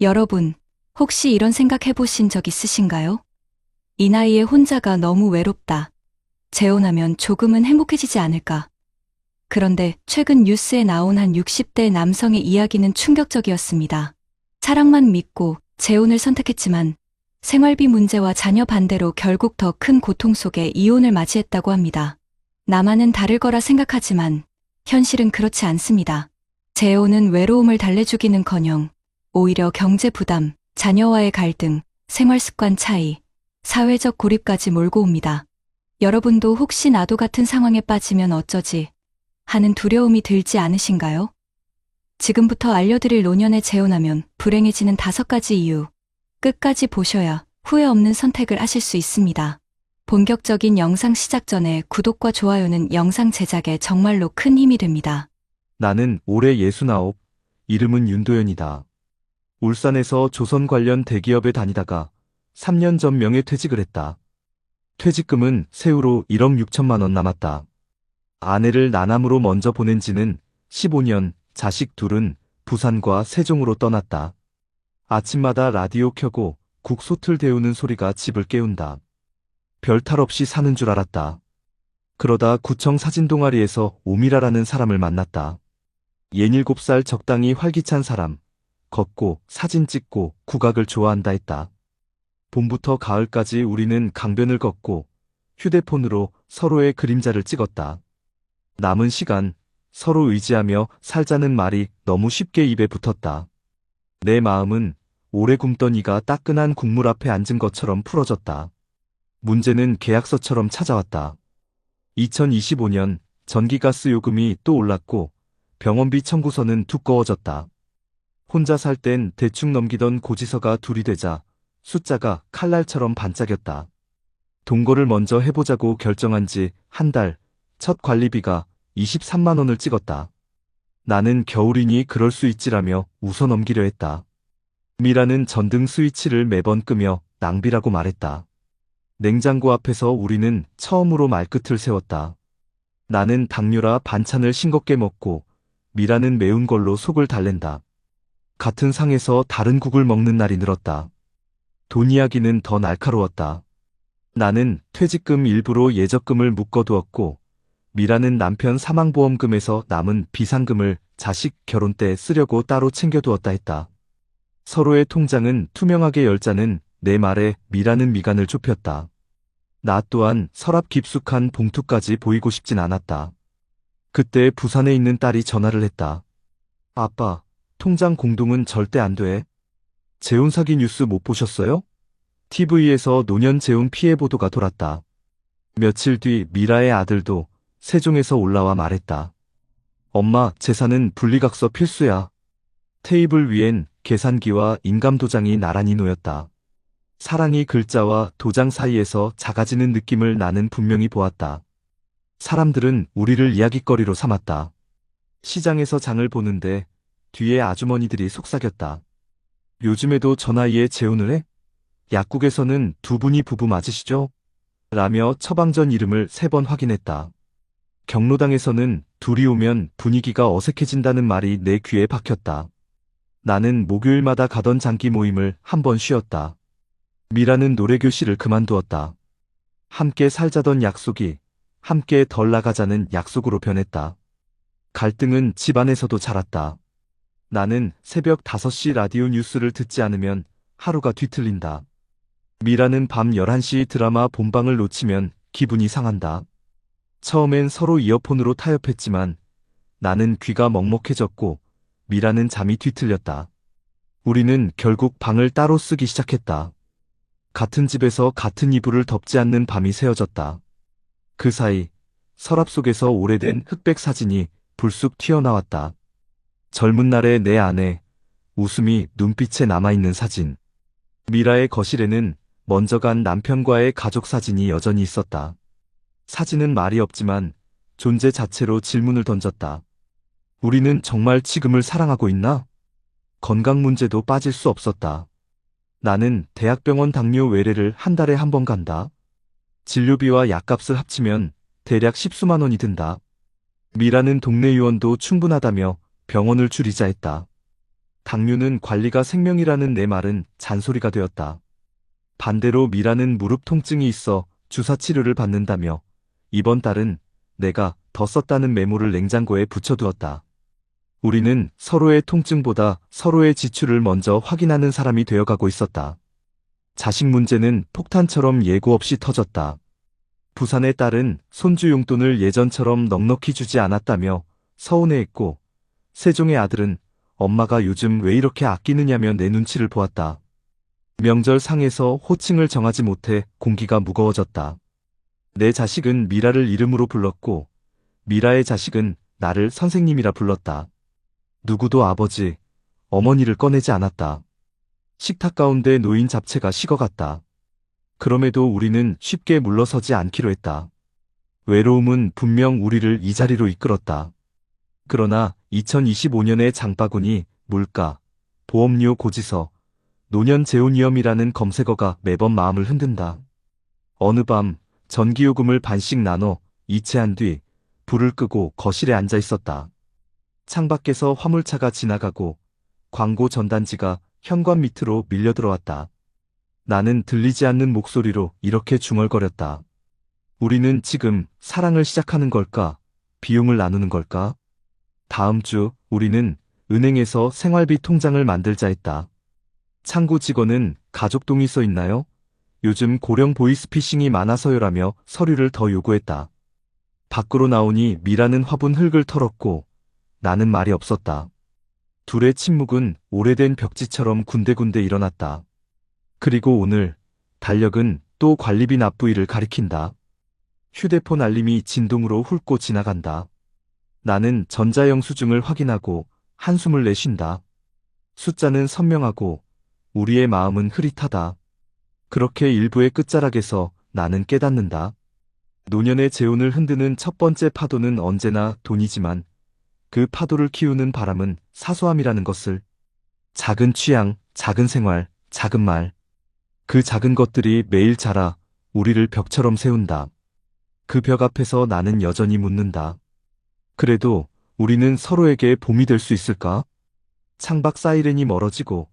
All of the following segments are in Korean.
여러분, 혹시 이런 생각 해보신 적 있으신가요? 이 나이에 혼자가 너무 외롭다. 재혼하면 조금은 행복해지지 않을까? 그런데 최근 뉴스에 나온 한 60대 남성의 이야기는 충격적이었습니다. 사랑만 믿고 재혼을 선택했지만 생활비 문제와 자녀 반대로 결국 더 큰 고통 속에 이혼을 맞이했다고 합니다. 나만은 다를 거라 생각하지만 현실은 그렇지 않습니다. 재혼은 외로움을 달래주기는커녕 오히려 경제 부담, 자녀와의 갈등, 생활 습관 차이, 사회적 고립까지 몰고 옵니다. 여러분도 혹시 나도 같은 상황에 빠지면 어쩌지 하는 두려움이 들지 않으신가요? 지금부터 알려드릴 노년에 재혼하면 불행해지는 5가지 이유. 끝까지 보셔야 후회 없는 선택을 하실 수 있습니다. 본격적인 영상 시작 전에 구독과 좋아요는 영상 제작에 정말로 큰 힘이 됩니다. 나는 올해 69, 이름은 윤도현이다. 울산에서 조선 관련 대기업에 다니다가 3년 전 명예퇴직을 했다. 퇴직금은 세후로 1억 6천만 원 남았다. 아내를 나남으로 먼저 보낸 지는 15년, 자식 둘은 부산과 세종으로 떠났다. 아침마다 라디오 켜고 국소틀 데우는 소리가 집을 깨운다. 별 탈 없이 사는 줄 알았다. 그러다 구청 사진 동아리에서 오미라라는 사람을 만났다. 67살 적당히 활기찬 사람, 걷고 사진 찍고 국악을 좋아한다 했다. 봄부터 가을까지 우리는 강변을 걷고 휴대폰으로 서로의 그림자를 찍었다. 남은 시간 서로 의지하며 살자는 말이 너무 쉽게 입에 붙었다. 내 마음은 오래 굶던 이가 따끈한 국물 앞에 앉은 것처럼 풀어졌다. 문제는 계약서처럼 찾아왔다. 2025년 전기가스 요금이 또 올랐고 병원비 청구서는 두꺼워졌다. 혼자 살 땐 대충 넘기던 고지서가 둘이 되자 숫자가 칼날처럼 반짝였다. 동거를 먼저 해보자고 결정한 지 한 달, 첫 관리비가 23만 원을 찍었다. 나는 겨울이니 그럴 수 있지라며 웃어 넘기려 했다. 미라는 전등 스위치를 매번 끄며 낭비라고 말했다. 냉장고 앞에서 우리는 처음으로 말끝을 세웠다. 나는 당뇨라 반찬을 싱겁게 먹고 미라는 매운 걸로 속을 달랜다. 같은 상에서 다른 국을 먹는 날이 늘었다. 돈 이야기는 더 날카로웠다. 나는 퇴직금 일부로 예적금을 묶어두었고 미라는 남편 사망보험금에서 남은 비상금을 자식 결혼 때 쓰려고 따로 챙겨두었다 했다. 서로의 통장은 투명하게 열자는 내 말에 미라는 미간을 좁혔다. 나 또한 서랍 깊숙한 봉투까지 보이고 싶진 않았다. 그때 부산에 있는 딸이 전화를 했다. 아빠, 통장 공동은 절대 안 돼. 재혼 사기 뉴스 못 보셨어요? TV에서 노년 재혼 피해 보도가 돌았다. 며칠 뒤 미라의 아들도 세종에서 올라와 말했다. 엄마, 재산은 분리각서 필수야. 테이블 위엔 계산기와 인감도장이 나란히 놓였다. 사랑이 글자와 도장 사이에서 작아지는 느낌을 나는 분명히 보았다. 사람들은 우리를 이야깃거리로 삼았다. 시장에서 장을 보는데 뒤에 아주머니들이 속삭였다. 요즘에도 저 나이에 재혼을 해? 약국에서는 두 분이 부부 맞으시죠? 라며 처방전 이름을 3번 확인했다. 경로당에서는 둘이 오면 분위기가 어색해진다는 말이 내 귀에 박혔다. 나는 목요일마다 가던 장기 모임을 한 번 쉬었다. 미라는 노래교실을 그만두었다. 함께 살자던 약속이 함께 덜 나가자는 약속으로 변했다. 갈등은 집안에서도 자랐다. 나는 새벽 5시 라디오 뉴스를 듣지 않으면 하루가 뒤틀린다. 미라는 밤 11시 드라마 본방을 놓치면 기분이 상한다. 처음엔 서로 이어폰으로 타협했지만 나는 귀가 먹먹해졌고 미라는 잠이 뒤틀렸다. 우리는 결국 방을 따로 쓰기 시작했다. 같은 집에서 같은 이불을 덮지 않는 밤이 새어졌다. 그 사이 서랍 속에서 오래된 흑백 사진이 불쑥 튀어나왔다. 젊은 날의 내 아내, 웃음이 눈빛에 남아있는 사진. 미라의 거실에는 먼저 간 남편과의 가족 사진이 여전히 있었다. 사진은 말이 없지만 존재 자체로 질문을 던졌다. 우리는 정말 지금을 사랑하고 있나? 건강 문제도 빠질 수 없었다. 나는 대학병원 당뇨 외래를 한 달에 한 번 간다. 진료비와 약값을 합치면 대략 10수만 원이 든다. 미라는 동네 의원도 충분하다며 병원을 줄이자 했다. 당뇨는 관리가 생명이라는 내 말은 잔소리가 되었다. 반대로 미라는 무릎 통증이 있어 주사 치료를 받는다며 이번 달은 내가 더 썼다는 메모를 냉장고에 붙여두었다. 우리는 서로의 통증보다 서로의 지출을 먼저 확인하는 사람이 되어가고 있었다. 자식 문제는 폭탄처럼 예고 없이 터졌다. 부산의 딸은 손주 용돈을 예전처럼 넉넉히 주지 않았다며 서운해했고, 세종의 아들은 엄마가 요즘 왜 이렇게 아끼느냐며 내 눈치를 보았다. 명절 상에서 호칭을 정하지 못해 공기가 무거워졌다. 내 자식은 미라를 이름으로 불렀고, 미라의 자식은 나를 선생님이라 불렀다. 누구도 아버지, 어머니를 꺼내지 않았다. 식탁 가운데 놓인 잡채가 식어갔다. 그럼에도 우리는 쉽게 물러서지 않기로 했다. 외로움은 분명 우리를 이 자리로 이끌었다. 그러나 2025년의 장바구니, 물가, 보험료 고지서, 노년 재혼위험이라는 검색어가 매번 마음을 흔든다. 어느 밤 전기요금을 반씩 나눠 이체한 뒤 불을 끄고 거실에 앉아 있었다. 창밖에서 화물차가 지나가고 광고 전단지가 현관 밑으로 밀려 들어왔다. 나는 들리지 않는 목소리로 이렇게 중얼거렸다. 우리는 지금 사랑을 시작하는 걸까? 비용을 나누는 걸까? 다음 주 우리는 은행에서 생활비 통장을 만들자 했다. 창구 직원은 가족동이 써 있나요? 요즘 고령 보이스피싱이 많아서요라며 서류를 더 요구했다. 밖으로 나오니 미라는 화분 흙을 털었고 나는 말이 없었다. 둘의 침묵은 오래된 벽지처럼 군데군데 일어났다. 그리고 오늘 달력은 또 관리비 납부일을 가리킨다. 휴대폰 알림이 진동으로 훑고 지나간다. 나는 전자영수증을 확인하고 한숨을 내쉰다. 숫자는 선명하고 우리의 마음은 흐릿하다. 그렇게 일부의 끝자락에서 나는 깨닫는다. 노년의 재혼을 흔드는 첫 번째 파도는 언제나 돈이지만 그 파도를 키우는 바람은 사소함이라는 것을. 작은 취향, 작은 생활, 작은 말. 그 작은 것들이 매일 자라 우리를 벽처럼 세운다. 그 벽 앞에서 나는 여전히 묻는다. 그래도 우리는 서로에게 봄이 될 수 있을까? 창밖 사이렌이 멀어지고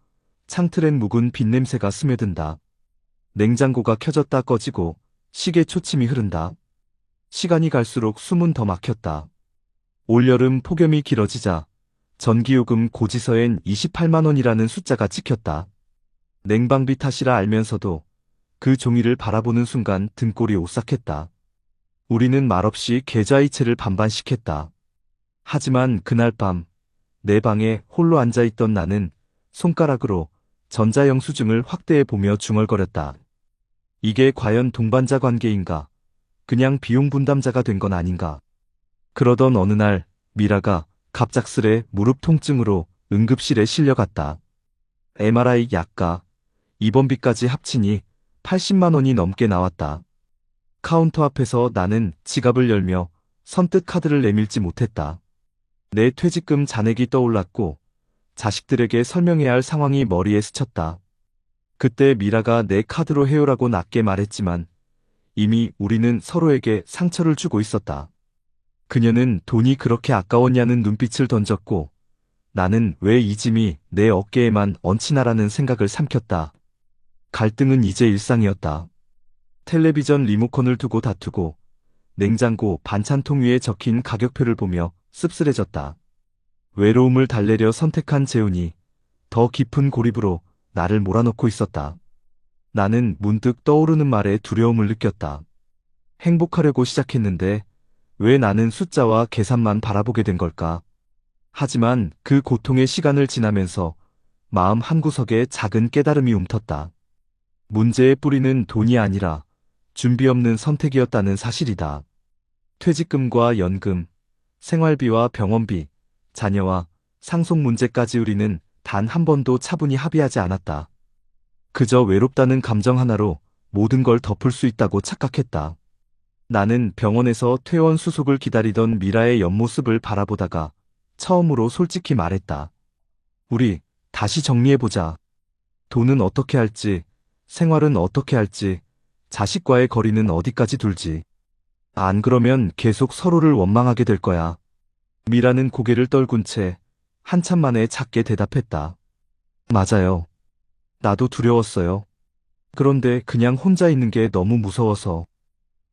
창틀엔 묵은 빗냄새가 스며든다. 냉장고가 켜졌다 꺼지고 시계 초침이 흐른다. 시간이 갈수록 숨은 더 막혔다. 올여름 폭염이 길어지자 전기요금 고지서엔 28만 원이라는 숫자가 찍혔다. 냉방비 탓이라 알면서도 그 종이를 바라보는 순간 등골이 오싹했다. 우리는 말없이 계좌이체를 반반씩 했다. 하지만 그날 밤 내 방에 홀로 앉아있던 나는 손가락으로 전자영수증을 확대해 보며 중얼거렸다. 이게 과연 동반자 관계인가? 그냥 비용 분담자가 된 건 아닌가? 그러던 어느 날 미라가 갑작스레 무릎 통증으로 응급실에 실려갔다. MRI 약가, 입원비까지 합치니 80만 원이 넘게 나왔다. 카운터 앞에서 나는 지갑을 열며 선뜻 카드를 내밀지 못했다. 내 퇴직금 잔액이 떠올랐고 자식들에게 설명해야 할 상황이 머리에 스쳤다. 그때 미라가 내 카드로 해요라고 낮게 말했지만 이미 우리는 서로에게 상처를 주고 있었다. 그녀는 돈이 그렇게 아까웠냐는 눈빛을 던졌고 나는 왜 이 짐이 내 어깨에만 얹히나라는 생각을 삼켰다. 갈등은 이제 일상이었다. 텔레비전 리모컨을 두고 다투고 냉장고 반찬통 위에 적힌 가격표를 보며 씁쓸해졌다. 외로움을 달래려 선택한 재훈이 더 깊은 고립으로 나를 몰아넣고 있었다. 나는 문득 떠오르는 말에 두려움을 느꼈다. 행복하려고 시작했는데 왜 나는 숫자와 계산만 바라보게 된 걸까? 하지만 그 고통의 시간을 지나면서 마음 한구석에 작은 깨달음이 움텄다. 문제의 뿌리는 돈이 아니라 준비 없는 선택이었다는 사실이다. 퇴직금과 연금, 생활비와 병원비, 자녀와 상속 문제까지 우리는 단 한 번도 차분히 합의하지 않았다. 그저 외롭다는 감정 하나로 모든 걸 덮을 수 있다고 착각했다. 나는 병원에서 퇴원 수속을 기다리던 미라의 옆모습을 바라보다가 처음으로 솔직히 말했다. 우리 다시 정리해보자. 돈은 어떻게 할지, 생활은 어떻게 할지, 자식과의 거리는 어디까지 둘지. 안 그러면 계속 서로를 원망하게 될 거야. 미라는 고개를 떨군 채 한참 만에 작게 대답했다. 맞아요. 나도 두려웠어요. 그런데 그냥 혼자 있는 게 너무 무서워서.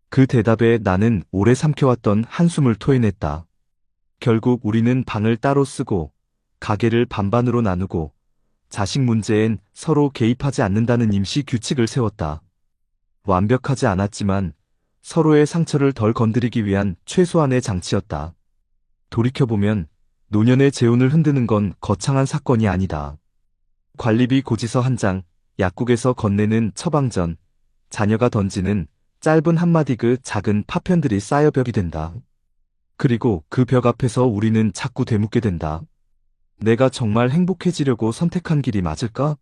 그 대답에 나는 오래 삼켜왔던 한숨을 토해냈다. 결국 우리는 방을 따로 쓰고 가게를 반반으로 나누고 자식 문제엔 서로 개입하지 않는다는 임시 규칙을 세웠다. 완벽하지 않았지만 서로의 상처를 덜 건드리기 위한 최소한의 장치였다. 돌이켜보면 노년의 재혼을 흔드는 건 거창한 사건이 아니다. 관리비 고지서 한 장, 약국에서 건네는 처방전, 자녀가 던지는 짧은 한마디 그 작은 파편들이 쌓여 벽이 된다. 그리고 그 벽 앞에서 우리는 자꾸 되묻게 된다. 내가 정말 행복해지려고 선택한 길이 맞을까?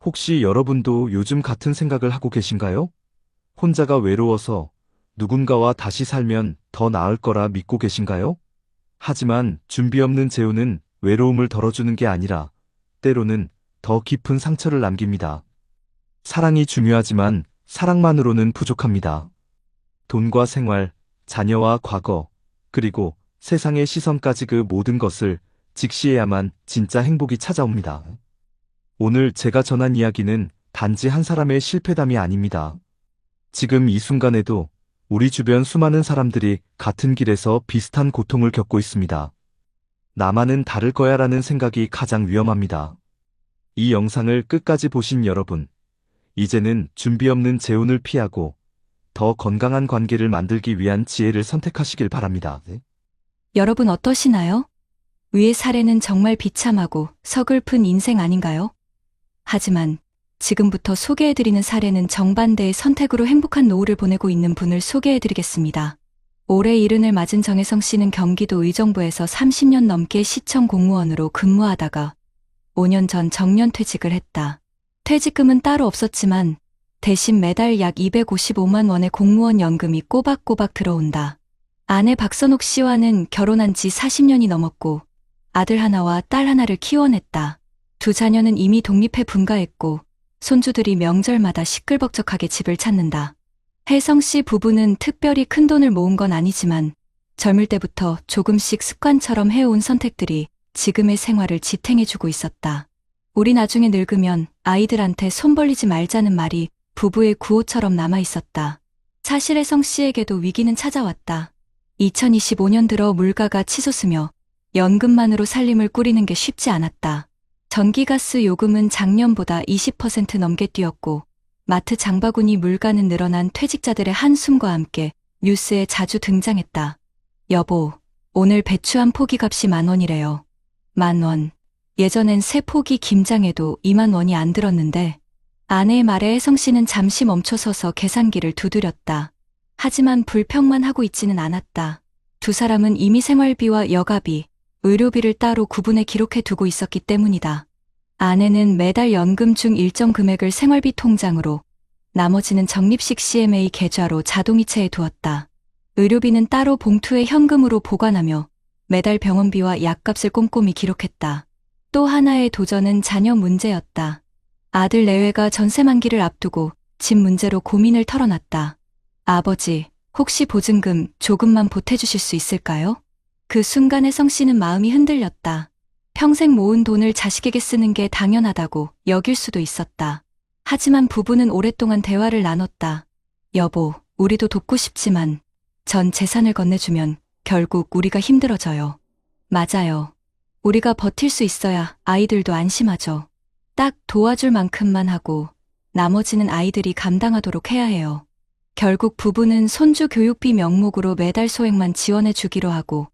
혹시 여러분도 요즘 같은 생각을 하고 계신가요? 혼자가 외로워서 누군가와 다시 살면 더 나을 거라 믿고 계신가요? 하지만 준비 없는 재혼은 외로움을 덜어주는 게 아니라 때로는 더 깊은 상처를 남깁니다. 사랑이 중요하지만 사랑만으로는 부족합니다. 돈과 생활, 자녀와 과거, 그리고 세상의 시선까지 그 모든 것을 직시해야만 진짜 행복이 찾아옵니다. 오늘 제가 전한 이야기는 단지 한 사람의 실패담이 아닙니다. 지금 이 순간에도 우리 주변 수많은 사람들이 같은 길에서 비슷한 고통을 겪고 있습니다. 나만은 다를 거야라는 생각이 가장 위험합니다. 이 영상을 끝까지 보신 여러분, 이제는 준비 없는 재혼을 피하고 더 건강한 관계를 만들기 위한 지혜를 선택하시길 바랍니다. 여러분 어떠시나요? 위의 사례는 정말 비참하고 서글픈 인생 아닌가요? 하지만 지금부터 소개해드리는 사례는 정반대의 선택으로 행복한 노후를 보내고 있는 분을 소개해드리겠습니다. 올해 70을 맞은 정혜성 씨는 경기도 의정부에서 30년 넘게 시청 공무원으로 근무하다가 5년 전 정년퇴직을 했다. 퇴직금은 따로 없었지만 대신 매달 약 255만 원의 공무원 연금이 꼬박꼬박 들어온다. 아내 박선옥 씨와는 결혼한 지 40년이 넘었고 아들 하나와 딸 하나를 키워냈다. 두 자녀는 이미 독립해 분가했고 손주들이 명절마다 시끌벅적하게 집을 찾는다. 혜성 씨 부부는 특별히 큰 돈을 모은 건 아니지만 젊을 때부터 조금씩 습관처럼 해온 선택들이 지금의 생활을 지탱해주고 있었다. 우리 나중에 늙으면 아이들한테 손 벌리지 말자는 말이 부부의 구호처럼 남아있었다. 사실 혜성 씨에게도 위기는 찾아왔다. 2025년 들어 물가가 치솟으며 연금만으로 살림을 꾸리는 게 쉽지 않았다. 전기가스 요금은 작년보다 20% 넘게 뛰었고 마트 장바구니 물가는 늘어난 퇴직자들의 한숨과 함께 뉴스에 자주 등장했다. 여보, 오늘 배추 한 포기 값이 10,000원이래요. 10,000원. 예전엔 세 포기 김장에도 20,000원이 안 들었는데 아내의 말에 혜성 씨는 잠시 멈춰서서 계산기를 두드렸다. 하지만 불평만 하고 있지는 않았다. 두 사람은 이미 생활비와 여가비, 의료비를 따로 구분해 기록해 두고 있었기 때문이다. 아내는 매달 연금 중 일정 금액을 생활비 통장으로, 나머지는 적립식 CMA 계좌로 자동이체해 두었다. 의료비는 따로 봉투에 현금으로 보관하며 매달 병원비와 약값을 꼼꼼히 기록했다. 또 하나의 도전은 자녀 문제였다. 아들 내외가 전세 만기를 앞두고 집 문제로 고민을 털어놨다. 아버지, 혹시 보증금 조금만 보태주실 수 있을까요? 그 순간 혜성 씨는 마음이 흔들렸다. 평생 모은 돈을 자식에게 쓰는 게 당연하다고 여길 수도 있었다. 하지만 부부는 오랫동안 대화를 나눴다. 여보, 우리도 돕고 싶지만 전 재산을 건네주면 결국 우리가 힘들어져요. 맞아요. 우리가 버틸 수 있어야 아이들도 안심하죠. 딱 도와줄 만큼만 하고 나머지는 아이들이 감당하도록 해야 해요. 결국 부부는 손주 교육비 명목으로 매달 소액만 지원해 주기로 하고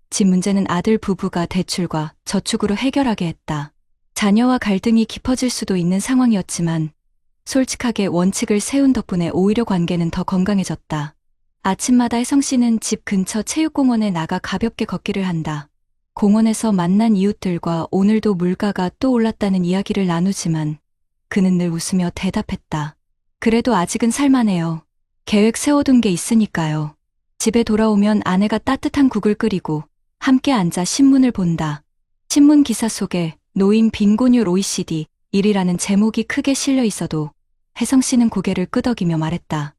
집 문제는 아들 부부가 대출과 저축으로 해결하게 했다. 자녀와 갈등이 깊어질 수도 있는 상황이었지만 솔직하게 원칙을 세운 덕분에 오히려 관계는 더 건강해졌다. 아침마다 혜성 씨는 집 근처 체육공원에 나가 가볍게 걷기를 한다. 공원에서 만난 이웃들과 오늘도 물가가 또 올랐다는 이야기를 나누지만 그는 늘 웃으며 대답했다. 그래도 아직은 살만해요. 계획 세워둔 게 있으니까요. 집에 돌아오면 아내가 따뜻한 국을 끓이고 함께 앉아 신문을 본다. 신문 기사 속에 노인 빈곤율 OECD 1위라는 제목이 크게 실려 있어도 혜성 씨는 고개를 끄덕이며 말했다.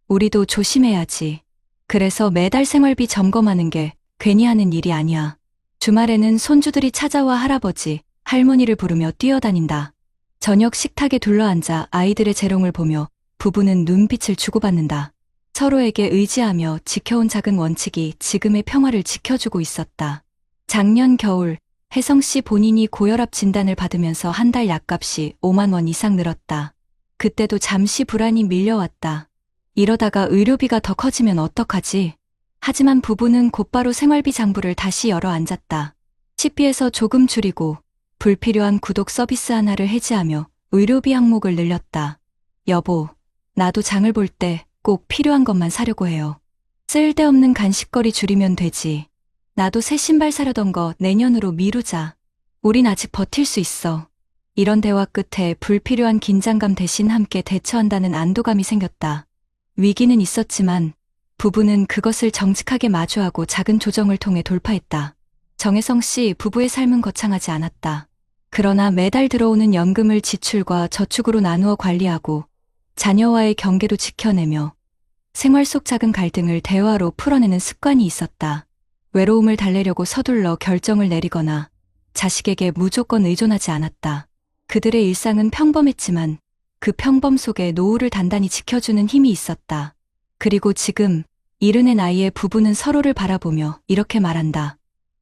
우리도 조심해야지. 그래서 매달 생활비 점검하는 게 괜히 하는 일이 아니야. 주말에는 손주들이 찾아와 할아버지, 할머니를 부르며 뛰어다닌다. 저녁 식탁에 둘러앉아 아이들의 재롱을 보며 부부는 눈빛을 주고받는다. 서로에게 의지하며 지켜온 작은 원칙이 지금의 평화를 지켜주고 있었다. 작년 겨울 혜성 씨 본인이 고혈압 진단을 받으면서 한 달 약값이 5만 원 이상 늘었다. 그때도 잠시 불안이 밀려왔다. 이러다가 의료비가 더 커지면 어떡하지? 하지만 부부는 곧바로 생활비 장부를 다시 열어 앉았다. 식비에서 조금 줄이고 불필요한 구독 서비스 하나를 해지하며 의료비 항목을 늘렸다. 여보, 나도 장을 볼 때 꼭 필요한 것만 사려고 해요. 쓸데없는 간식거리 줄이면 되지. 나도 새 신발 사려던 거 내년으로 미루자. 우린 아직 버틸 수 있어. 이런 대화 끝에 불필요한 긴장감 대신 함께 대처한다는 안도감이 생겼다. 위기는 있었지만 부부는 그것을 정직하게 마주하고 작은 조정을 통해 돌파했다. 정혜성 씨 부부의 삶은 거창하지 않았다. 그러나 매달 들어오는 연금을 지출과 저축으로 나누어 관리하고 자녀와의 경계도 지켜내며 생활 속 작은 갈등을 대화로 풀어내는 습관이 있었다. 외로움을 달래려고 서둘러 결정을 내리거나 자식에게 무조건 의존하지 않았다. 그들의 일상은 평범했지만 그 평범 속에 노후를 단단히 지켜주는 힘이 있었다. 그리고 지금 이른의 나이에 부부는 서로를 바라보며 이렇게 말한다.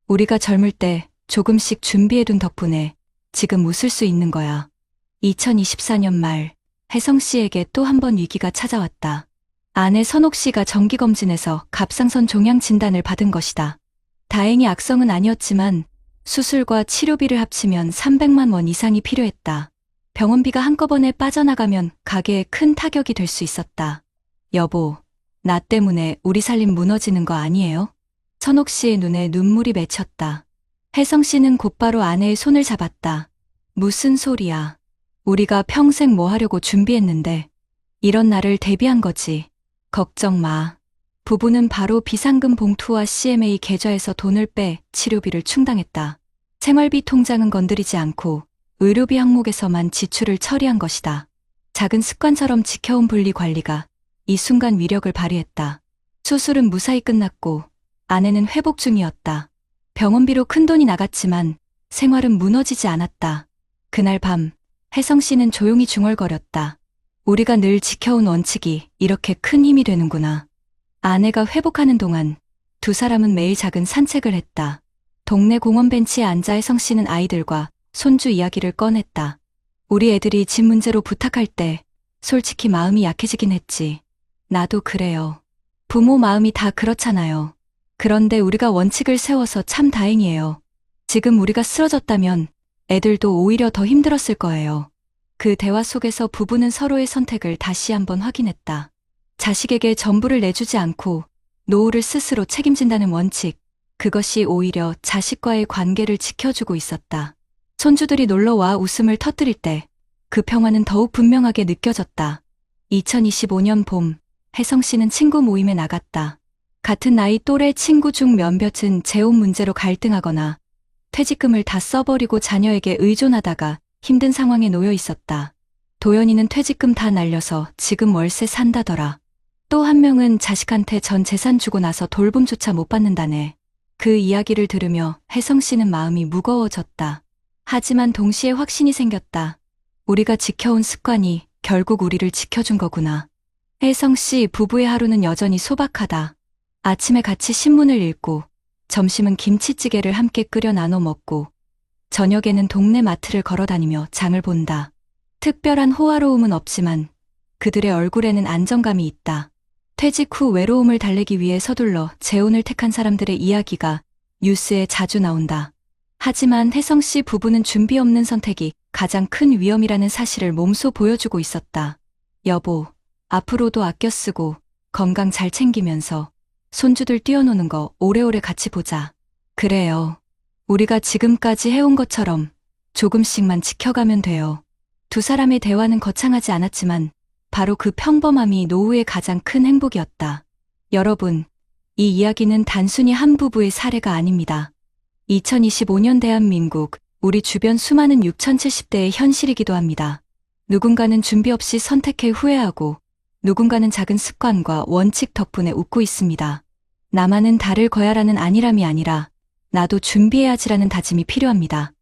우리가 젊을 때 조금씩 준비해둔 덕분에 지금 웃을 수 있는 거야. 2024년 말 혜성 씨에게 또 한 번 위기가 찾아왔다. 아내 선옥 씨가 정기검진에서 갑상선 종양 진단을 받은 것이다. 다행히 악성은 아니었지만 수술과 치료비를 합치면 300만 원 이상이 필요했다. 병원비가 한꺼번에 빠져나가면 가게에 큰 타격이 될 수 있었다. 여보, 나 때문에 우리 살림 무너지는 거 아니에요? 선옥 씨의 눈에 눈물이 맺혔다. 혜성 씨는 곧바로 아내의 손을 잡았다. 무슨 소리야. 우리가 평생 뭐 하려고 준비했는데 이런 날을 대비한 거지. 걱정 마. 부부는 바로 비상금 봉투와 CMA 계좌에서 돈을 빼 치료비를 충당했다. 생활비 통장은 건드리지 않고 의료비 항목에서만 지출을 처리한 것이다. 작은 습관처럼 지켜온 분리 관리가 이 순간 위력을 발휘했다. 수술은 무사히 끝났고 아내는 회복 중이었다. 병원비로 큰돈이 나갔지만 생활은 무너지지 않았다. 그날 밤 혜성 씨는 조용히 중얼거렸다. 우리가 늘 지켜온 원칙이 이렇게 큰 힘이 되는구나. 아내가 회복하는 동안 두 사람은 매일 작은 산책을 했다. 동네 공원 벤치에 앉아 혜성 씨는 아이들과 손주 이야기를 꺼냈다. 우리 애들이 집 문제로 부탁할 때 솔직히 마음이 약해지긴 했지. 나도 그래요. 부모 마음이 다 그렇잖아요. 그런데 우리가 원칙을 세워서 참 다행이에요. 지금 우리가 쓰러졌다면 애들도 오히려 더 힘들었을 거예요. 그 대화 속에서 부부는 서로의 선택을 다시 한번 확인했다. 자식에게 전부를 내주지 않고 노후를 스스로 책임진다는 원칙, 그것이 오히려 자식과의 관계를 지켜주고 있었다. 손주들이 놀러와 웃음을 터뜨릴 때 그 평화는 더욱 분명하게 느껴졌다. 2025년 봄, 혜성 씨는 친구 모임에 나갔다. 같은 나이 또래 친구 중 몇몇은 재혼 문제로 갈등하거나 퇴직금을 다 써버리고 자녀에게 의존하다가 힘든 상황에 놓여 있었다. 도연이는 퇴직금 다 날려서 지금 월세 산다더라. 또 한 명은 자식한테 전 재산 주고 나서 돌봄조차 못 받는다네. 그 이야기를 들으며 혜성 씨는 마음이 무거워졌다. 하지만 동시에 확신이 생겼다. 우리가 지켜온 습관이 결국 우리를 지켜준 거구나. 혜성 씨 부부의 하루는 여전히 소박하다. 아침에 같이 신문을 읽고 점심은 김치찌개를 함께 끓여 나눠 먹고 저녁에는 동네 마트를 걸어다니며 장을 본다. 특별한 호화로움은 없지만 그들의 얼굴에는 안정감이 있다. 퇴직 후 외로움을 달래기 위해 서둘러 재혼을 택한 사람들의 이야기가 뉴스에 자주 나온다. 하지만 혜성 씨 부부는 준비 없는 선택이 가장 큰 위험이라는 사실을 몸소 보여주고 있었다. 여보, 앞으로도 아껴 쓰고 건강 잘 챙기면서 손주들 뛰어노는 거 오래오래 같이 보자. 그래요. 우리가 지금까지 해온 것처럼 조금씩만 지켜가면 돼요. 두 사람의 대화는 거창하지 않았지만 바로 그 평범함이 노후의 가장 큰 행복이었다. 여러분, 이 이야기는 단순히 한 부부의 사례가 아닙니다. 2025년 대한민국, 우리 주변 수많은 6070대의 현실이기도 합니다. 누군가는 준비 없이 선택해 후회하고 누군가는 작은 습관과 원칙 덕분에 웃고 있습니다. 나만은 달을 거야라는 안일함이 아니라 나도 준비해야지라는 다짐이 필요합니다.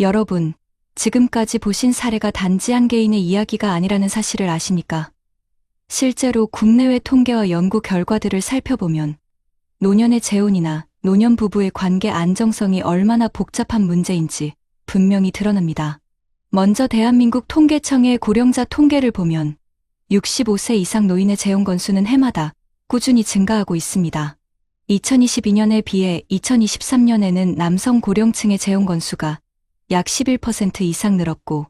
여러분, 지금까지 보신 사례가 단지 한 개인의 이야기가 아니라는 사실을 아십니까? 실제로 국내외 통계와 연구 결과들을 살펴보면 노년의 재혼이나 노년 부부의 관계 안정성이 얼마나 복잡한 문제인지 분명히 드러납니다. 먼저 대한민국 통계청의 고령자 통계를 보면 65세 이상 노인의 재혼 건수는 해마다 꾸준히 증가하고 있습니다. 2022년에 비해 2023년에는 남성 고령층의 재혼 건수가 약 11% 이상 늘었고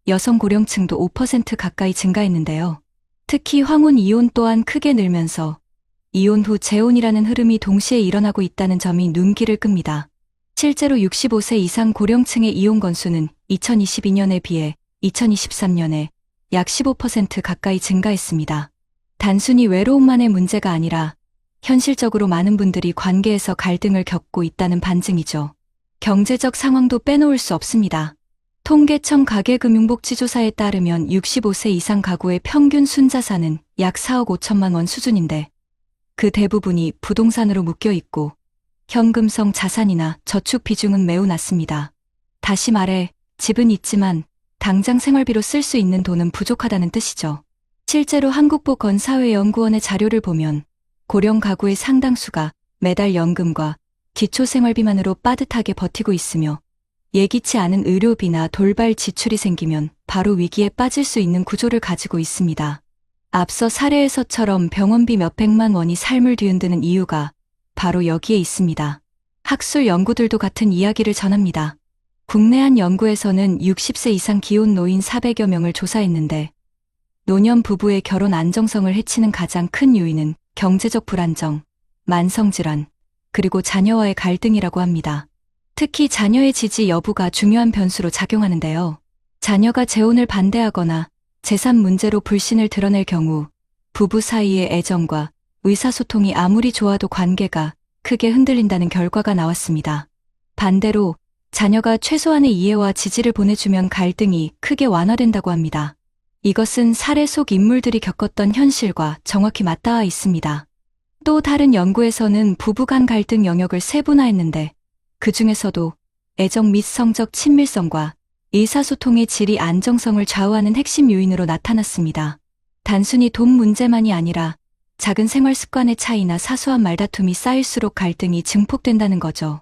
여성 고령층도 5% 가까이 증가했는데요. 특히 황혼 이혼 또한 크게 늘면서 이혼 후 재혼이라는 흐름이 동시에 일어나고 있다는 점이 눈길을 끕니다. 실제로 65세 이상 고령층의 이혼 건수는 2022년에 비해 2023년에 약 15% 가까이 증가했습니다. 단순히 외로움만의 문제가 아니라 현실적으로 많은 분들이 관계에서 갈등을 겪고 있다는 반증이죠. 경제적 상황도 빼놓을 수 없습니다. 통계청 가계금융복지조사에 따르면 65세 이상 가구의 평균 순자산은 약 4억 5천만 원 수준인데 그 대부분이 부동산으로 묶여 있고 현금성 자산이나 저축 비중은 매우 낮습니다. 다시 말해 집은 있지만 당장 생활비로 쓸 수 있는 돈은 부족하다는 뜻이죠. 실제로 한국보건사회연구원의 자료를 보면 고령 가구의 상당수가 매달 연금과 기초생활비만으로 빠듯하게 버티고 있으며 예기치 않은 의료비나 돌발 지출이 생기면 바로 위기에 빠질 수 있는 구조를 가지고 있습니다. 앞서 사례에서처럼 병원비 몇백만 원이 삶을 뒤흔드는 이유가 바로 여기에 있습니다. 학술 연구들도 같은 이야기를 전합니다. 국내 한 연구에서는 60세 이상 기혼 노인 400여 명을 조사했는데 노년 부부의 결혼 안정성을 해치는 가장 큰 요인은 경제적 불안정, 만성질환, 그리고 자녀와의 갈등이라고 합니다. 특히 자녀의 지지 여부가 중요한 변수로 작용하는데요. 자녀가 재혼을 반대하거나 재산 문제로 불신을 드러낼 경우 부부 사이의 애정과 의사소통이 아무리 좋아도 관계가 크게 흔들린다는 결과가 나왔습니다. 반대로 자녀가 최소한의 이해와 지지를 보내주면 갈등이 크게 완화된다고 합니다. 이것은 사례 속 인물들이 겪었던 현실과 정확히 맞닿아 있습니다. 또 다른 연구에서는 부부 간 갈등 영역을 세분화했는데 그 중에서도 애정 및 성적 친밀성과 의사소통의 질이 안정성을 좌우하는 핵심 요인으로 나타났습니다. 단순히 돈 문제만이 아니라 작은 생활 습관의 차이나 사소한 말다툼이 쌓일수록 갈등이 증폭된다는 거죠.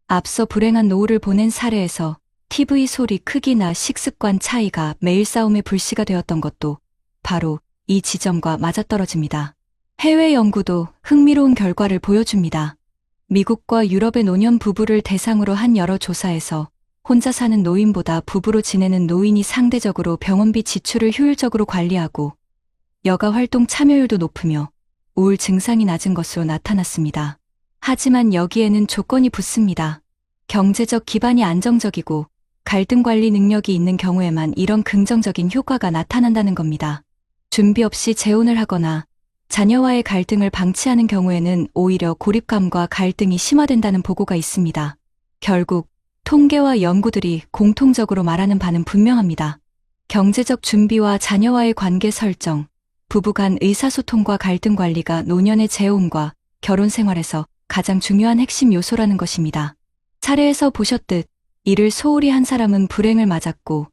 앞서 불행한 노후를 보낸 사례에서 TV 소리 크기나 식습관 차이가 매일 싸움의 불씨가 되었던 것도 바로 이 지점과 맞아떨어집니다. 해외 연구도 흥미로운 결과를 보여줍니다. 미국과 유럽의 노년 부부를 대상으로 한 여러 조사에서 혼자 사는 노인보다 부부로 지내는 노인이 상대적으로 병원비 지출을 효율적으로 관리하고 여가 활동 참여율도 높으며 우울 증상이 낮은 것으로 나타났습니다. 하지만 여기에는 조건이 붙습니다. 경제적 기반이 안정적이고 갈등 관리 능력이 있는 경우에만 이런 긍정적인 효과가 나타난다는 겁니다. 준비 없이 재혼을 하거나 자녀와의 갈등을 방치하는 경우에는 오히려 고립감과 갈등이 심화된다는 보고가 있습니다. 결국 통계와 연구들이 공통적으로 말하는 바는 분명합니다. 경제적 준비와 자녀와의 관계 설정, 부부 간 의사소통과 갈등 관리가 노년의 재혼과 결혼 생활에서 가장 중요한 핵심 요소라는 것입니다. 사례에서 보셨듯 이를 소홀히 한 사람은 불행을 맞았고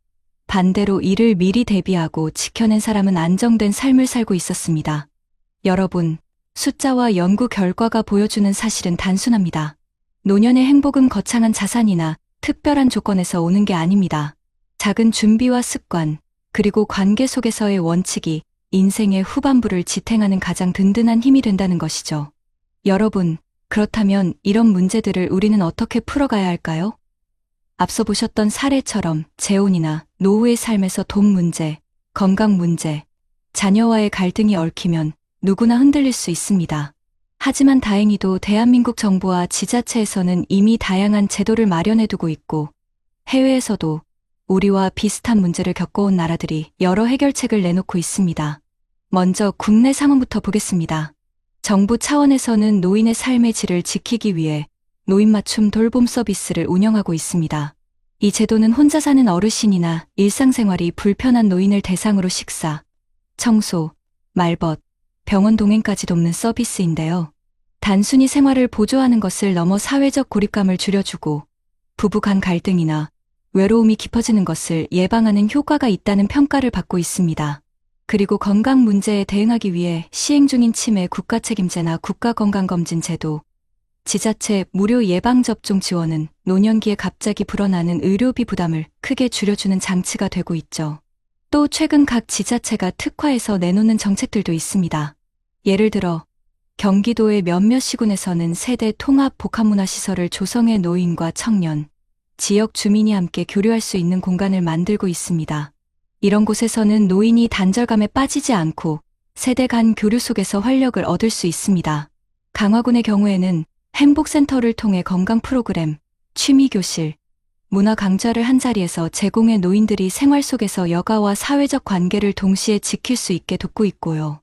반대로 이를 미리 대비하고 지켜낸 사람은 안정된 삶을 살고 있었습니다. 여러분, 숫자와 연구 결과가 보여주는 사실은 단순합니다. 노년의 행복은 거창한 자산이나 특별한 조건에서 오는 게 아닙니다. 작은 준비와 습관, 그리고 관계 속에서의 원칙이 인생의 후반부를 지탱하는 가장 든든한 힘이 된다는 것이죠. 여러분, 그렇다면 이런 문제들을 우리는 어떻게 풀어가야 할까요? 앞서 보셨던 사례처럼 재혼이나 노후의 삶에서 돈 문제, 건강 문제, 자녀와의 갈등이 얽히면 누구나 흔들릴 수 있습니다. 하지만 다행히도 대한민국 정부와 지자체에서는 이미 다양한 제도를 마련해두고 있고 해외에서도 우리와 비슷한 문제를 겪어온 나라들이 여러 해결책을 내놓고 있습니다. 먼저 국내 상황부터 보겠습니다. 정부 차원에서는 노인의 삶의 질을 지키기 위해 노인 맞춤 돌봄 서비스를 운영하고 있습니다. 이 제도는 혼자 사는 어르신이나 일상생활이 불편한 노인을 대상으로 식사, 청소, 말벗, 병원 동행까지 돕는 서비스인데요. 단순히 생활을 보조하는 것을 넘어 사회적 고립감을 줄여주고 부부 간 갈등이나 외로움이 깊어지는 것을 예방하는 효과가 있다는 평가를 받고 있습니다. 그리고 건강 문제에 대응하기 위해 시행 중인 치매 국가 책임제나 국가건강검진 제도, 지자체 무료 예방접종 지원은 노년기에 갑자기 불어나는 의료비 부담을 크게 줄여주는 장치가 되고 있죠. 또 최근 각 지자체가 특화해서 내놓는 정책들도 있습니다. 예를 들어 경기도의 몇몇 시군에서는 세대 통합 복합문화시설을 조성해 노인과 청년, 지역 주민이 함께 교류할 수 있는 공간을 만들고 있습니다. 이런 곳에서는 노인이 단절감에 빠지지 않고 세대 간 교류 속에서 활력을 얻을 수 있습니다. 강화군의 경우에는 행복센터를 통해 건강 프로그램, 취미교실, 문화 강좌를 한자리에서 제공해 노인들이 생활 속에서 여가와 사회적 관계를 동시에 지킬 수 있게 돕고 있고요.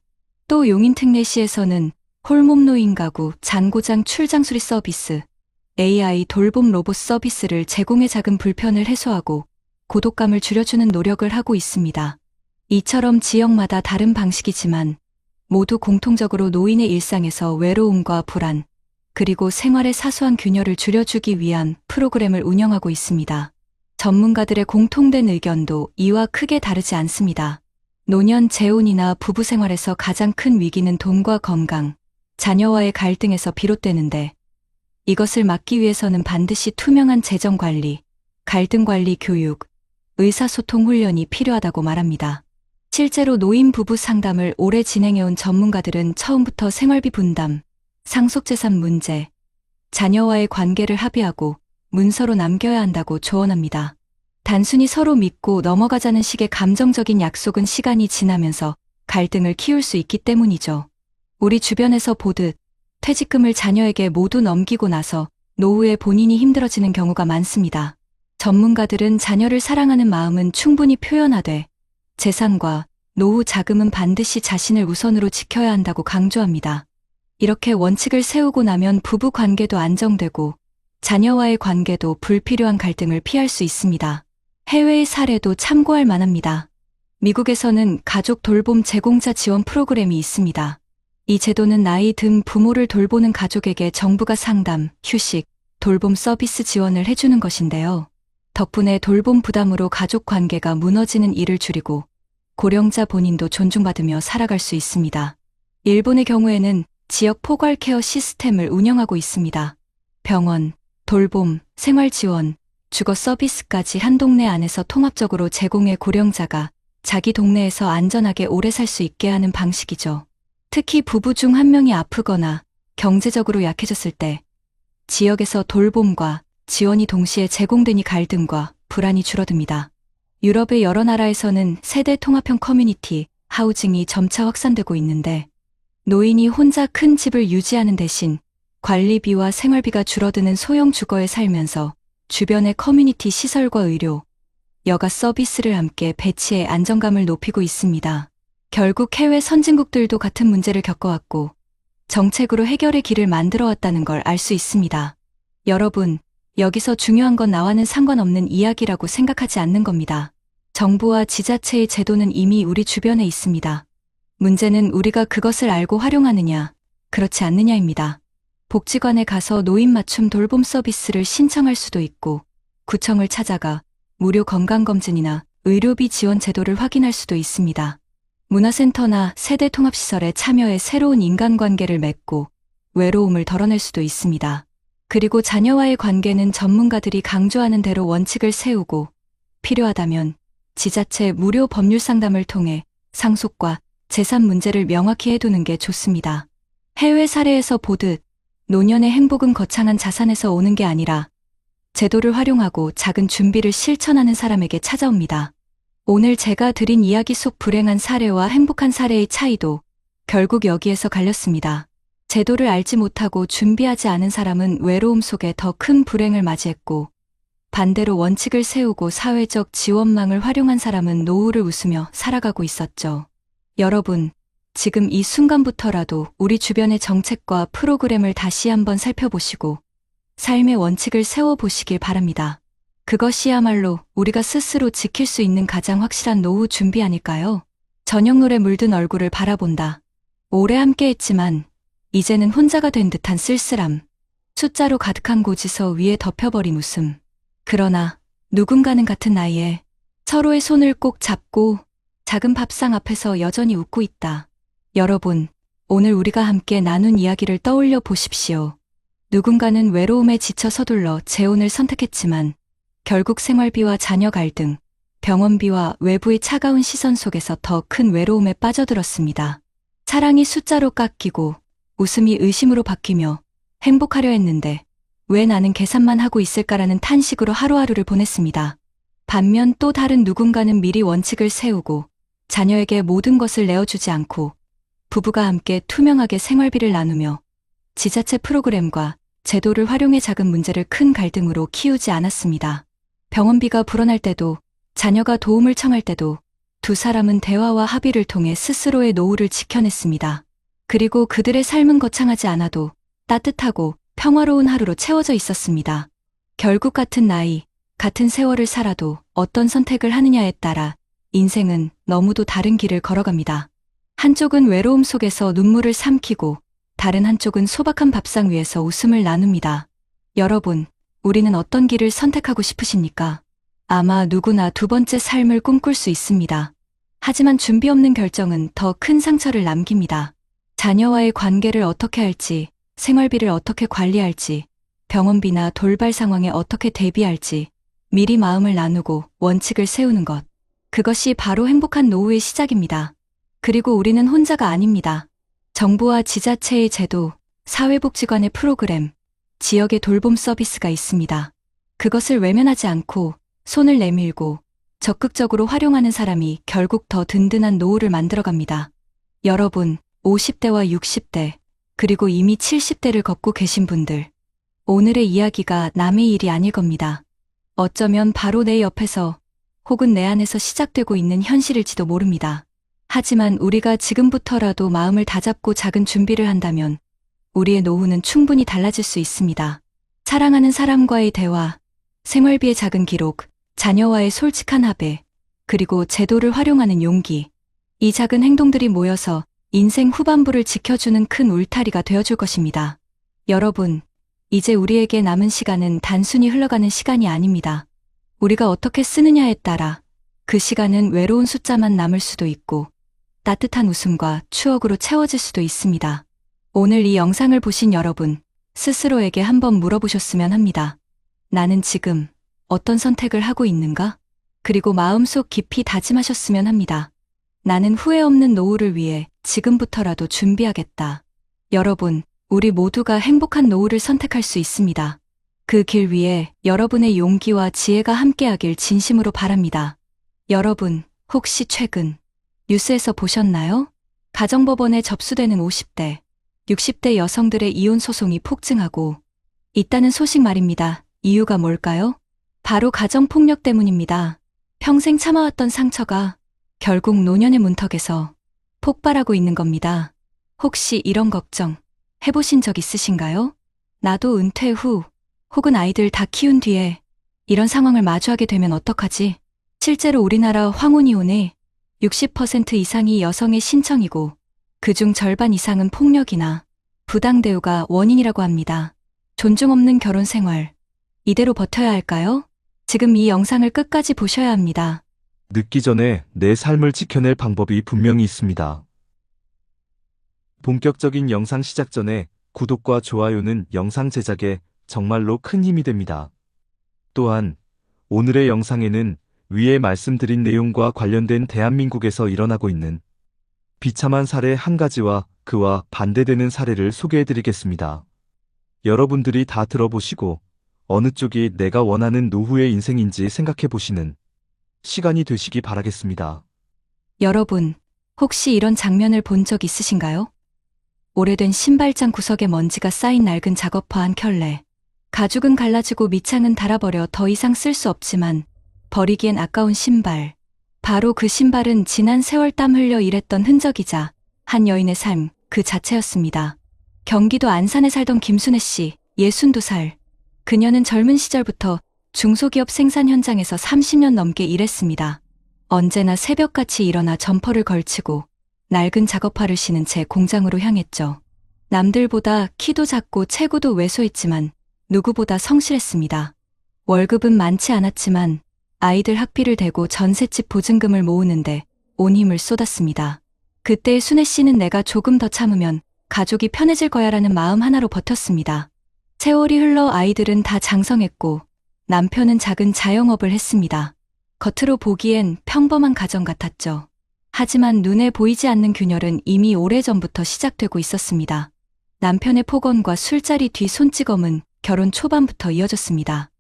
또 용인 특례시에서는 홀몸 노인 가구, 잔고장 출장 수리 서비스, AI 돌봄 로봇 서비스를 제공해 작은 불편을 해소하고 고독감을 줄여주는 노력을 하고 있습니다. 이처럼 지역마다 다른 방식이지만 모두 공통적으로 노인의 일상에서 외로움과 불안, 그리고 생활의 사소한 균열을 줄여주기 위한 프로그램을 운영하고 있습니다. 전문가들의 공통된 의견도 이와 크게 다르지 않습니다. 노년 재혼이나 부부 생활에서 가장 큰 위기는 돈과 건강, 자녀와의 갈등에서 비롯되는데 이것을 막기 위해서는 반드시 투명한 재정 관리, 갈등 관리 교육, 의사소통 훈련이 필요하다고 말합니다. 실제로 노인 부부 상담을 오래 진행해온 전문가들은 처음부터 생활비 분담, 상속재산 문제, 자녀와의 관계를 합의하고 문서로 남겨야 한다고 조언합니다. 단순히 서로 믿고 넘어가자는 식의 감정적인 약속은 시간이 지나면서 갈등을 키울 수 있기 때문이죠. 우리 주변에서 보듯 퇴직금을 자녀에게 모두 넘기고 나서 노후에 본인이 힘들어지는 경우가 많습니다. 전문가들은 자녀를 사랑하는 마음은 충분히 표현하되 재산과 노후 자금은 반드시 자신을 우선으로 지켜야 한다고 강조합니다. 이렇게 원칙을 세우고 나면 부부 관계도 안정되고 자녀와의 관계도 불필요한 갈등을 피할 수 있습니다. 해외의 사례도 참고할 만합니다. 미국에서는 가족 돌봄 제공자 지원 프로그램이 있습니다. 이 제도는 나이 든 부모를 돌보는 가족에게 정부가 상담, 휴식, 돌봄 서비스 지원을 해주는 것인데요. 덕분에 돌봄 부담으로 가족 관계가 무너지는 일을 줄이고 고령자 본인도 존중받으며 살아갈 수 있습니다. 일본의 경우에는 지역 포괄 케어 시스템을 운영하고 있습니다. 병원, 돌봄, 생활 지원, 주거 서비스까지 한 동네 안에서 통합적으로 제공해 고령자가 자기 동네에서 안전하게 오래 살 수 있게 하는 방식이죠. 특히 부부 중 한 명이 아프거나 경제적으로 약해졌을 때 지역에서 돌봄과 지원이 동시에 제공되니 갈등과 불안이 줄어듭니다. 유럽의 여러 나라에서는 세대 통합형 커뮤니티, 하우징이 점차 확산되고 있는데 노인이 혼자 큰 집을 유지하는 대신 관리비와 생활비가 줄어드는 소형 주거에 살면서 주변의 커뮤니티 시설과 의료, 여가 서비스를 함께 배치해 안정감을 높이고 있습니다. 결국 해외 선진국들도 같은 문제를 겪어왔고 정책으로 해결의 길을 만들어왔다는 걸 알 수 있습니다. 여러분, 여기서 중요한 건 나와는 상관없는 이야기라고 생각하지 않는 겁니다. 정부와 지자체의 제도는 이미 우리 주변에 있습니다. 문제는 우리가 그것을 알고 활용하느냐, 그렇지 않느냐입니다. 복지관에 가서 노인 맞춤 돌봄 서비스를 신청할 수도 있고, 구청을 찾아가 무료 건강검진이나 의료비 지원 제도를 확인할 수도 있습니다. 문화센터나 세대통합시설에 참여해 새로운 인간관계를 맺고 외로움을 덜어낼 수도 있습니다. 그리고 자녀와의 관계는 전문가들이 강조하는 대로 원칙을 세우고 필요하다면 지자체 무료 법률 상담을 통해 상속과 재산 문제를 명확히 해두는 게 좋습니다. 해외 사례에서 보듯 노년의 행복은 거창한 자산에서 오는 게 아니라 제도를 활용하고 작은 준비를 실천하는 사람에게 찾아옵니다. 오늘 제가 드린 이야기 속 불행한 사례와 행복한 사례의 차이도 결국 여기에서 갈렸습니다. 제도를 알지 못하고 준비하지 않은 사람은 외로움 속에 더 큰 불행을 맞이했고 반대로 원칙을 세우고 사회적 지원망을 활용한 사람은 노후를 웃으며 살아가고 있었죠. 여러분, 지금 이 순간부터라도 우리 주변의 정책과 프로그램을 다시 한번 살펴보시고 삶의 원칙을 세워보시길 바랍니다. 그것이야말로 우리가 스스로 지킬 수 있는 가장 확실한 노후 준비 아닐까요? 저녁물에 물든 얼굴을 바라본다. 오래 함께했지만 이제는 혼자가 된 듯한 쓸쓸함. 숫자로 가득한 고지서 위에 덮여버린 웃음. 그러나 누군가는 같은 나이에 서로의 손을 꼭 잡고 작은 밥상 앞에서 여전히 웃고 있다. 여러분, 오늘 우리가 함께 나눈 이야기를 떠올려 보십시오. 누군가는 외로움에 지쳐 서둘러 재혼을 선택했지만 결국 생활비와 자녀 갈등, 병원비와 외부의 차가운 시선 속에서 더 큰 외로움에 빠져들었습니다. 사랑이 숫자로 깎이고 웃음이 의심으로 바뀌며 행복하려 했는데 왜 나는 계산만 하고 있을까라는 탄식으로 하루하루를 보냈습니다. 반면 또 다른 누군가는 미리 원칙을 세우고 자녀에게 모든 것을 내어주지 않고 부부가 함께 투명하게 생활비를 나누며 지자체 프로그램과 제도를 활용해 작은 문제를 큰 갈등으로 키우지 않았습니다. 병원비가 불어날 때도 자녀가 도움을 청할 때도 두 사람은 대화와 합의를 통해 스스로의 노후를 지켜냈습니다. 그리고 그들의 삶은 거창하지 않아도 따뜻하고 평화로운 하루로 채워져 있었습니다. 결국 같은 나이, 같은 세월을 살아도 어떤 선택을 하느냐에 따라 인생은 너무도 다른 길을 걸어갑니다. 한쪽은 외로움 속에서 눈물을 삼키고 다른 한쪽은 소박한 밥상 위에서 웃음을 나눕니다. 여러분, 우리는 어떤 길을 선택하고 싶으십니까? 아마 누구나 두 번째 삶을 꿈꿀 수 있습니다. 하지만 준비 없는 결정은 더 큰 상처를 남깁니다. 자녀와의 관계를 어떻게 할지, 생활비를 어떻게 관리할지, 병원비나 돌발 상황에 어떻게 대비할지, 미리 마음을 나누고 원칙을 세우는 것. 그것이 바로 행복한 노후의 시작입니다. 그리고 우리는 혼자가 아닙니다. 정부와 지자체의 제도, 사회복지관의 프로그램, 지역의 돌봄 서비스가 있습니다. 그것을 외면하지 않고 손을 내밀고 적극적으로 활용하는 사람이 결국 더 든든한 노후를 만들어갑니다. 여러분, 50대와 60대, 그리고 이미 70대를 걷고 계신 분들, 오늘의 이야기가 남의 일이 아닐 겁니다. 어쩌면 바로 내 옆에서 혹은 내 안에서 시작되고 있는 현실일지도 모릅니다. 하지만 우리가 지금부터라도 마음을 다잡고 작은 준비를 한다면 우리의 노후는 충분히 달라질 수 있습니다. 사랑하는 사람과의 대화, 생활비의 작은 기록, 자녀와의 솔직한 합의, 그리고 제도를 활용하는 용기. 이 작은 행동들이 모여서 인생 후반부를 지켜주는 큰 울타리가 되어줄 것입니다. 여러분, 이제 우리에게 남은 시간은 단순히 흘러가는 시간이 아닙니다. 우리가 어떻게 쓰느냐에 따라 그 시간은 외로운 숫자만 남을 수도 있고 따뜻한 웃음과 추억으로 채워질 수도 있습니다. 오늘 이 영상을 보신 여러분, 스스로에게 한번 물어보셨으면 합니다. 나는 지금 어떤 선택을 하고 있는가? 그리고 마음속 깊이 다짐하셨으면 합니다. 나는 후회 없는 노후를 위해 지금부터라도 준비하겠다. 여러분, 우리 모두가 행복한 노후를 선택할 수 있습니다. 그 길 위에 여러분의 용기와 지혜가 함께하길 진심으로 바랍니다. 여러분, 혹시 최근 뉴스에서 보셨나요? 가정법원에 접수되는 50대, 60대 여성들의 이혼 소송이 폭증하고 있다는 소식 말입니다. 이유가 뭘까요? 바로 가정폭력 때문입니다. 평생 참아왔던 상처가 결국 노년의 문턱에서 폭발하고 있는 겁니다. 혹시 이런 걱정 해보신 적 있으신가요? 나도 은퇴 후 혹은 아이들 다 키운 뒤에 이런 상황을 마주하게 되면 어떡하지? 실제로 우리나라 황혼이혼의 60% 이상이 여성의 신청이고 그중 절반 이상은 폭력이나 부당대우가 원인이라고 합니다. 존중 없는 결혼 생활, 이대로 버텨야 할까요? 지금 이 영상을 끝까지 보셔야 합니다. 늦기 전에 내 삶을 지켜낼 방법이 분명히 있습니다. 본격적인 영상 시작 전에 구독과 좋아요는 영상 제작에 정말로 큰 힘이 됩니다. 또한 오늘의 영상에는 위에 말씀드린 내용과 관련된 대한민국에서 일어나고 있는 비참한 사례 한 가지와 그와 반대되는 사례를 소개해드리겠습니다. 여러분들이 다 들어보시고 어느 쪽이 내가 원하는 노후의 인생인지 생각해보시는 시간이 되시기 바라겠습니다. 여러분, 혹시 이런 장면을 본 적 있으신가요? 오래된 신발장 구석에 먼지가 쌓인 낡은 작업화 한 켤레. 가죽은 갈라지고 밑창은 닳아버려 더 이상 쓸 수 없지만 버리기엔 아까운 신발. 바로 그 신발은 지난 세월 땀 흘려 일했던 흔적이자 한 여인의 삶 그 자체였습니다. 경기도 안산에 살던 김순애 씨, 62살. 그녀는 젊은 시절부터 중소기업 생산 현장에서 30년 넘게 일했습니다. 언제나 새벽같이 일어나 점퍼를 걸치고 낡은 작업화를 신은 채 공장으로 향했죠. 남들보다 키도 작고 체구도 왜소했지만 누구보다 성실했습니다. 월급은 많지 않았지만 아이들 학비를 대고 전셋집 보증금을 모으는데 온 힘을 쏟았습니다. 그때의 순애 씨는 내가 조금 더 참으면 가족이 편해질 거야라는 마음 하나로 버텼습니다. 세월이 흘러 아이들은 다 장성했고 남편은 작은 자영업을 했습니다. 겉으로 보기엔 평범한 가정 같았죠. 하지만 눈에 보이지 않는 균열은 이미 오래전부터 시작되고 있었습니다. 남편의 폭언과 술자리 뒤 손찌검은 결혼 초반부터 이어졌습니다.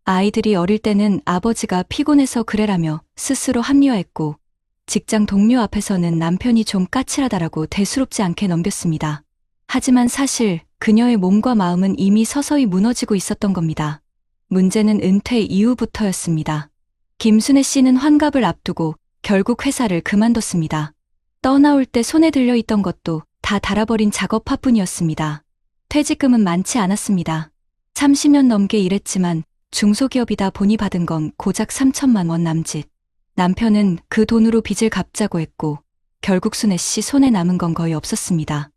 아이들이 어릴 때는 아버지가 피곤해서 그래라며 스스로 합리화했고 직장 동료 앞에서는 남편이 좀 까칠하다라고 대수롭지 않게 넘겼습니다. 하지만 사실 그녀의 몸과 마음은 이미 서서히 무너지고 있었던 겁니다. 문제는 은퇴 이후부터였습니다. 김순애 씨는 환갑을 앞두고 결국 회사를 그만뒀습니다. 떠나올 때 손에 들려 있던 것도 다 달아버린 작업화뿐이었습니다. 퇴직금은 많지 않았습니다. 30년 넘게 일했지만 중소기업이다 보니 받은 건 고작 3천만 원 남짓. 남편은 그 돈으로 빚을 갚자고 했고 결국 순애 씨 손에 남은 건 거의 없었습니다.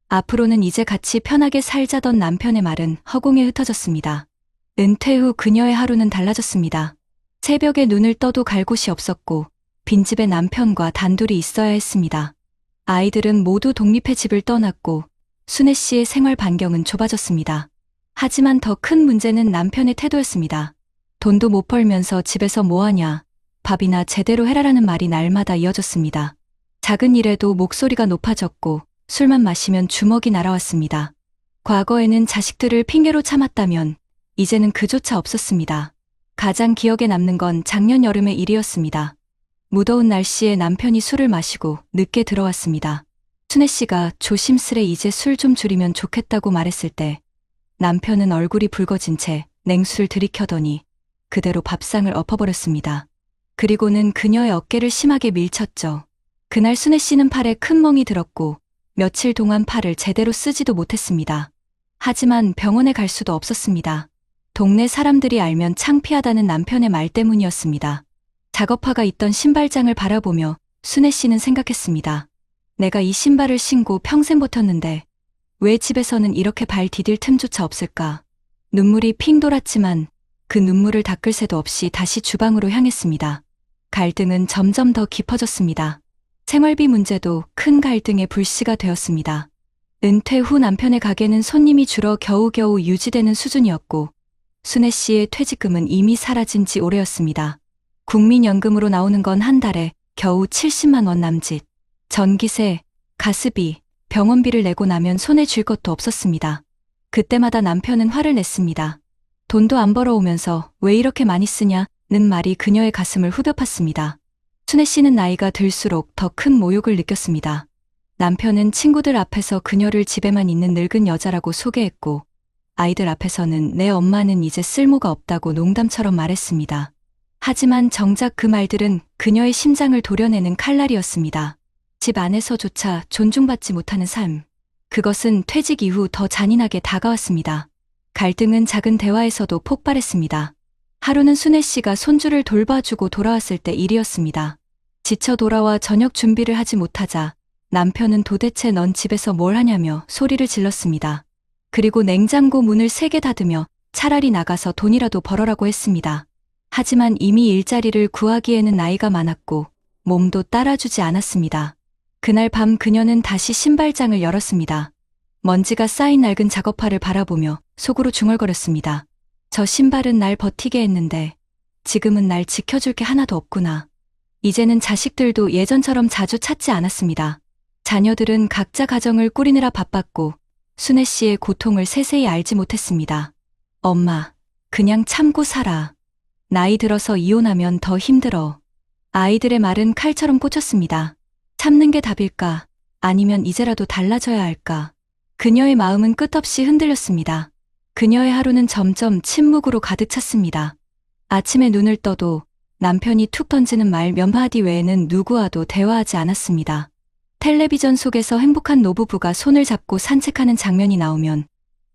앞으로는 이제 같이 편하게 살자던 남편의 말은 허공에 흩어졌습니다. 은퇴 후 그녀의 하루는 달라졌습니다. 새벽에 눈을 떠도 갈 곳이 없었고 빈집에 남편과 단둘이 있어야 했습니다. 아이들은 모두 독립해 집을 떠났고 순애 씨의 생활 반경은 좁아졌습니다. 하지만 더 큰 문제는 남편의 태도였습니다. 돈도 못 벌면서 집에서 뭐하냐, 밥이나 제대로 해라라는 말이 날마다 이어졌습니다. 작은 일에도 목소리가 높아졌고 술만 마시면 주먹이 날아왔습니다. 과거에는 자식들을 핑계로 참았다면 이제는 그조차 없었습니다. 가장 기억에 남는 건 작년 여름의 일이었습니다. 무더운 날씨에 남편이 술을 마시고 늦게 들어왔습니다. 순애 씨가 조심스레 이제 술 좀 줄이면 좋겠다고 말했을 때 남편은 얼굴이 붉어진 채 냉수를 들이켜더니 그대로 밥상을 엎어버렸습니다. 그리고는 그녀의 어깨를 심하게 밀쳤죠. 그날 순애 씨는 팔에 큰 멍이 들었고 며칠 동안 팔을 제대로 쓰지도 못했습니다. 하지만 병원에 갈 수도 없었습니다. 동네 사람들이 알면 창피하다는 남편의 말 때문이었습니다. 작업화가 있던 신발장을 바라보며 순애 씨는 생각했습니다. 내가 이 신발을 신고 평생 버텼는데 왜 집에서는 이렇게 발 디딜 틈조차 없을까? 눈물이 핑 돌았지만 그 눈물을 닦을 새도 없이 다시 주방으로 향했습니다. 갈등은 점점 더 깊어졌습니다. 생활비 문제도 큰 갈등의 불씨가 되었습니다. 은퇴 후 남편의 가게는 손님이 줄어 겨우겨우 유지되는 수준이었고 순애 씨의 퇴직금은 이미 사라진 지 오래였습니다. 국민연금으로 나오는 건 한 달에 겨우 70만 원 남짓. 전기세, 가스비, 병원비를 내고 나면 손에 쥘 것도 없었습니다. 그때마다 남편은 화를 냈습니다. 돈도 안 벌어오면서 왜 이렇게 많이 쓰냐는 말이 그녀의 가슴을 후벼 팠습니다. 순애 씨는 나이가 들수록 더 큰 모욕을 느꼈습니다. 남편은 친구들 앞에서 그녀를 집에만 있는 늙은 여자라고 소개했고 아이들 앞에서는 내 엄마는 이제 쓸모가 없다고 농담처럼 말했습니다. 하지만 정작 그 말들은 그녀의 심장을 도려내는 칼날이었습니다. 집 안에서조차 존중받지 못하는 삶. 그것은 퇴직 이후 더 잔인하게 다가왔습니다. 갈등은 작은 대화에서도 폭발했습니다. 하루는 순애 씨가 손주를 돌봐주고 돌아왔을 때 일이었습니다. 지쳐 돌아와 저녁 준비를 하지 못하자 남편은 도대체 넌 집에서 뭘 하냐며 소리를 질렀습니다. 그리고 냉장고 문을 세게 닫으며 차라리 나가서 돈이라도 벌어라고 했습니다. 하지만 이미 일자리를 구하기에는 나이가 많았고 몸도 따라주지 않았습니다. 그날 밤 그녀는 다시 신발장을 열었습니다. 먼지가 쌓인 낡은 작업화를 바라보며 속으로 중얼거렸습니다. 저 신발은 날 버티게 했는데 지금은 날 지켜줄 게 하나도 없구나. 이제는 자식들도 예전처럼 자주 찾지 않았습니다. 자녀들은 각자 가정을 꾸리느라 바빴고 순애 씨의 고통을 세세히 알지 못했습니다. 엄마, 그냥 참고 살아. 나이 들어서 이혼하면 더 힘들어. 아이들의 말은 칼처럼 꽂혔습니다. 참는 게 답일까? 아니면 이제라도 달라져야 할까? 그녀의 마음은 끝없이 흔들렸습니다. 그녀의 하루는 점점 침묵으로 가득 찼습니다. 아침에 눈을 떠도 남편이 툭 던지는 말 몇 마디 외에는 누구와도 대화하지 않았습니다. 텔레비전 속에서 행복한 노부부가 손을 잡고 산책하는 장면이 나오면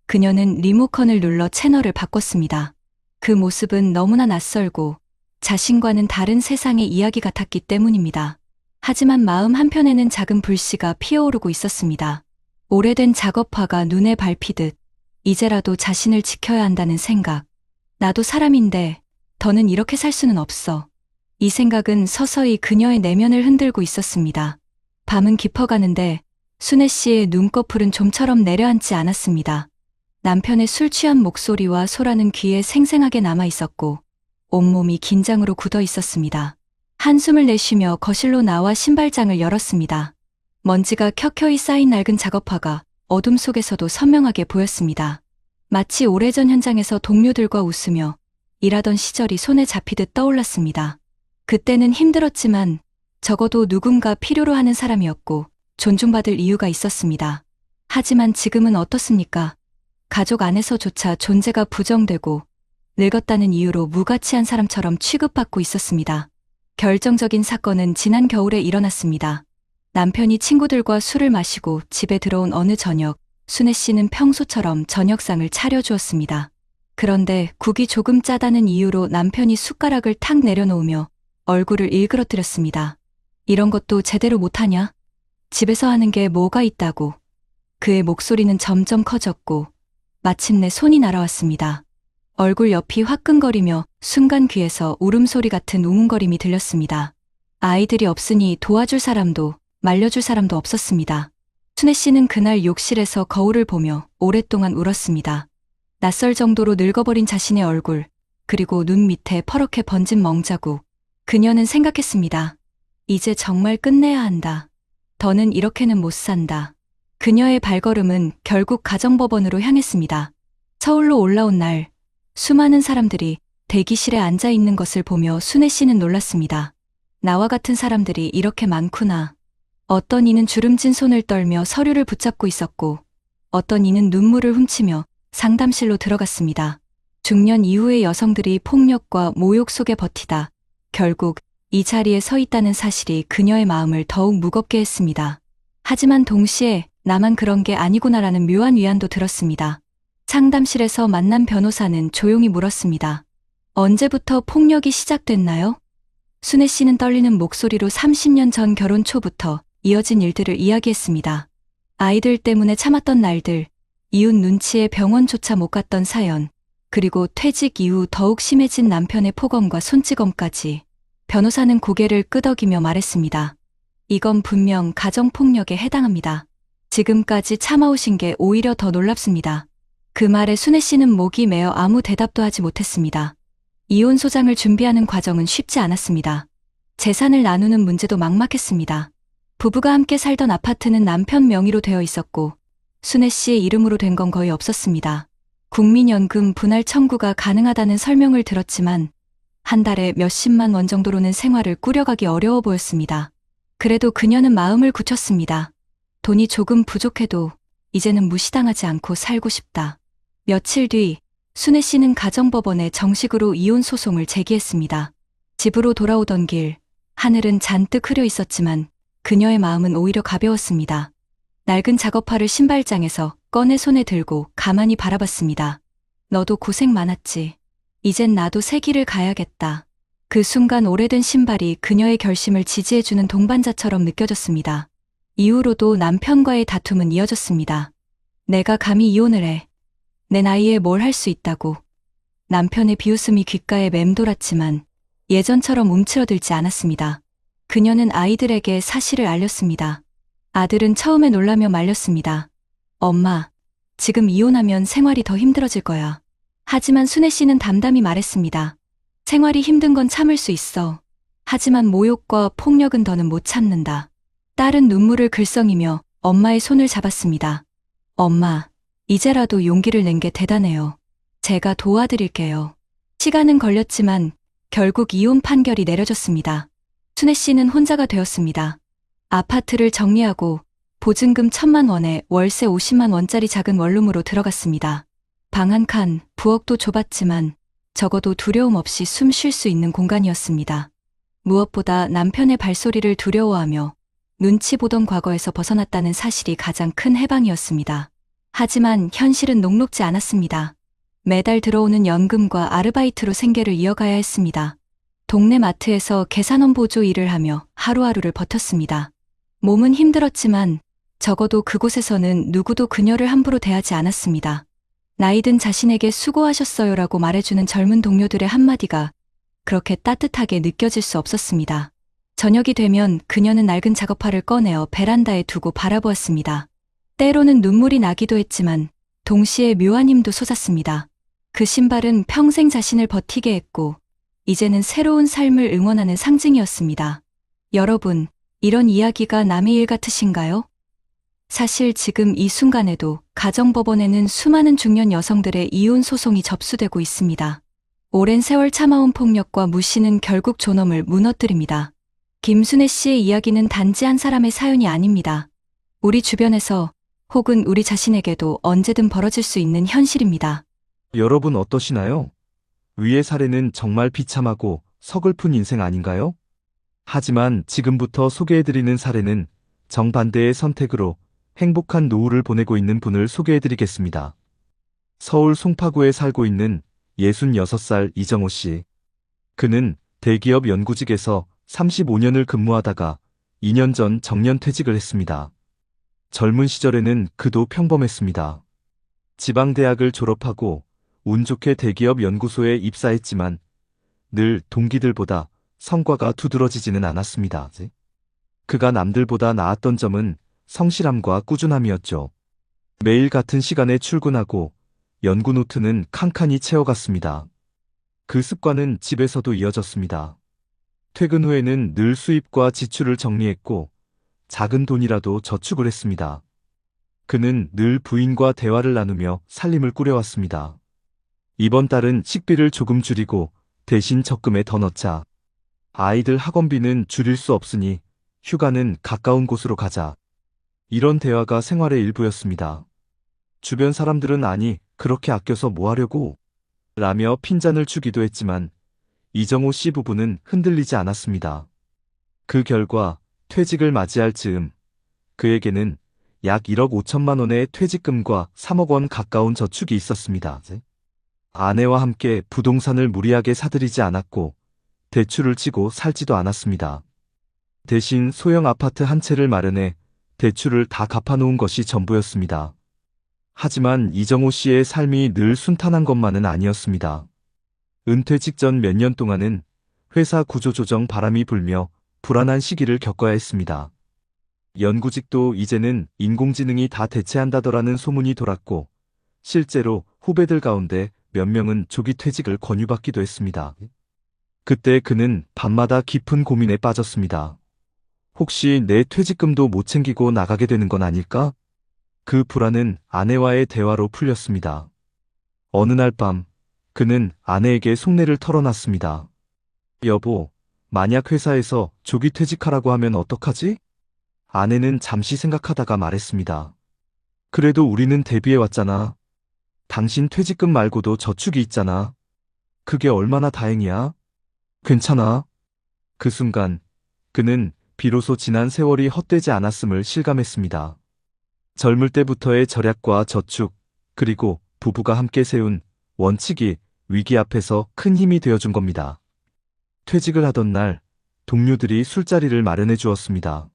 그녀는 리모컨을 눌러 채널을 바꿨습니다. 그 모습은 너무나 낯설고 자신과는 다른 세상의 이야기 같았기 때문입니다. 하지만 마음 한편에는 작은 불씨가 피어오르고 있었습니다. 오래된 작업화가 눈에 밟히듯 이제라도 자신을 지켜야 한다는 생각. 나도 사람인데 더는 이렇게 살 수는 없어. 이 생각은 서서히 그녀의 내면을 흔들고 있었습니다. 밤은 깊어가는데 순애 씨의 눈꺼풀은 좀처럼 내려앉지 않았습니다. 남편의 술 취한 목소리와 소라는 귀에 생생하게 남아 있었고 온몸이 긴장으로 굳어 있었습니다. 한숨을 내쉬며 거실로 나와 신발장을 열었습니다. 먼지가 켜켜이 쌓인 낡은 작업화가 어둠 속에서도 선명하게 보였습니다. 마치 오래전 현장에서 동료들과 웃으며 일하던 시절이 손에 잡히듯 떠올랐습니다. 그때는 힘들었지만 적어도 누군가 필요로 하는 사람이었고 존중받을 이유가 있었습니다. 하지만 지금은 어떻습니까? 가족 안에서조차 존재가 부정되고 늙었다는 이유로 무가치한 사람처럼 취급받고 있었습니다. 결정적인 사건은 지난 겨울에 일어났습니다. 남편이 친구들과 술을 마시고 집에 들어온 어느 저녁, 순애 씨는 평소처럼 저녁상을 차려주었습니다. 그런데 국이 조금 짜다는 이유로 남편이 숟가락을 탁 내려놓으며 얼굴을 일그러뜨렸습니다. 이런 것도 제대로 못하냐? 집에서 하는 게 뭐가 있다고. 그의 목소리는 점점 커졌고 마침내 손이 날아왔습니다. 얼굴 옆이 화끈거리며 순간 귀에서 울음소리 같은 웅웅거림이 들렸습니다. 아이들이 없으니 도와줄 사람도 말려줄 사람도 없었습니다. 순애 씨는 그날 욕실에서 거울을 보며 오랫동안 울었습니다. 낯설 정도로 늙어버린 자신의 얼굴, 그리고 눈 밑에 퍼렇게 번진 멍자국. 그녀는 생각했습니다. 이제 정말 끝내야 한다. 더는 이렇게는 못 산다. 그녀의 발걸음은 결국 가정법원으로 향했습니다. 서울로 올라온 날, 수많은 사람들이 대기실에 앉아 있는 것을 보며 순애 씨는 놀랐습니다. 나와 같은 사람들이 이렇게 많구나. 어떤 이는 주름진 손을 떨며 서류를 붙잡고 있었고, 어떤 이는 눈물을 훔치며 상담실로 들어갔습니다. 중년 이후의 여성들이 폭력과 모욕 속에 버티다 결국 이 자리에 서 있다는 사실이 그녀의 마음을 더욱 무겁게 했습니다. 하지만 동시에 나만 그런 게 아니구나라는 묘한 위안도 들었습니다. 상담실에서 만난 변호사는 조용히 물었습니다. 언제부터 폭력이 시작됐나요? 순애 씨는 떨리는 목소리로 30년 전 결혼 초부터 이어진 일들을 이야기했습니다. 아이들 때문에 참았던 날들, 이웃 눈치에 병원조차 못 갔던 사연, 그리고 퇴직 이후 더욱 심해진 남편의 폭언과 손찌검까지. 변호사는 고개를 끄덕이며 말했습니다. 이건 분명 가정폭력에 해당합니다. 지금까지 참아오신 게 오히려 더 놀랍습니다. 그 말에 순애 씨는 목이 메어 아무 대답도 하지 못했습니다. 이혼 소장을 준비하는 과정은 쉽지 않았습니다. 재산을 나누는 문제도 막막했습니다. 부부가 함께 살던 아파트는 남편 명의로 되어 있었고 순애 씨의 이름으로 된 건 거의 없었습니다. 국민연금 분할 청구가 가능하다는 설명을 들었지만 한 달에 몇십만 원 정도로는 생활을 꾸려가기 어려워 보였습니다. 그래도 그녀는 마음을 굳혔습니다. 돈이 조금 부족해도 이제는 무시당하지 않고 살고 싶다. 며칠 뒤 순애 씨는 가정법원에 정식으로 이혼 소송을 제기했습니다. 집으로 돌아오던 길, 하늘은 잔뜩 흐려 있었지만 그녀의 마음은 오히려 가벼웠습니다. 낡은 작업화를 신발장에서 꺼내 손에 들고 가만히 바라봤습니다. 너도 고생 많았지. 이젠 나도 새 길을 가야겠다. 그 순간 오래된 신발이 그녀의 결심을 지지해주는 동반자처럼 느껴졌습니다. 이후로도 남편과의 다툼은 이어졌습니다. 내가 감히 이혼을 해. 내 나이에 뭘 할 수 있다고. 남편의 비웃음이 귓가에 맴돌았지만 예전처럼 움츠러들지 않았습니다. 그녀는 아이들에게 사실을 알렸습니다. 아들은 처음에 놀라며 말렸습니다. 엄마, 지금 이혼하면 생활이 더 힘들어질 거야. 하지만 순애 씨는 담담히 말했습니다. 생활이 힘든 건 참을 수 있어. 하지만 모욕과 폭력은 더는 못 참는다. 딸은 눈물을 글썽이며 엄마의 손을 잡았습니다. 엄마, 이제라도 용기를 낸 게 대단해요. 제가 도와드릴게요. 시간은 걸렸지만 결국 이혼 판결이 내려졌습니다. 순애 씨는 혼자가 되었습니다. 아파트를 정리하고 보증금 1,000만 원에 월세 50만 원짜리 작은 원룸으로 들어갔습니다. 방 한 칸, 부엌도 좁았지만 적어도 두려움 없이 숨 쉴 수 있는 공간이었습니다. 무엇보다 남편의 발소리를 두려워하며 눈치 보던 과거에서 벗어났다는 사실이 가장 큰 해방이었습니다. 하지만 현실은 녹록지 않았습니다. 매달 들어오는 연금과 아르바이트로 생계를 이어가야 했습니다. 동네 마트에서 계산원 보조 일을 하며 하루하루를 버텼습니다. 몸은 힘들었지만 적어도 그곳에서는 누구도 그녀를 함부로 대하지 않았습니다. 나이든 자신에게 수고하셨어요라고 말해주는 젊은 동료들의 한마디가 그렇게 따뜻하게 느껴질 수 없었습니다. 저녁이 되면 그녀는 낡은 작업화를 꺼내어 베란다에 두고 바라보았습니다. 때로는 눈물이 나기도 했지만 동시에 묘한 힘도 솟았습니다. 그 신발은 평생 자신을 버티게 했고 이제는 새로운 삶을 응원하는 상징이었습니다. 여러분, 이런 이야기가 남의 일 같으신가요? 사실 지금 이 순간에도 가정법원에는 수많은 중년 여성들의 이혼 소송이 접수되고 있습니다. 오랜 세월 참아온 폭력과 무시는 결국 존엄을 무너뜨립니다. 김순애 씨의 이야기는 단지 한 사람의 사연이 아닙니다. 우리 주변에서 혹은 우리 자신에게도 언제든 벌어질 수 있는 현실입니다. 여러분 어떠시나요? 위의 사례는 정말 비참하고 서글픈 인생 아닌가요? 하지만 지금부터 소개해드리는 사례는 정반대의 선택으로 행복한 노후를 보내고 있는 분을 소개해드리겠습니다. 서울 송파구에 살고 있는 66살 이정호 씨. 그는 대기업 연구직에서 35년을 근무하다가 2년 전 정년퇴직을 했습니다. 젊은 시절에는 그도 평범했습니다. 지방대학을 졸업하고 운 좋게 대기업 연구소에 입사했지만 늘 동기들보다 성과가 두드러지지는 않았습니다. 그가 남들보다 나았던 점은 성실함과 꾸준함이었죠. 매일 같은 시간에 출근하고 연구 노트는 칸칸이 채워갔습니다. 그 습관은 집에서도 이어졌습니다. 퇴근 후에는 늘 수입과 지출을 정리했고 작은 돈이라도 저축을 했습니다. 그는 늘 부인과 대화를 나누며 살림을 꾸려왔습니다. 이번 달은 식비를 조금 줄이고 대신 적금에 더 넣자. 아이들 학원비는 줄일 수 없으니 휴가는 가까운 곳으로 가자. 이런 대화가 생활의 일부였습니다. 주변 사람들은 아니, 그렇게 아껴서 뭐 하려고? 라며 핀잔을 주기도 했지만 이정호 씨 부부는 흔들리지 않았습니다. 그 결과 퇴직을 맞이할 즈음 그에게는 약 1억 5천만 원의 퇴직금과 3억 원 가까운 저축이 있었습니다. 아내와 함께 부동산을 무리하게 사들이지 않았고 대출을 치고 살지도 않았습니다. 대신 소형 아파트 한 채를 마련해 대출을 다 갚아놓은 것이 전부였습니다. 하지만 이정호 씨의 삶이 늘 순탄한 것만은 아니었습니다. 은퇴 직전 몇 년 동안은 회사 구조조정 바람이 불며 불안한 시기를 겪어야 했습니다. 연구직도 이제는 인공지능이 다 대체한다더라는 소문이 돌았고 실제로 후배들 가운데 몇 명은 조기 퇴직을 권유받기도 했습니다. 그때 그는 밤마다 깊은 고민에 빠졌습니다. 혹시 내 퇴직금도 못 챙기고 나가게 되는 건 아닐까? 그 불안은 아내와의 대화로 풀렸습니다. 어느 날 밤 그는 아내에게 속내를 털어놨습니다. 여보, 만약 회사에서 조기 퇴직하라고 하면 어떡하지? 아내는 잠시 생각하다가 말했습니다. 그래도 우리는 대비해왔잖아. 당신 퇴직금 말고도 저축이 있잖아. 그게 얼마나 다행이야? 괜찮아. 그 순간 그는 비로소 지난 세월이 헛되지 않았음을 실감했습니다. 젊을 때부터의 절약과 저축, 그리고 부부가 함께 세운 원칙이 위기 앞에서 큰 힘이 되어준 겁니다. 퇴직을 하던 날 동료들이 술자리를 마련해 주었습니다.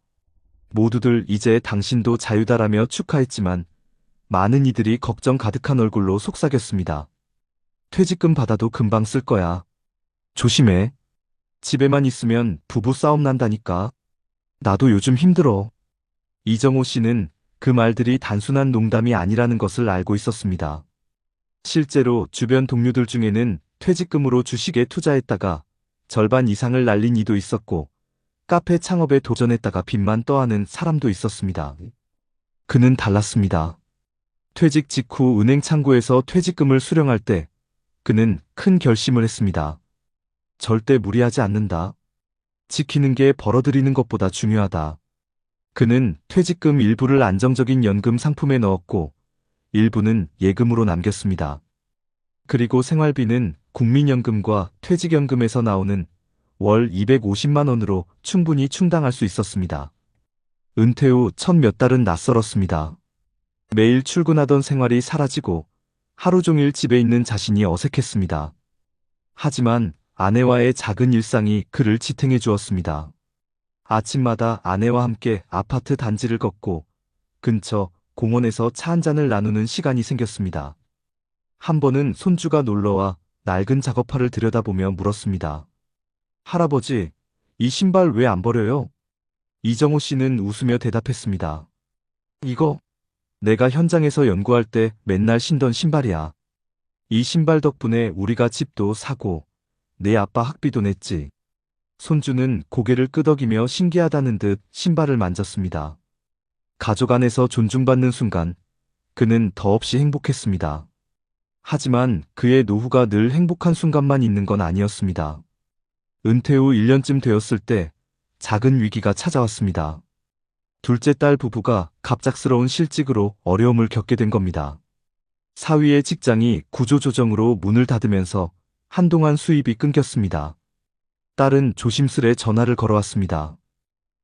모두들 이제 당신도 자유다라며 축하했지만 많은 이들이 걱정 가득한 얼굴로 속삭였습니다. 퇴직금 받아도 금방 쓸 거야. 조심해. 집에만 있으면 부부 싸움 난다니까. 나도 요즘 힘들어. 이정호 씨는 그 말들이 단순한 농담이 아니라는 것을 알고 있었습니다. 실제로 주변 동료들 중에는 퇴직금으로 주식에 투자했다가 절반 이상을 날린 이도 있었고 카페 창업에 도전했다가 빚만 떠하는 사람도 있었습니다. 그는 달랐습니다. 퇴직 직후 은행 창구에서 퇴직금을 수령할 때 그는 큰 결심을 했습니다. 절대 무리하지 않는다. 지키는 게 벌어들이는 것보다 중요하다. 그는 퇴직금 일부를 안정적인 연금 상품에 넣었고 일부는 예금으로 남겼습니다. 그리고 생활비는 국민연금과 퇴직연금에서 나오는 월 250만 원으로 충분히 충당할 수 있었습니다. 은퇴 후 첫 몇 달은 낯설었습니다. 매일 출근하던 생활이 사라지고 하루 종일 집에 있는 자신이 어색했습니다. 하지만 아내와의 작은 일상이 그를 지탱해 주었습니다. 아침마다 아내와 함께 아파트 단지를 걷고 근처 공원에서 차 한 잔을 나누는 시간이 생겼습니다. 한 번은 손주가 놀러와 낡은 작업화를 들여다보며 물었습니다. 할아버지, 이 신발 왜 안 버려요? 이정호 씨는 웃으며 대답했습니다. 이거 내가 현장에서 연구할 때 맨날 신던 신발이야. 이 신발 덕분에 우리가 집도 사고 내 아빠 학비도 냈지. 손주는 고개를 끄덕이며 신기하다는 듯 신발을 만졌습니다. 가족 안에서 존중받는 순간 그는 더없이 행복했습니다. 하지만 그의 노후가 늘 행복한 순간만 있는 건 아니었습니다. 은퇴 후 1년쯤 되었을 때 작은 위기가 찾아왔습니다. 둘째 딸 부부가 갑작스러운 실직으로 어려움을 겪게 된 겁니다. 사위의 직장이 구조조정으로 문을 닫으면서 한동안 수입이 끊겼습니다. 딸은 조심스레 전화를 걸어왔습니다.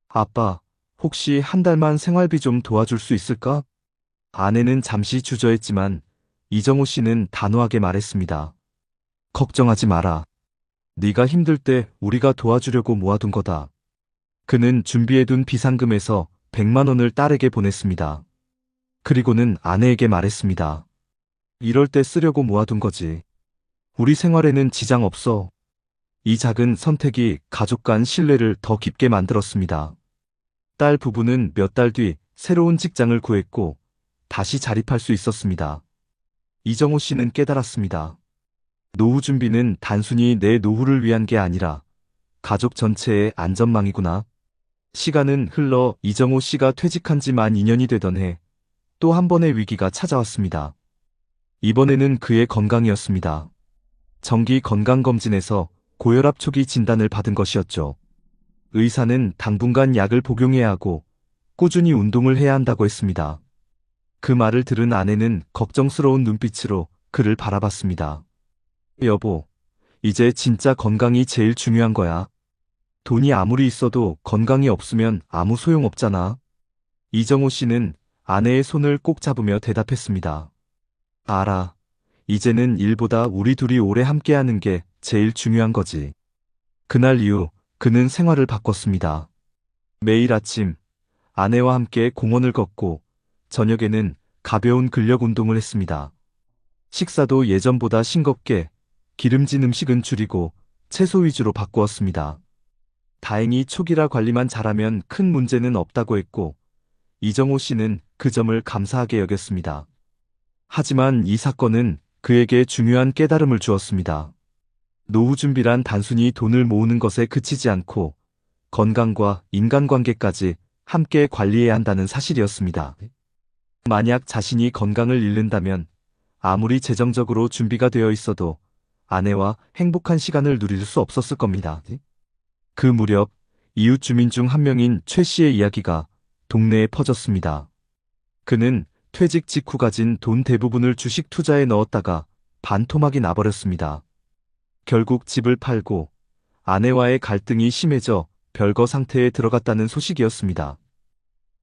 아빠, 혹시 한 달만 생활비 좀 도와줄 수 있을까? 아내는 잠시 주저했지만 이정호 씨는 단호하게 말했습니다. 걱정하지 마라. 네가 힘들 때 우리가 도와주려고 모아둔 거다. 그는 준비해둔 비상금에서 100만 원을 딸에게 보냈습니다. 그리고는 아내에게 말했습니다. 이럴 때 쓰려고 모아둔 거지. 우리 생활에는 지장 없어. 이 작은 선택이 가족 간 신뢰를 더 깊게 만들었습니다. 딸 부부는 몇 달 뒤 새로운 직장을 구했고 다시 자립할 수 있었습니다. 이정호 씨는 깨달았습니다. 노후 준비는 단순히 내 노후를 위한 게 아니라 가족 전체의 안전망이구나. 시간은 흘러 이정호 씨가 퇴직한 지 만 2년이 되던 해 또 한 번의 위기가 찾아왔습니다. 이번에는 그의 건강이었습니다. 정기 건강검진에서 고혈압 초기 진단을 받은 것이었죠. 의사는 당분간 약을 복용해야 하고 꾸준히 운동을 해야 한다고 했습니다. 그 말을 들은 아내는 걱정스러운 눈빛으로 그를 바라봤습니다. 여보, 이제 진짜 건강이 제일 중요한 거야. 돈이 아무리 있어도 건강이 없으면 아무 소용 없잖아. 이정호 씨는 아내의 손을 꼭 잡으며 대답했습니다. 알아. 이제는 일보다 우리 둘이 오래 함께하는 게 제일 중요한 거지. 그날 이후 그는 생활을 바꿨습니다. 매일 아침 아내와 함께 공원을 걷고 저녁에는 가벼운 근력 운동을 했습니다. 식사도 예전보다 싱겁게 기름진 음식은 줄이고 채소 위주로 바꾸었습니다. 다행히 초기라 관리만 잘하면 큰 문제는 없다고 했고 이정호 씨는 그 점을 감사하게 여겼습니다. 하지만 이 사건은 그에게 중요한 깨달음을 주었습니다. 노후 준비란 단순히 돈을 모으는 것에 그치지 않고 건강과 인간관계까지 함께 관리해야 한다는 사실이었습니다. 만약 자신이 건강을 잃는다면 아무리 재정적으로 준비가 되어 있어도 아내와 행복한 시간을 누릴 수 없었을 겁니다. 그 무렵 이웃 주민 중 한 명인 최 씨의 이야기가 동네에 퍼졌습니다. 그는 퇴직 직후 가진 돈 대부분을 주식 투자에 넣었다가 반토막이 나버렸습니다. 결국 집을 팔고 아내와의 갈등이 심해져 별거 상태에 들어갔다는 소식이었습니다.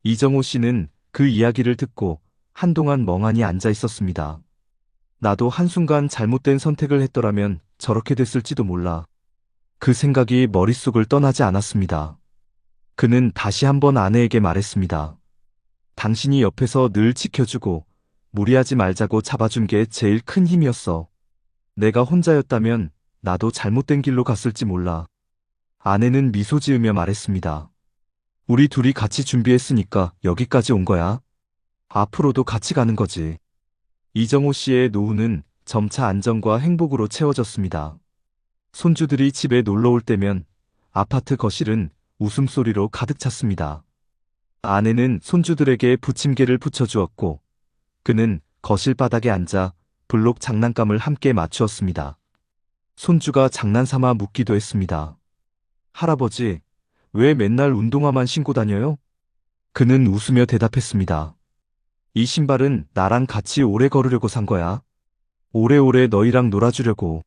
이정호 씨는 그 이야기를 듣고 한동안 멍하니 앉아 있었습니다. 나도 한순간 잘못된 선택을 했더라면 저렇게 됐을지도 몰라. 그 생각이 머릿속을 떠나지 않았습니다. 그는 다시 한번 아내에게 말했습니다. 당신이 옆에서 늘 지켜주고 무리하지 말자고 잡아준 게 제일 큰 힘이었어. 내가 혼자였다면 나도 잘못된 길로 갔을지 몰라. 아내는 미소 지으며 말했습니다. 우리 둘이 같이 준비했으니까 여기까지 온 거야. 앞으로도 같이 가는 거지. 이정호 씨의 노후는 점차 안정과 행복으로 채워졌습니다. 손주들이 집에 놀러 올 때면 아파트 거실은 웃음소리로 가득 찼습니다. 아내는 손주들에게 부침개를 부쳐주었고 그는 거실 바닥에 앉아 블록 장난감을 함께 맞추었습니다. 손주가 장난삼아 묻기도 했습니다. 할아버지, 왜 맨날 운동화만 신고 다녀요? 그는 웃으며 대답했습니다. 이 신발은 나랑 같이 오래 걸으려고 산 거야. 오래오래 너희랑 놀아주려고.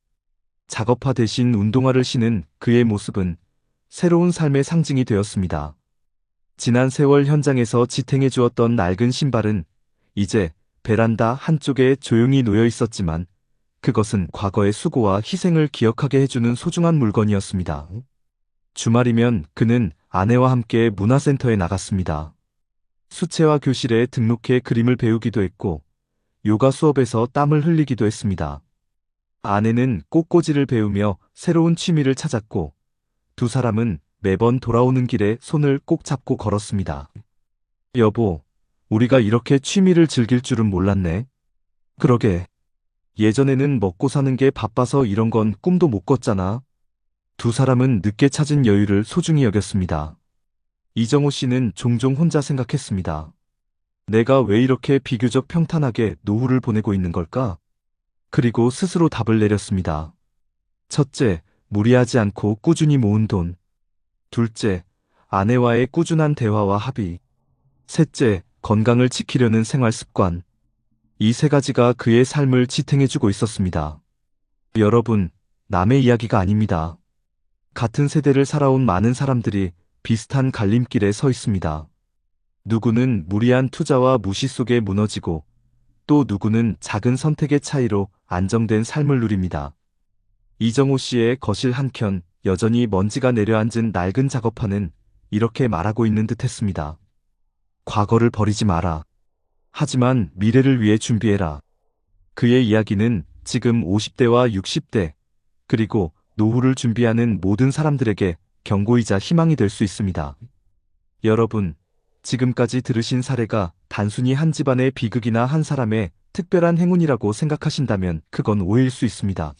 작업화 대신 운동화를 신은 그의 모습은 새로운 삶의 상징이 되었습니다. 지난 세월 현장에서 지탱해 주었던 낡은 신발은 이제 베란다 한쪽에 조용히 놓여 있었지만 그것은 과거의 수고와 희생을 기억하게 해주는 소중한 물건이었습니다. 주말이면 그는 아내와 함께 문화센터에 나갔습니다. 수채화 교실에 등록해 그림을 배우기도 했고 요가 수업에서 땀을 흘리기도 했습니다. 아내는 꽃꽂이를 배우며 새로운 취미를 찾았고, 두 사람은 매번 돌아오는 길에 손을 꼭 잡고 걸었습니다. 여보, 우리가 이렇게 취미를 즐길 줄은 몰랐네. 그러게. 예전에는 먹고 사는 게 바빠서 이런 건 꿈도 못 꿨잖아. 두 사람은 늦게 찾은 여유를 소중히 여겼습니다. 이정호 씨는 종종 혼자 생각했습니다. 내가 왜 이렇게 비교적 평탄하게 노후를 보내고 있는 걸까? 그리고 스스로 답을 내렸습니다. 첫째, 무리하지 않고 꾸준히 모은 돈. 둘째, 아내와의 꾸준한 대화와 합의. 셋째, 건강을 지키려는 생활 습관. 이 세 가지가 그의 삶을 지탱해주고 있었습니다. 여러분, 남의 이야기가 아닙니다. 같은 세대를 살아온 많은 사람들이 비슷한 갈림길에 서 있습니다. 누구는 무리한 투자와 무시 속에 무너지고, 또 누구는 작은 선택의 차이로 안정된 삶을 누립니다. 이정호 씨의 거실 한켠 여전히 먼지가 내려앉은 낡은 작업판은 이렇게 말하고 있는 듯 했습니다. 과거를 버리지 마라. 하지만 미래를 위해 준비해라. 그의 이야기는 지금 50대와 60대, 그리고 노후를 준비하는 모든 사람들에게 경고이자 희망이 될 수 있습니다. 여러분, 지금까지 들으신 사례가 단순히 한 집안의 비극이나 한 사람의 특별한 행운이라고 생각하신다면 그건 오해일 수 있습니다.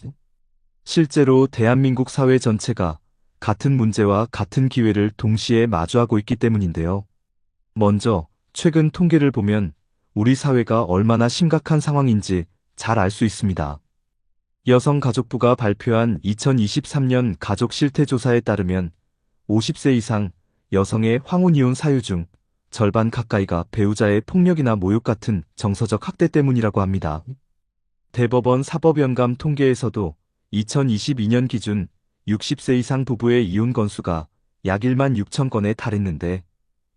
실제로 대한민국 사회 전체가 같은 문제와 같은 기회를 동시에 마주하고 있기 때문인데요. 먼저, 최근 통계를 보면 우리 사회가 얼마나 심각한 상황인지 잘 알 수 있습니다. 여성가족부가 발표한 2023년 가족 실태조사에 따르면 50세 이상 여성의 황혼이혼 사유 중 절반 가까이가 배우자의 폭력이나 모욕 같은 정서적 학대 때문이라고 합니다. 대법원 사법연감 통계에서도 2022년 기준 60세 이상 부부의 이혼 건수가 약 1만 6천 건에 달했는데,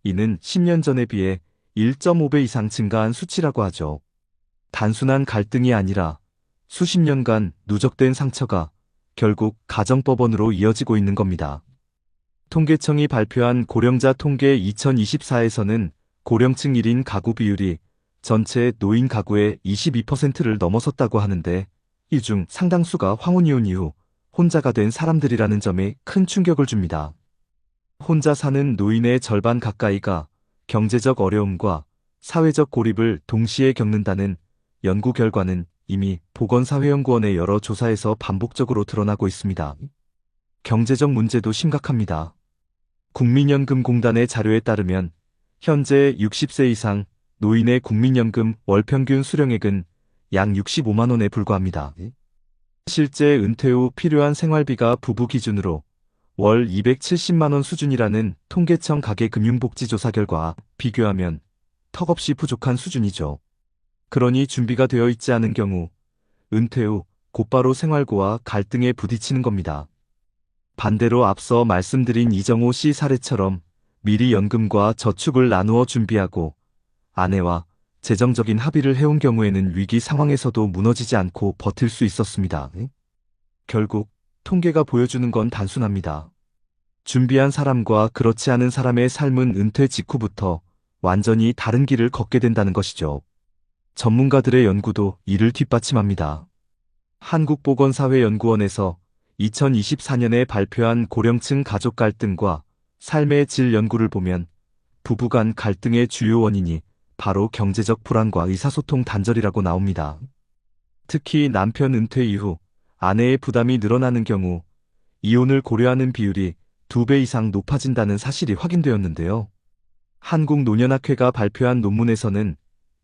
이는 10년 전에 비해 1.5배 이상 증가한 수치라고 하죠. 단순한 갈등이 아니라 수십 년간 누적된 상처가 결국 가정법원으로 이어지고 있는 겁니다. 통계청이 발표한 고령자 통계 2024에서는 고령층 1인 가구 비율이 전체 노인 가구의 22%를 넘어섰다고 하는데, 이 중 상당수가 황혼이혼 이후 혼자가 된 사람들이라는 점에 큰 충격을 줍니다. 혼자 사는 노인의 절반 가까이가 경제적 어려움과 사회적 고립을 동시에 겪는다는 연구 결과는 이미 보건사회연구원의 여러 조사에서 반복적으로 드러나고 있습니다. 경제적 문제도 심각합니다. 국민연금공단의 자료에 따르면 현재 60세 이상 노인의 국민연금 월평균 수령액은 약 65만 원에 불과합니다. 실제 은퇴 후 필요한 생활비가 부부 기준으로 월 270만 원 수준이라는 통계청 가계금융복지조사 결과와 비교하면 턱없이 부족한 수준이죠. 그러니 준비가 되어 있지 않은 경우 은퇴 후 곧바로 생활고와 갈등에 부딪히는 겁니다. 반대로 앞서 말씀드린 이정호 씨 사례처럼 미리 연금과 저축을 나누어 준비하고 아내와 재정적인 합의를 해온 경우에는 위기 상황에서도 무너지지 않고 버틸 수 있었습니다. 결국 통계가 보여주는 건 단순합니다. 준비한 사람과 그렇지 않은 사람의 삶은 은퇴 직후부터 완전히 다른 길을 걷게 된다는 것이죠. 전문가들의 연구도 이를 뒷받침합니다. 한국보건사회연구원에서 2024년에 발표한 고령층 가족 갈등과 삶의 질 연구를 보면 부부 간 갈등의 주요 원인이 바로 경제적 불안과 의사소통 단절이라고 나옵니다. 특히 남편 은퇴 이후 아내의 부담이 늘어나는 경우 이혼을 고려하는 비율이 2배 이상 높아진다는 사실이 확인되었는데요. 한국노년학회가 발표한 논문에서는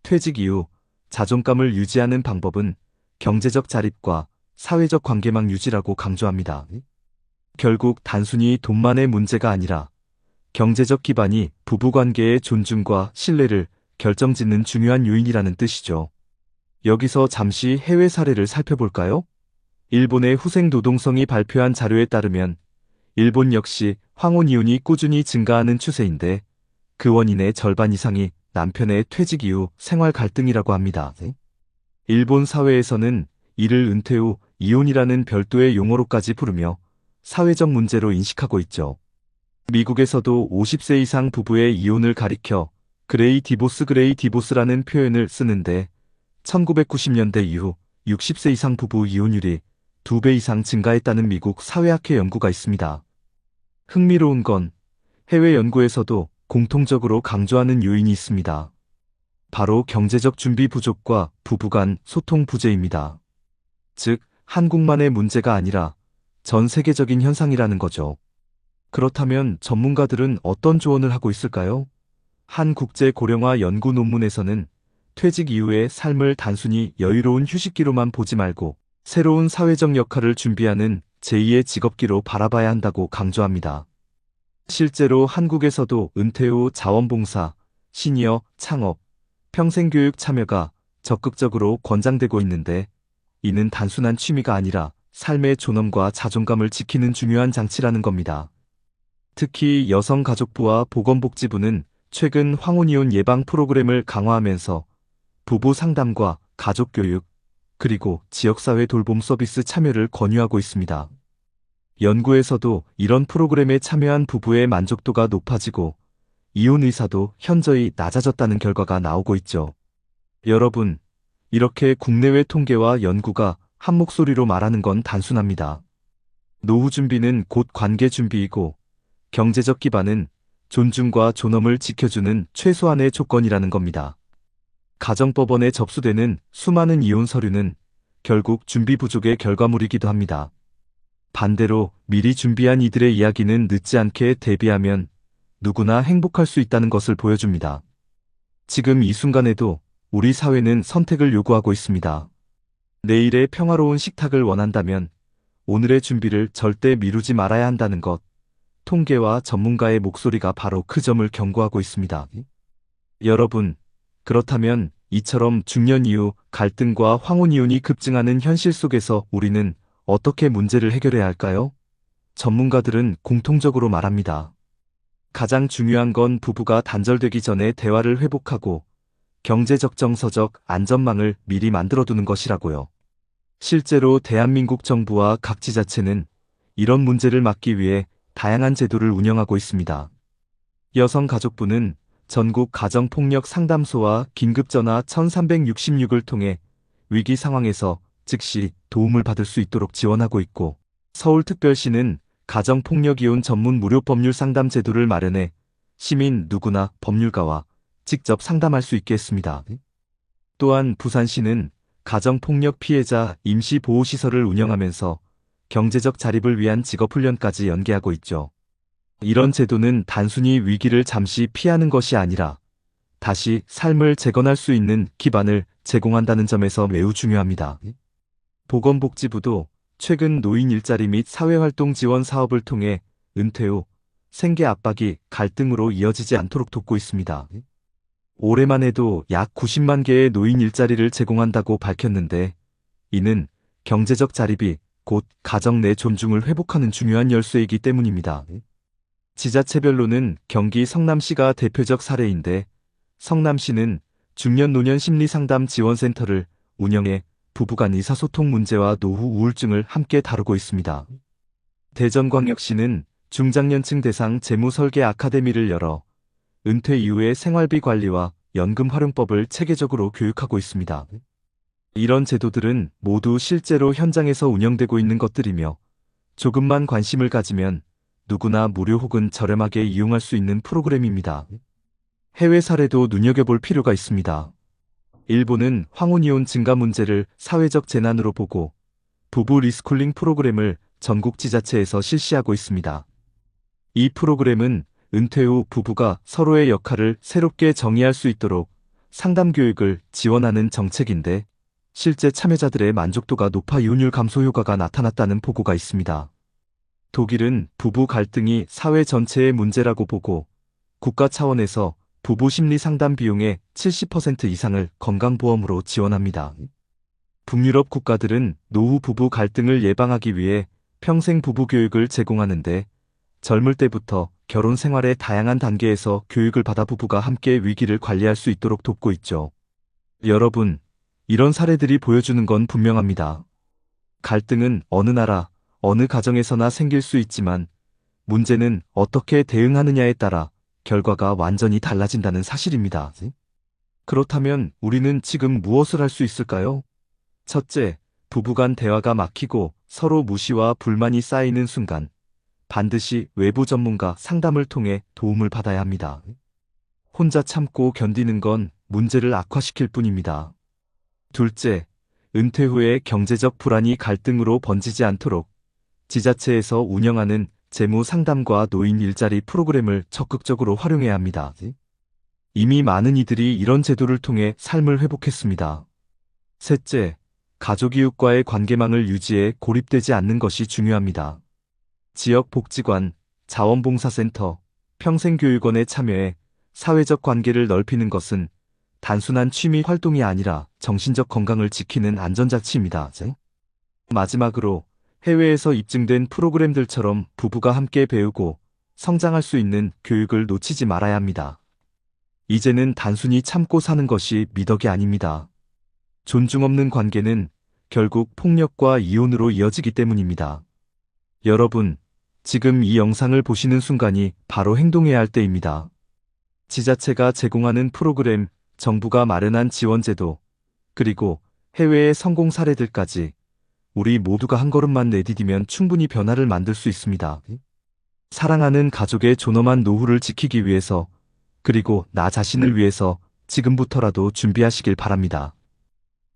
퇴직 이후 자존감을 유지하는 방법은 경제적 자립과 사회적 관계망 유지라고 강조합니다. 결국 단순히 돈만의 문제가 아니라 경제적 기반이 부부관계의 존중과 신뢰를 결정짓는 중요한 요인이라는 뜻이죠. 여기서 잠시 해외 사례를 살펴볼까요? 일본의 후생노동성이 발표한 자료에 따르면 일본 역시 황혼이혼이 꾸준히 증가하는 추세인데 그 원인의 절반 이상이 남편의 퇴직 이후 생활 갈등이라고 합니다. 일본 사회에서는 이를 은퇴 후 이혼이라는 별도의 용어로까지 부르며 사회적 문제로 인식하고 있죠. 미국에서도 50세 이상 부부의 이혼을 가리켜 그레이 디보스라는 표현을 쓰는데 1990년대 이후 60세 이상 부부 이혼율이 2배 이상 증가했다는 미국 사회학회 연구가 있습니다. 흥미로운 건 해외 연구에서도 공통적으로 강조하는 요인이 있습니다. 바로 경제적 준비 부족과 부부 간 소통 부재입니다. 즉, 한국만의 문제가 아니라 전 세계적인 현상이라는 거죠. 그렇다면 전문가들은 어떤 조언을 하고 있을까요? 한 국제 고령화 연구 논문에서는 퇴직 이후의 삶을 단순히 여유로운 휴식기로만 보지 말고 새로운 사회적 역할을 준비하는 제2의 직업기로 바라봐야 한다고 강조합니다. 실제로 한국에서도 은퇴 후 자원봉사, 시니어, 창업, 평생교육 참여가 적극적으로 권장되고 있는데, 이는 단순한 취미가 아니라 삶의 존엄과 자존감을 지키는 중요한 장치라는 겁니다. 특히 여성가족부와 보건복지부는 최근 황혼이혼 예방 프로그램을 강화하면서 부부 상담과 가족교육, 그리고 지역사회 돌봄 서비스 참여를 권유하고 있습니다. 연구에서도 이런 프로그램에 참여한 부부의 만족도가 높아지고 이혼 의사도 현저히 낮아졌다는 결과가 나오고 있죠. 여러분, 이렇게 국내외 통계와 연구가 한 목소리로 말하는 건 단순합니다. 노후 준비는 곧 관계 준비이고 경제적 기반은 존중과 존엄을 지켜주는 최소한의 조건이라는 겁니다. 가정법원에 접수되는 수많은 이혼 서류는 결국 준비 부족의 결과물이기도 합니다. 반대로 미리 준비한 이들의 이야기는 늦지 않게 대비하면 누구나 행복할 수 있다는 것을 보여줍니다. 지금 이 순간에도 우리 사회는 선택을 요구하고 있습니다. 내일의 평화로운 식탁을 원한다면 오늘의 준비를 절대 미루지 말아야 한다는 것, 통계와 전문가의 목소리가 바로 그 점을 경고하고 있습니다. 여러분, 그렇다면 이처럼 중년 이후 갈등과 황혼이혼이 급증하는 현실 속에서 우리는 어떻게 문제를 해결해야 할까요? 전문가들은 공통적으로 말합니다. 가장 중요한 건 부부가 단절되기 전에 대화를 회복하고 경제적 정서적 안전망을 미리 만들어두는 것이라고요. 실제로 대한민국 정부와 각 지자체는 이런 문제를 막기 위해 다양한 제도를 운영하고 있습니다. 여성가족부는 전국 가정폭력 상담소와 긴급전화 1366을 통해 위기 상황에서 즉시 도움을 받을 수 있도록 지원하고 있고, 서울특별시는 가정폭력 이혼 전문 무료 법률 상담 제도를 마련해 시민 누구나 법률가와 직접 상담할 수 있게 했습니다. 또한 부산시는 가정폭력 피해자 임시보호시설을 운영하면서 경제적 자립을 위한 직업훈련까지 연계하고 있죠. 이런 제도는 단순히 위기를 잠시 피하는 것이 아니라 다시 삶을 재건할 수 있는 기반을 제공한다는 점에서 매우 중요합니다. 보건복지부도 최근 노인 일자리 및 사회활동 지원 사업을 통해 은퇴 후 생계 압박이 갈등으로 이어지지 않도록 돕고 있습니다. 올해만 해도 약 90만 개의 노인 일자리를 제공한다고 밝혔는데, 이는 경제적 자립이 곧 가정 내 존중을 회복하는 중요한 열쇠이기 때문입니다. 지자체별로는 경기 성남시가 대표적 사례인데, 성남시는 중년 노년 심리상담 지원센터를 운영해 부부간 의사소통 문제와 노후 우울증을 함께 다루고 있습니다. 대전광역시는 중장년층 대상 재무설계 아카데미를 열어 은퇴 이후의 생활비 관리와 연금 활용법을 체계적으로 교육하고 있습니다. 이런 제도들은 모두 실제로 현장에서 운영되고 있는 것들이며, 조금만 관심을 가지면 누구나 무료 혹은 저렴하게 이용할 수 있는 프로그램입니다. 해외 사례도 눈여겨볼 필요가 있습니다. 일본은 황혼이혼 증가 문제를 사회적 재난으로 보고 부부 리스쿨링 프로그램을 전국 지자체에서 실시하고 있습니다. 이 프로그램은 은퇴 후 부부가 서로의 역할을 새롭게 정의할 수 있도록 상담 교육을 지원하는 정책인데, 실제 참여자들의 만족도가 높아 이혼율 감소 효과가 나타났다는 보고가 있습니다. 독일은 부부 갈등이 사회 전체의 문제라고 보고 국가 차원에서 부부 심리 상담 비용의 70% 이상을 건강보험으로 지원합니다. 북유럽 국가들은 노후 부부 갈등을 예방하기 위해 평생 부부 교육을 제공하는데, 젊을 때부터 결혼 생활의 다양한 단계에서 교육을 받아 부부가 함께 위기를 관리할 수 있도록 돕고 있죠. 여러분, 이런 사례들이 보여주는 건 분명합니다. 갈등은 어느 나라, 어느 가정에서나 생길 수 있지만 문제는 어떻게 대응하느냐에 따라 결과가 완전히 달라진다는 사실입니다. 그렇다면 우리는 지금 무엇을 할 수 있을까요? 첫째, 부부간 대화가 막히고 서로 무시와 불만이 쌓이는 순간 반드시 외부 전문가 상담을 통해 도움을 받아야 합니다. 혼자 참고 견디는 건 문제를 악화시킬 뿐입니다. 둘째, 은퇴 후에 경제적 불안이 갈등으로 번지지 않도록 지자체에서 운영하는 재무 상담과 노인 일자리 프로그램을 적극적으로 활용해야 합니다. 이미 많은 이들이 이런 제도를 통해 삶을 회복했습니다. 셋째, 가족 이웃과의 관계망을 유지해 고립되지 않는 것이 중요합니다. 지역 복지관, 자원봉사센터, 평생교육원에 참여해 사회적 관계를 넓히는 것은 단순한 취미 활동이 아니라 정신적 건강을 지키는 안전장치입니다. 마지막으로 해외에서 입증된 프로그램들처럼 부부가 함께 배우고 성장할 수 있는 교육을 놓치지 말아야 합니다. 이제는 단순히 참고 사는 것이 미덕이 아닙니다. 존중 없는 관계는 결국 폭력과 이혼으로 이어지기 때문입니다. 여러분, 지금 이 영상을 보시는 순간이 바로 행동해야 할 때입니다. 지자체가 제공하는 프로그램, 정부가 마련한 지원제도, 그리고 해외의 성공 사례들까지 우리 모두가 한 걸음만 내디디면 충분히 변화를 만들 수 있습니다. 사랑하는 가족의 존엄한 노후를 지키기 위해서, 그리고 나 자신을 위해서 지금부터라도 준비하시길 바랍니다.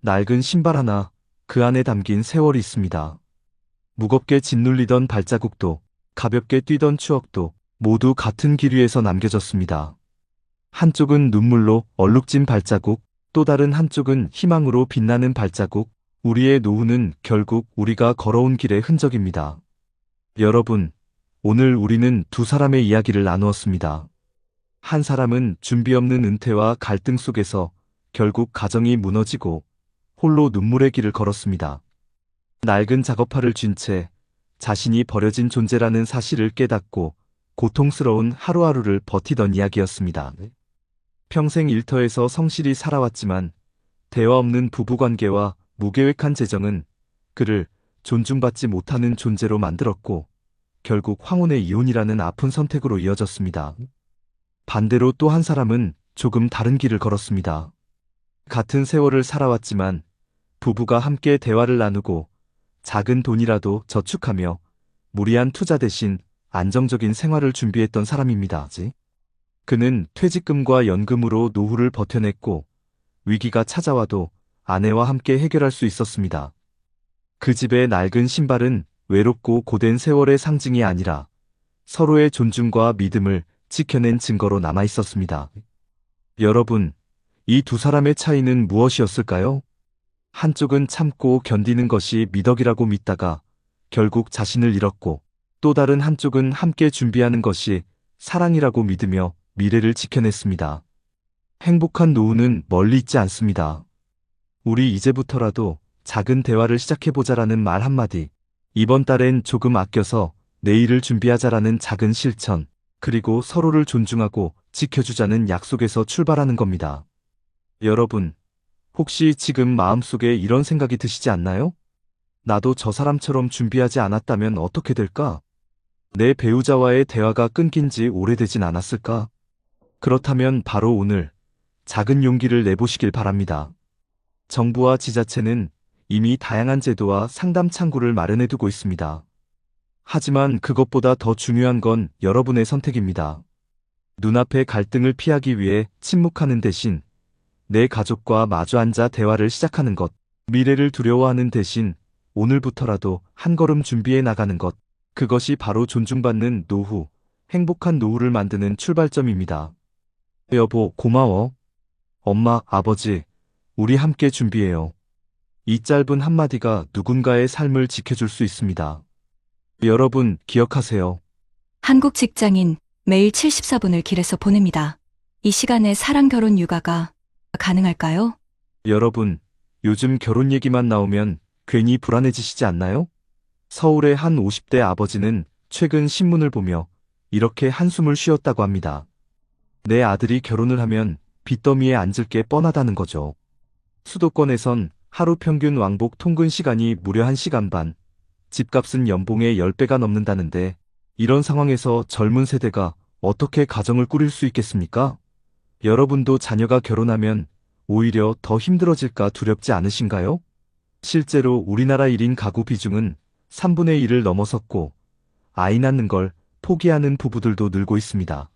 낡은 신발 하나, 그 안에 담긴 세월이 있습니다. 무겁게 짓눌리던 발자국도, 가볍게 뛰던 추억도 모두 같은 길 위에서 남겨졌습니다. 한쪽은 눈물로 얼룩진 발자국, 또 다른 한쪽은 희망으로 빛나는 발자국. 우리의 노후는 결국 우리가 걸어온 길의 흔적입니다. 여러분, 오늘 우리는 두 사람의 이야기를 나누었습니다. 한 사람은 준비 없는 은퇴와 갈등 속에서 결국 가정이 무너지고 홀로 눈물의 길을 걸었습니다. 낡은 작업화를 쥔 채 자신이 버려진 존재라는 사실을 깨닫고 고통스러운 하루하루를 버티던 이야기였습니다. 평생 일터에서 성실히 살아왔지만 대화 없는 부부관계와 무계획한 재정은 그를 존중받지 못하는 존재로 만들었고 결국 황혼의 이혼이라는 아픈 선택으로 이어졌습니다. 반대로 또 한 사람은 조금 다른 길을 걸었습니다. 같은 세월을 살아왔지만 부부가 함께 대화를 나누고 작은 돈이라도 저축하며 무리한 투자 대신 안정적인 생활을 준비했던 사람입니다. 그는 퇴직금과 연금으로 노후를 버텨냈고 위기가 찾아와도 아내와 함께 해결할 수 있었습니다. 그 집의 낡은 신발은 외롭고 고된 세월의 상징이 아니라 서로의 존중과 믿음을 지켜낸 증거로 남아 있었습니다. 여러분, 이 두 사람의 차이는 무엇이었을까요? 한쪽은 참고 견디는 것이 미덕이라고 믿다가 결국 자신을 잃었고 또 다른 한쪽은 함께 준비하는 것이 사랑이라고 믿으며 미래를 지켜냈습니다. 행복한 노후는 멀리 있지 않습니다. 우리 이제부터라도 작은 대화를 시작해보자라는 말 한마디, 이번 달엔 조금 아껴서 내일을 준비하자라는 작은 실천, 그리고 서로를 존중하고 지켜주자는 약속에서 출발하는 겁니다. 여러분, 혹시 지금 마음속에 이런 생각이 드시지 않나요? 나도 저 사람처럼 준비하지 않았다면 어떻게 될까? 내 배우자와의 대화가 끊긴 지 오래되진 않았을까? 그렇다면 바로 오늘 작은 용기를 내보시길 바랍니다. 정부와 지자체는 이미 다양한 제도와 상담 창구를 마련해두고 있습니다. 하지만 그것보다 더 중요한 건 여러분의 선택입니다. 눈앞의 갈등을 피하기 위해 침묵하는 대신 내 가족과 마주 앉아 대화를 시작하는 것, 미래를 두려워하는 대신 오늘부터라도 한 걸음 준비해 나가는 것, 그것이 바로 존중받는 노후, 행복한 노후를 만드는 출발점입니다. 여보, 고마워. 엄마, 아버지, 우리 함께 준비해요. 이 짧은 한마디가 누군가의 삶을 지켜줄 수 있습니다. 여러분, 기억하세요. 한국 직장인 매일 74분을 길에서 보냅니다. 이 시간에 사랑, 결혼, 육아가 가능할까요? 여러분, 요즘 결혼 얘기만 나오면 괜히 불안해지시지 않나요? 서울의 한 50대 아버지는 최근 신문을 보며 이렇게 한숨을 쉬었다고 합니다. 내 아들이 결혼을 하면 빚더미에 앉을 게 뻔하다는 거죠. 수도권에선 하루 평균 왕복 통근 시간이 무려 1시간 반, 집값은 연봉의 10배가 넘는다는데 이런 상황에서 젊은 세대가 어떻게 가정을 꾸릴 수 있겠습니까? 여러분도 자녀가 결혼하면 오히려 더 힘들어질까 두렵지 않으신가요? 실제로 우리나라 1인 가구 비중은 3분의 1을 넘어섰고, 아이 낳는 걸 포기하는 부부들도 늘고 있습니다.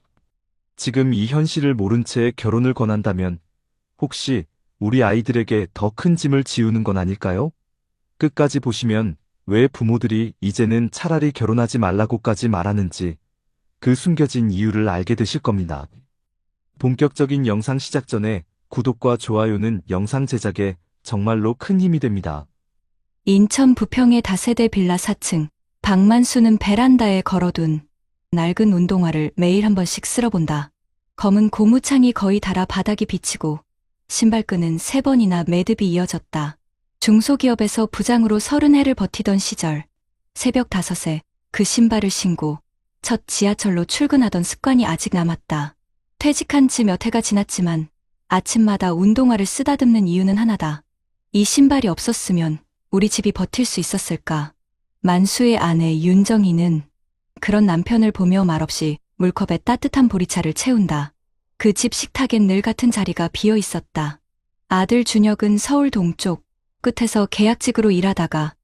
지금 이 현실을 모른 채 결혼을 권한다면, 혹시 우리 아이들에게 더 큰 짐을 지우는 건 아닐까요? 끝까지 보시면 왜 부모들이 이제는 차라리 결혼하지 말라고까지 말하는지 그 숨겨진 이유를 알게 되실 겁니다. 본격적인 영상 시작 전에 구독과 좋아요는 영상 제작에 정말로 큰 힘이 됩니다. 인천 부평의 다세대 빌라 4층. 박만수는 베란다에 걸어둔 낡은 운동화를 매일 한 번씩 쓸어본다. 검은 고무창이 거의 닳아 바닥이 비치고 신발끈은 3번이나 매듭이 이어졌다. 중소기업에서 부장으로 30해를 버티던 시절, 새벽 5에 그 신발을 신고 첫 지하철로 출근하던 습관이 아직 남았다. 퇴직한 지 몇 해가 지났지만 아침마다 운동화를 쓰다듬는 이유는 하나다. 이 신발이 없었으면 우리 집이 버틸 수 있었을까? 만수의 아내 윤정희는 그런 남편을 보며 말없이 물컵에 따뜻한 보리차를 채운다. 그 집 식탁엔 늘 같은 자리가 비어 있었다. 아들 준혁은 서울 동쪽 끝에서 계약직으로 일하다가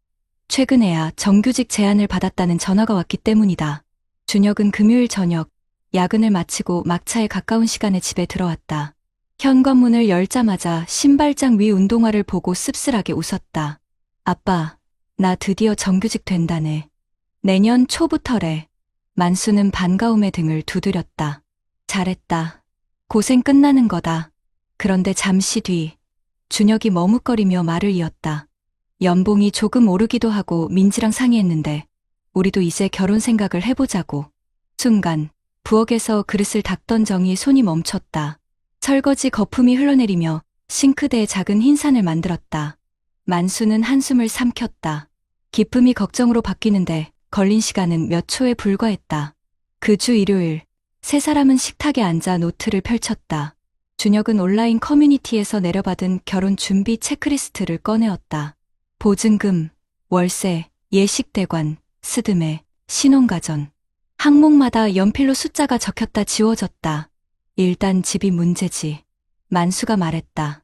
최근에야 정규직 제안을 받았다는 전화가 왔기 때문이다. 준혁은 금요일 저녁 야근을 마치고 막차에 가까운 시간에 집에 들어왔다. 현관문을 열자마자 신발장 위 운동화를 보고 씁쓸하게 웃었다. 아빠, 나 드디어 정규직 된다네. 내년 초부터래. 만수는 반가움에 등을 두드렸다. 잘했다. 고생 끝나는 거다. 그런데 잠시 뒤 준혁이 머뭇거리며 말을 이었다. 연봉이 조금 오르기도 하고 민지랑 상의했는데 우리도 이제 결혼 생각을 해보자고. 순간 부엌에서 그릇을 닦던 정희의 손이 멈췄다. 설거지 거품이 흘러내리며 싱크대에 작은 흰산을 만들었다. 만수는 한숨을 삼켰다. 기쁨이 걱정으로 바뀌는데 걸린 시간은 몇 초에 불과했다. 그 주 일요일, 세 사람은 식탁에 앉아 노트를 펼쳤다. 준혁은 온라인 커뮤니티에서 내려받은 결혼 준비 체크리스트를 꺼내었다. 보증금, 월세, 예식대관, 스드메, 신혼가전. 항목마다 연필로 숫자가 적혔다 지워졌다. 일단 집이 문제지. 만수가 말했다.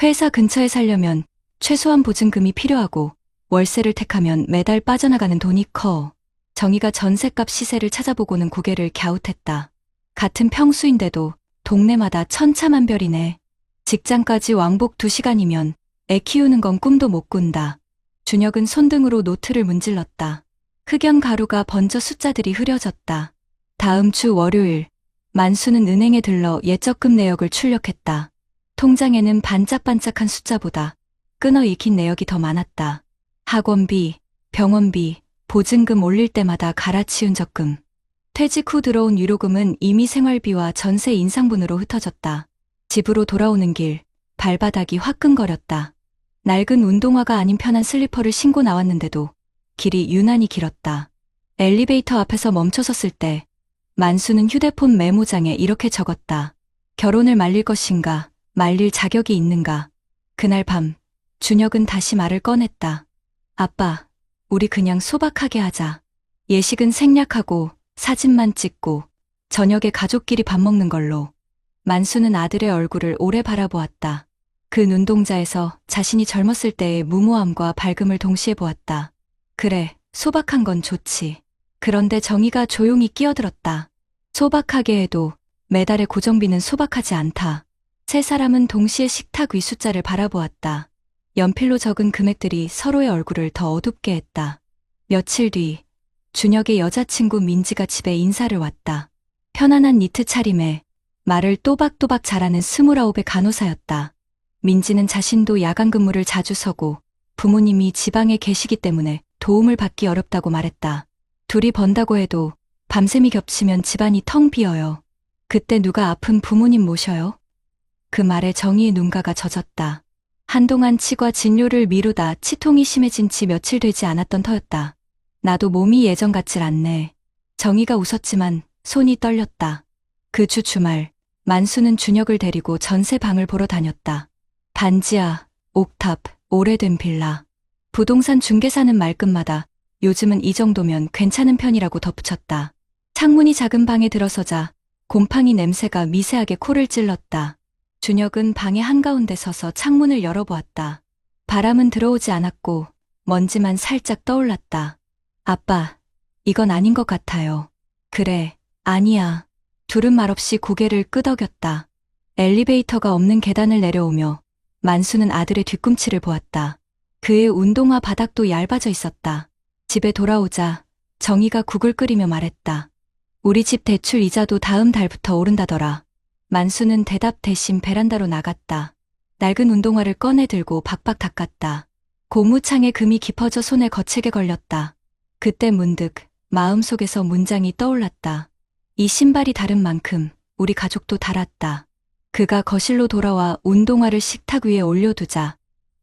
회사 근처에 살려면 최소한 보증금이 필요하고 월세를 택하면 매달 빠져나가는 돈이 커. 정희가 전셋값 시세를 찾아보고는 고개를 갸웃했다. 같은 평수인데도 동네마다 천차만별이네. 직장까지 왕복 2시간이면 애 키우는 건 꿈도 못 꾼다. 준혁은 손등으로 노트를 문질렀다. 흑연 가루가 번져 숫자들이 흐려졌다. 다음 주 월요일, 만수는 은행에 들러 예적금 내역을 출력했다. 통장에는 반짝반짝한 숫자보다 끊어 읽힌 내역이 더 많았다. 학원비, 병원비, 보증금 올릴 때마다 갈아치운 적금. 퇴직 후 들어온 위로금은 이미 생활비와 전세 인상분으로 흩어졌다. 집으로 돌아오는 길, 발바닥이 화끈거렸다. 낡은 운동화가 아닌 편한 슬리퍼를 신고 나왔는데도 길이 유난히 길었다. 엘리베이터 앞에서 멈춰섰을 때 만수는 휴대폰 메모장에 이렇게 적었다. 결혼을 말릴 것인가, 말릴 자격이 있는가. 그날 밤, 준혁은 다시 말을 꺼냈다. 아빠, 우리 그냥 소박하게 하자. 예식은 생략하고 사진만 찍고 저녁에 가족끼리 밥 먹는 걸로. 만수는 아들의 얼굴을 오래 바라보았다. 그 눈동자에서 자신이 젊었을 때의 무모함과 밝음을 동시에 보았다. 그래, 소박한 건 좋지. 그런데 정희가 조용히 끼어들었다. 소박하게 해도 매달의 고정비는 소박하지 않다. 세 사람은 동시에 식탁 위 숫자를 바라보았다. 연필로 적은 금액들이 서로의 얼굴을 더 어둡게 했다. 며칠 뒤, 준혁의 여자친구 민지가 집에 인사를 왔다. 편안한 니트 차림에 말을 또박또박 잘하는 29의 간호사였다. 민지는 자신도 야간 근무를 자주 서고 부모님이 지방에 계시기 때문에 도움을 받기 어렵다고 말했다. 둘이 번다고 해도 밤샘이 겹치면 집안이 텅 비어요. 그때 누가 아픈 부모님 모셔요? 그 말에 정희의 눈가가 젖었다. 한동안 치과 진료를 미루다 치통이 심해진 지 며칠 되지 않았던 터였다. 나도 몸이 예전 같질 않네. 정희가 웃었지만 손이 떨렸다. 그 주 주말, 만수는 준혁을 데리고 전세방을 보러 다녔다. 반지하, 옥탑, 오래된 빌라. 부동산 중개사는 말끝마다 요즘은 이 정도면 괜찮은 편이라고 덧붙였다. 창문이 작은 방에 들어서자 곰팡이 냄새가 미세하게 코를 찔렀다. 준혁은 방의 한가운데 서서 창문을 열어보았다. 바람은 들어오지 않았고 먼지만 살짝 떠올랐다. 아빠, 이건 아닌 것 같아요. 그래, 아니야. 둘은 말없이 고개를 끄덕였다. 엘리베이터가 없는 계단을 내려오며 만수는 아들의 뒤꿈치를 보았다. 그의 운동화 바닥도 얇아져 있었다. 집에 돌아오자 정희가 국을 끓이며 말했다. 우리 집 대출 이자도 다음 달부터 오른다더라. 만수는 대답 대신 베란다로 나갔다. 낡은 운동화를 꺼내 들고 박박 닦았다. 고무창에 금이 깊어져 손에 거칠게 걸렸다. 그때 문득 마음속에서 문장이 떠올랐다. 이 신발이 다른 만큼 우리 가족도 달았다. 그가 거실로 돌아와 운동화를 식탁 위에 올려두자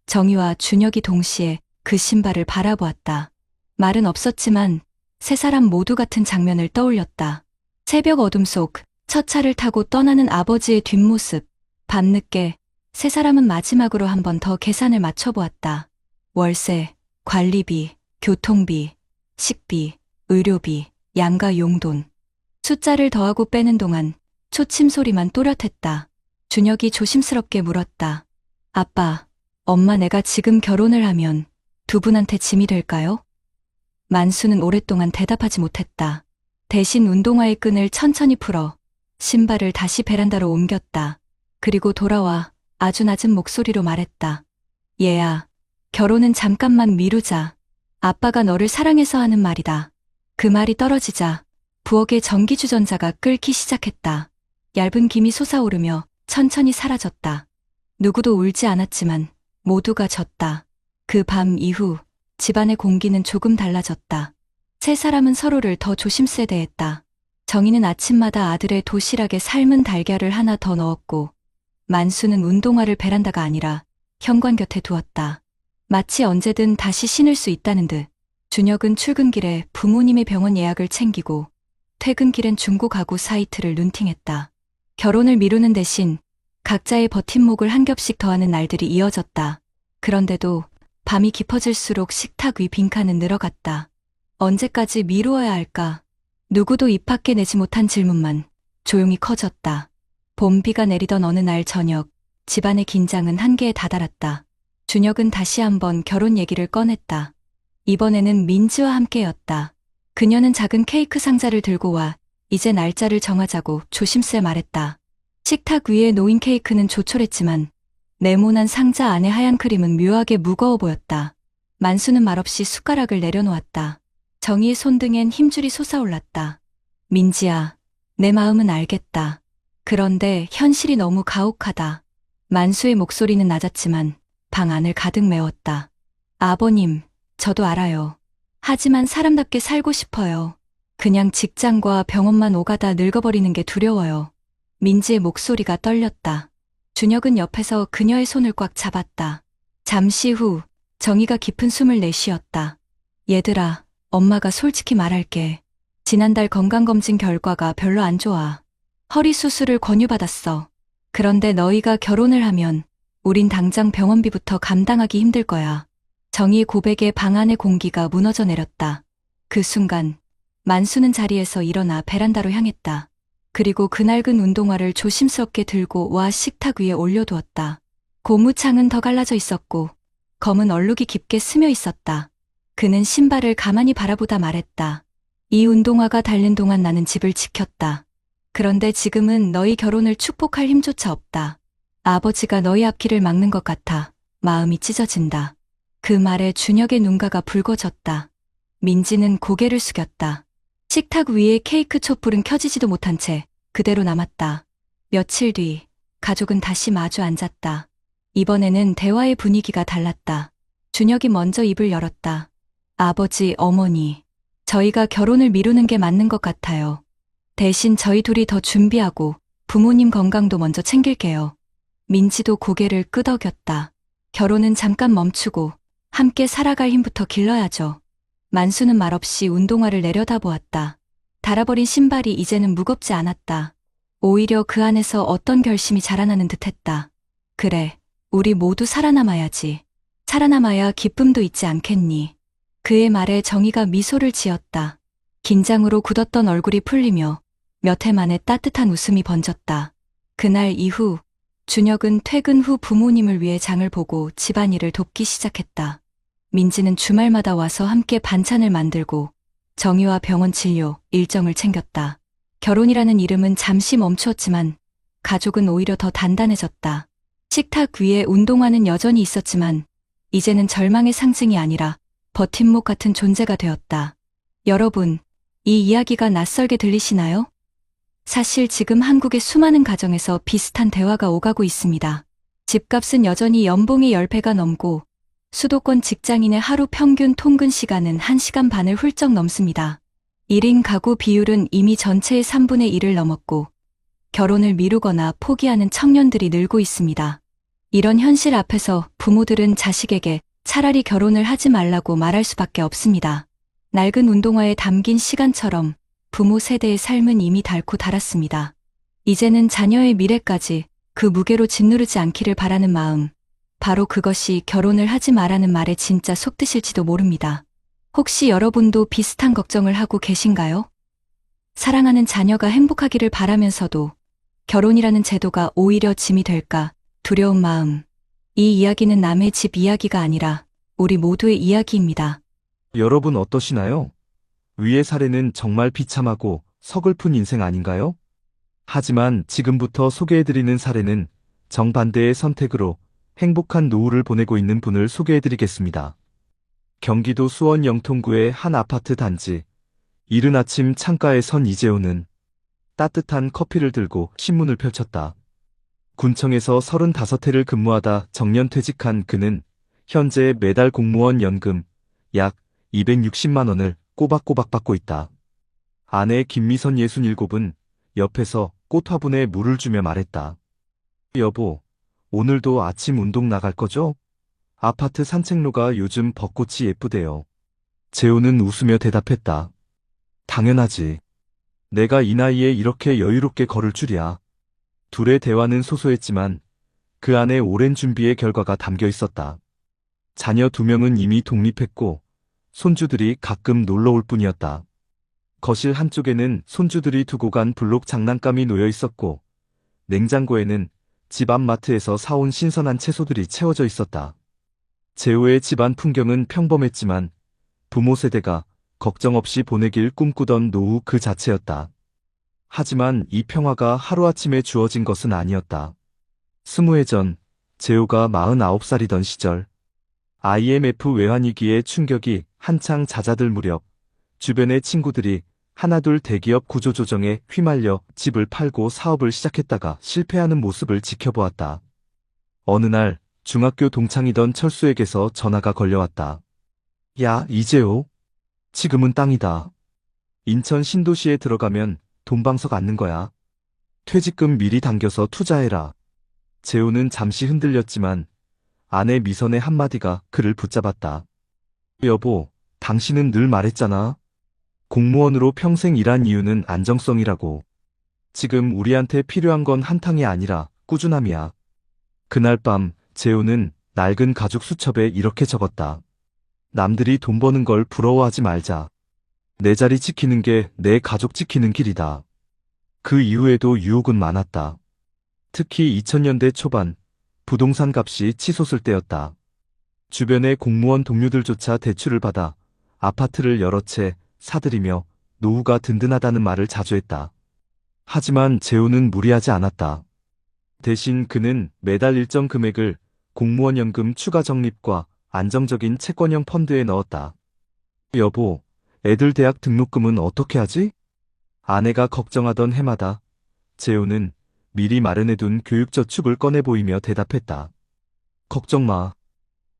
정희와 준혁이 동시에 그 신발을 바라보았다. 말은 없었지만 세 사람 모두 같은 장면을 떠올렸다. 새벽 어둠 속 첫 차를 타고 떠나는 아버지의 뒷모습. 밤늦게 세 사람은 마지막으로 한 번 더 계산을 맞춰보았다. 월세, 관리비, 교통비, 식비, 의료비, 양가 용돈. 숫자를 더하고 빼는 동안 초침 소리만 또렷했다. 준혁이 조심스럽게 물었다. 아빠, 엄마 내가 지금 결혼을 하면 두 분한테 짐이 될까요? 만수는 오랫동안 대답하지 못했다. 대신 운동화의 끈을 천천히 풀어 신발을 다시 베란다로 옮겼다. 그리고 돌아와 아주 낮은 목소리로 말했다. 얘야, 결혼은 잠깐만 미루자. 아빠가 너를 사랑해서 하는 말이다. 그 말이 떨어지자 부엌의 전기주전자가 끓기 시작했다. 얇은 김이 솟아오르며 천천히 사라졌다. 누구도 울지 않았지만 모두가 졌다. 그 밤 이후 집안의 공기는 조금 달라졌다. 세 사람은 서로를 더 조심스레 대했다. 정희는 아침마다 아들의 도시락에 삶은 달걀을 하나 더 넣었고 만수는 운동화를 베란다가 아니라 현관 곁에 두었다. 마치 언제든 다시 신을 수 있다는 듯. 준혁은 출근길에 부모님의 병원 예약을 챙기고 퇴근길엔 중고 가구 사이트를 눈팅했다. 결혼을 미루는 대신 각자의 버팀목을 한 겹씩 더하는 날들이 이어졌다. 그런데도 밤이 깊어질수록 식탁 위 빈칸은 늘어갔다. 언제까지 미루어야 할까? 누구도 입 밖에 내지 못한 질문만 조용히 커졌다. 봄비가 내리던 어느 날 저녁, 집안의 긴장은 한계에 다다랐다. 준혁은 다시 한번 결혼 얘기를 꺼냈다. 이번에는 민지와 함께였다. 그녀는 작은 케이크 상자를 들고 와 이제 날짜를 정하자고 조심스레 말했다. 식탁 위에 놓인 케이크는 조촐했지만 네모난 상자 안의 하얀 크림은 묘하게 무거워 보였다. 만수는 말없이 숟가락을 내려놓았다. 정희의 손등엔 힘줄이 솟아올랐다. 민지야, 내 마음은 알겠다. 그런데 현실이 너무 가혹하다. 만수의 목소리는 낮았지만 방 안을 가득 메웠다. 아버님, 저도 알아요. 하지만 사람답게 살고 싶어요. 그냥 직장과 병원만 오가다 늙어버리는 게 두려워요. 민지의 목소리가 떨렸다. 준혁은 옆에서 그녀의 손을 꽉 잡았다. 잠시 후 정희가 깊은 숨을 내쉬었다. 얘들아, 엄마가 솔직히 말할게. 지난달 건강검진 결과가 별로 안 좋아. 허리 수술을 권유받았어. 그런데 너희가 결혼을 하면 우린 당장 병원비부터 감당하기 힘들 거야. 정희의 고백에 방 안의 공기가 무너져 내렸다. 그 순간 만수는 자리에서 일어나 베란다로 향했다. 그리고 그 낡은 운동화를 조심스럽게 들고 와 식탁 위에 올려두었다. 고무창은 더 갈라져 있었고 검은 얼룩이 깊게 스며 있었다. 그는 신발을 가만히 바라보다 말했다. 이 운동화가 달린 동안 나는 집을 지켰다. 그런데 지금은 너희 결혼을 축복할 힘조차 없다. 아버지가 너희 앞길을 막는 것 같아 마음이 찢어진다. 그 말에 준혁의 눈가가 붉어졌다. 민지는 고개를 숙였다. 식탁 위에 케이크 촛불은 켜지지도 못한 채 그대로 남았다. 며칠 뒤 가족은 다시 마주 앉았다. 이번에는 대화의 분위기가 달랐다. 준혁이 먼저 입을 열었다. 아버지, 어머니, 저희가 결혼을 미루는 게 맞는 것 같아요. 대신 저희 둘이 더 준비하고 부모님 건강도 먼저 챙길게요. 민지도 고개를 끄덕였다. 결혼은 잠깐 멈추고 함께 살아갈 힘부터 길러야죠. 만수는 말없이 운동화를 내려다보았다. 닳아버린 신발이 이제는 무겁지 않았다. 오히려 그 안에서 어떤 결심이 자라나는 듯했다. 그래, 우리 모두 살아남아야지. 살아남아야 기쁨도 있지 않겠니? 그의 말에 정희가 미소를 지었다. 긴장으로 굳었던 얼굴이 풀리며 몇 해 만에 따뜻한 웃음이 번졌다. 그날 이후 준혁은 퇴근 후 부모님을 위해 장을 보고 집안일을 돕기 시작했다. 민지는 주말마다 와서 함께 반찬을 만들고 정희와 병원 진료, 일정을 챙겼다. 결혼이라는 이름은 잠시 멈추었지만 가족은 오히려 더 단단해졌다. 식탁 위에 운동화는 여전히 있었지만 이제는 절망의 상징이 아니라 버팀목 같은 존재가 되었다. 여러분, 이 이야기가 낯설게 들리시나요? 사실 지금 한국의 수많은 가정에서 비슷한 대화가 오가고 있습니다. 집값은 여전히 연봉의 10배가 넘고 수도권 직장인의 하루 평균 통근 시간은 1시간 반을 훌쩍 넘습니다. 1인 가구 비율은 이미 전체의 3분의 1을 넘었고 결혼을 미루거나 포기하는 청년들이 늘고 있습니다. 이런 현실 앞에서 부모들은 자식에게 차라리 결혼을 하지 말라고 말할 수밖에 없습니다. 낡은 운동화에 담긴 시간처럼 부모 세대의 삶은 이미 닳고 닳았습니다. 이제는 자녀의 미래까지 그 무게로 짓누르지 않기를 바라는 마음, 바로 그것이 결혼을 하지 마라는 말의 진짜 속뜻일지도 모릅니다. 혹시 여러분도 비슷한 걱정을 하고 계신가요? 사랑하는 자녀가 행복하기를 바라면서도 결혼이라는 제도가 오히려 짐이 될까 두려운 마음. 이 이야기는 남의 집 이야기가 아니라 우리 모두의 이야기입니다. 여러분 어떠시나요? 위의 사례는 정말 비참하고 서글픈 인생 아닌가요? 하지만 지금부터 소개해드리는 사례는 정반대의 선택으로 행복한 노후를 보내고 있는 분을 소개해드리겠습니다. 경기도 수원 영통구의 한 아파트 단지. 이른 아침 창가에 선 이재호는 따뜻한 커피를 들고 신문을 펼쳤다. 군청에서 35해를 근무하다 정년퇴직한 그는 현재 매달 공무원 연금 약 260만 원을 꼬박꼬박 받고 있다. 아내 김미선 67은 옆에서 꽃 화분에 물을 주며 말했다. 여보, 오늘도 아침 운동 나갈 거죠? 아파트 산책로가 요즘 벚꽃이 예쁘대요. 재호는 웃으며 대답했다. 당연하지. 내가 이 나이에 이렇게 여유롭게 걸을 줄이야. 둘의 대화는 소소했지만 그 안에 오랜 준비의 결과가 담겨 있었다. 자녀 2명은 이미 독립했고 손주들이 가끔 놀러 올 뿐이었다. 거실 한쪽에는 손주들이 두고 간 블록 장난감이 놓여 있었고 냉장고에는 집 앞 마트에서 사온 신선한 채소들이 채워져 있었다. 재호의 집안 풍경은 평범했지만 부모 세대가 걱정 없이 보내길 꿈꾸던 노후 그 자체였다. 하지만 이 평화가 하루아침에 주어진 것은 아니었다. 20해 전 재호가 49살이던 시절 IMF 외환위기의 충격이 한창 잦아들 무렵 주변의 친구들이 하나둘 대기업 구조조정에 휘말려 집을 팔고 사업을 시작했다가 실패하는 모습을 지켜보았다. 어느 날 중학교 동창이던 철수에게서 전화가 걸려왔다. 야, 이재호. 지금은 땅이다. 인천 신도시에 들어가면 돈방석 앉는 거야. 퇴직금 미리 당겨서 투자해라. 재호는 잠시 흔들렸지만 아내 미선의 한마디가 그를 붙잡았다. 여보, 당신은 늘 말했잖아. 공무원으로 평생 일한 이유는 안정성이라고. 지금 우리한테 필요한 건 한탕이 아니라 꾸준함이야. 그날 밤 재호는 낡은 가죽 수첩에 이렇게 적었다. 남들이 돈 버는 걸 부러워하지 말자. 내 자리 지키는 게 내 가족 지키는 길이다. 그 이후에도 유혹은 많았다. 특히 2000년대 초반 부동산 값이 치솟을 때였다. 주변의 공무원 동료들조차 대출을 받아 아파트를 여러 채 사들이며 노후가 든든하다는 말을 자주 했다. 하지만 재호는 무리하지 않았다. 대신 그는 매달 일정 금액을 공무원 연금 추가 적립과 안정적인 채권형 펀드에 넣었다. 여보, 애들 대학 등록금은 어떻게 하지? 아내가 걱정하던 해마다 재호는 미리 마련해둔 교육저축을 꺼내 보이며 대답했다. 걱정 마.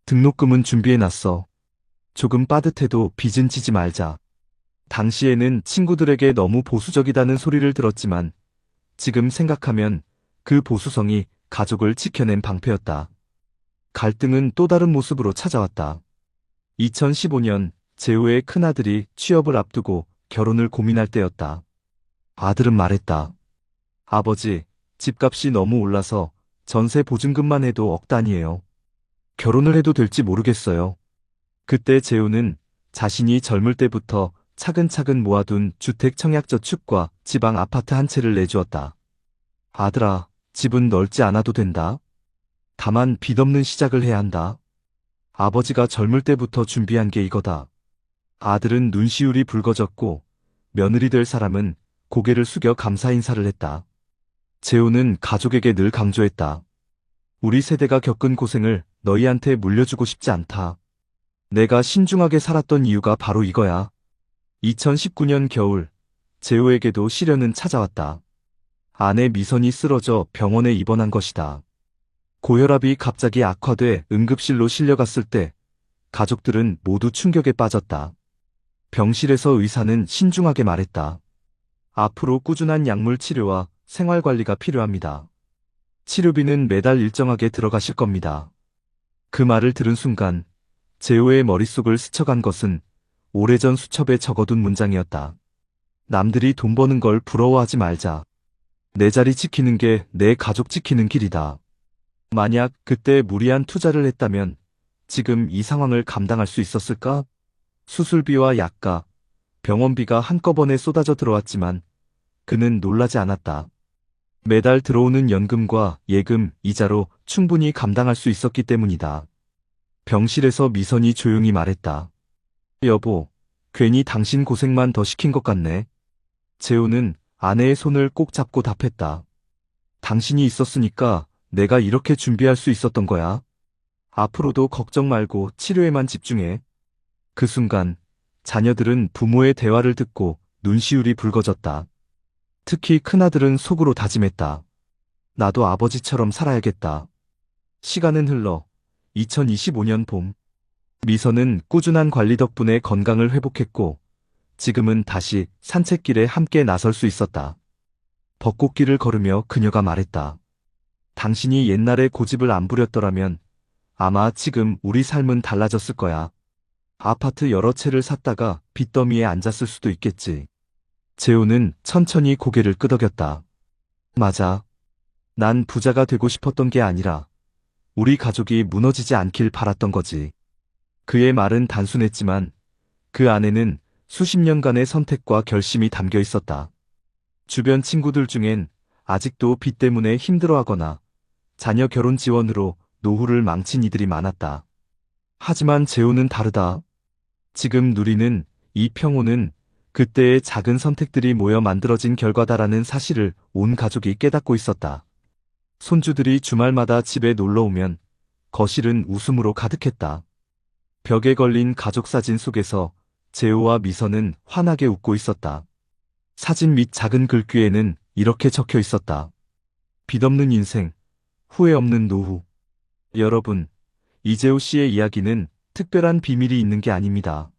등록금은 준비해놨어. 조금 빠듯해도 빚은 지지 말자. 당시에는 친구들에게 너무 보수적이다는 소리를 들었지만 지금 생각하면 그 보수성이 가족을 지켜낸 방패였다. 갈등은 또 다른 모습으로 찾아왔다. 2015년 재호의 큰아들이 취업을 앞두고 결혼을 고민할 때였다. 아들은 말했다. 아버지, 집값이 너무 올라서 전세 보증금만 해도 억 단위예요. 결혼을 해도 될지 모르겠어요. 그때 재호는 자신이 젊을 때부터 차근차근 모아둔 주택 청약저축과 지방 아파트 한 채를 내주었다. 아들아, 집은 넓지 않아도 된다. 다만 빚 없는 시작을 해야 한다. 아버지가 젊을 때부터 준비한 게 이거다. 아들은 눈시울이 붉어졌고 며느리 될 사람은 고개를 숙여 감사 인사를 했다. 재호는 가족에게 늘 강조했다. 우리 세대가 겪은 고생을 너희한테 물려주고 싶지 않다. 내가 신중하게 살았던 이유가 바로 이거야. 2019년 겨울, 재호에게도 시련은 찾아왔다. 아내 미선이 쓰러져 병원에 입원한 것이다. 고혈압이 갑자기 악화돼 응급실로 실려갔을 때 가족들은 모두 충격에 빠졌다. 병실에서 의사는 신중하게 말했다. 앞으로 꾸준한 약물 치료와 생활 관리가 필요합니다. 치료비는 매달 일정하게 들어가실 겁니다. 그 말을 들은 순간 재호의 머릿속을 스쳐간 것은 오래전 수첩에 적어둔 문장이었다. 남들이 돈 버는 걸 부러워하지 말자. 내 자리 지키는 게 내 가족 지키는 길이다. 만약 그때 무리한 투자를 했다면 지금 이 상황을 감당할 수 있었을까? 수술비와 약가, 병원비가 한꺼번에 쏟아져 들어왔지만 그는 놀라지 않았다. 매달 들어오는 연금과 예금, 이자로 충분히 감당할 수 있었기 때문이다. 병실에서 미선이 조용히 말했다. 여보, 괜히 당신 고생만 더 시킨 것 같네. 재호는 아내의 손을 꼭 잡고 답했다. 당신이 있었으니까 내가 이렇게 준비할 수 있었던 거야. 앞으로도 걱정 말고 치료에만 집중해. 그 순간 자녀들은 부모의 대화를 듣고 눈시울이 붉어졌다. 특히 큰아들은 속으로 다짐했다. 나도 아버지처럼 살아야겠다. 시간은 흘러 2025년 봄. 미선은 꾸준한 관리 덕분에 건강을 회복했고 지금은 다시 산책길에 함께 나설 수 있었다. 벚꽃길을 걸으며 그녀가 말했다. 당신이 옛날에 고집을 안 부렸더라면 아마 지금 우리 삶은 달라졌을 거야. 아파트 여러 채를 샀다가 빚더미에 앉았을 수도 있겠지. 재호는 천천히 고개를 끄덕였다. 맞아. 난 부자가 되고 싶었던 게 아니라 우리 가족이 무너지지 않길 바랐던 거지. 그의 말은 단순했지만 그 안에는 수십 년간의 선택과 결심이 담겨 있었다. 주변 친구들 중엔 아직도 빚 때문에 힘들어하거나 자녀 결혼 지원으로 노후를 망친 이들이 많았다. 하지만 재호는 다르다. 지금 누리는 이 평온은 그때의 작은 선택들이 모여 만들어진 결과다라는 사실을 온 가족이 깨닫고 있었다. 손주들이 주말마다 집에 놀러 오면 거실은 웃음으로 가득했다. 벽에 걸린 가족 사진 속에서 재호와 미선은 환하게 웃고 있었다. 사진 밑 작은 글귀에는 이렇게 적혀 있었다. 빚 없는 인생, 후회 없는 노후. 여러분, 이재호 씨의 이야기는 특별한 비밀이 있는 게 아닙니다.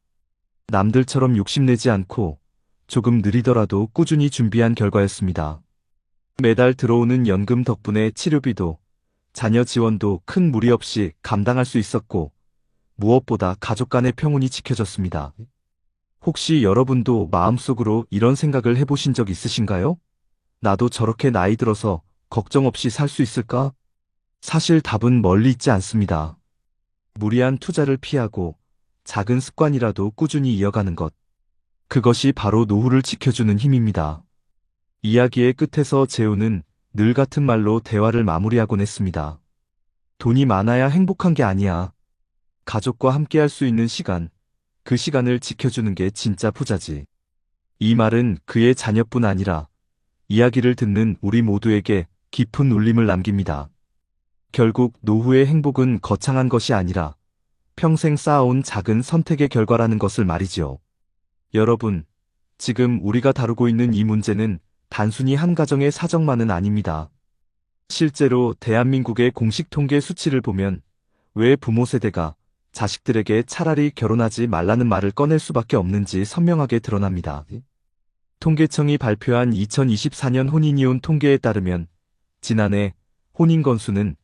남들처럼 욕심내지 않고 조금 느리더라도 꾸준히 준비한 결과였습니다. 매달 들어오는 연금 덕분에 치료비도 자녀 지원도 큰 무리 없이 감당할 수 있었고 무엇보다 가족 간의 평온이 지켜졌습니다. 혹시 여러분도 마음속으로 이런 생각을 해보신 적 있으신가요? 나도 저렇게 나이 들어서 걱정 없이 살 수 있을까? 사실 답은 멀리 있지 않습니다. 무리한 투자를 피하고 작은 습관이라도 꾸준히 이어가는 것. 그것이 바로 노후를 지켜주는 힘입니다. 이야기의 끝에서 재호는 늘 같은 말로 대화를 마무리하곤 했습니다. 돈이 많아야 행복한 게 아니야. 가족과 함께할 수 있는 시간, 그 시간을 지켜주는 게 진짜 부자지. 이 말은 그의 자녀뿐 아니라 이야기를 듣는 우리 모두에게 깊은 울림을 남깁니다. 결국 노후의 행복은 거창한 것이 아니라 평생 쌓아온 작은 선택의 결과라는 것을 말이지요. 여러분, 지금 우리가 다루고 있는 이 문제는 단순히 한 가정의 사정만은 아닙니다. 실제로 대한민국의 공식 통계 수치를 보면 왜 부모 세대가 자식들에게 차라리 결혼하지 말라는 말을 꺼낼 수밖에 없는지 선명하게 드러납니다. 통계청이 발표한 2024년 혼인이혼 통계에 따르면 지난해 혼인 건수는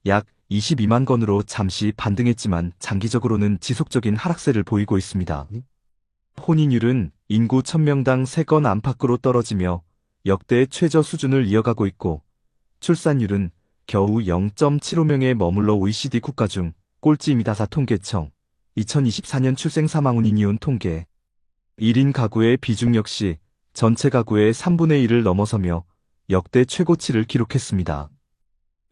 약 22만 건으로 잠시 반등했지만 장기적으로는 지속적인 하락세를 보이고 있습니다. 혼인율은 인구 1000명당 3건 안팎으로 떨어지며 역대 최저 수준을 이어가고 있고 출산율은 겨우 0.75명에 머물러 OECD 국가 중 꼴찌입니다. 통계청 2024년 출생 사망 혼인이혼 통계 1인 가구의 비중 역시 전체 가구의 3분의 1을 넘어서며 역대 최고치를 기록했습니다.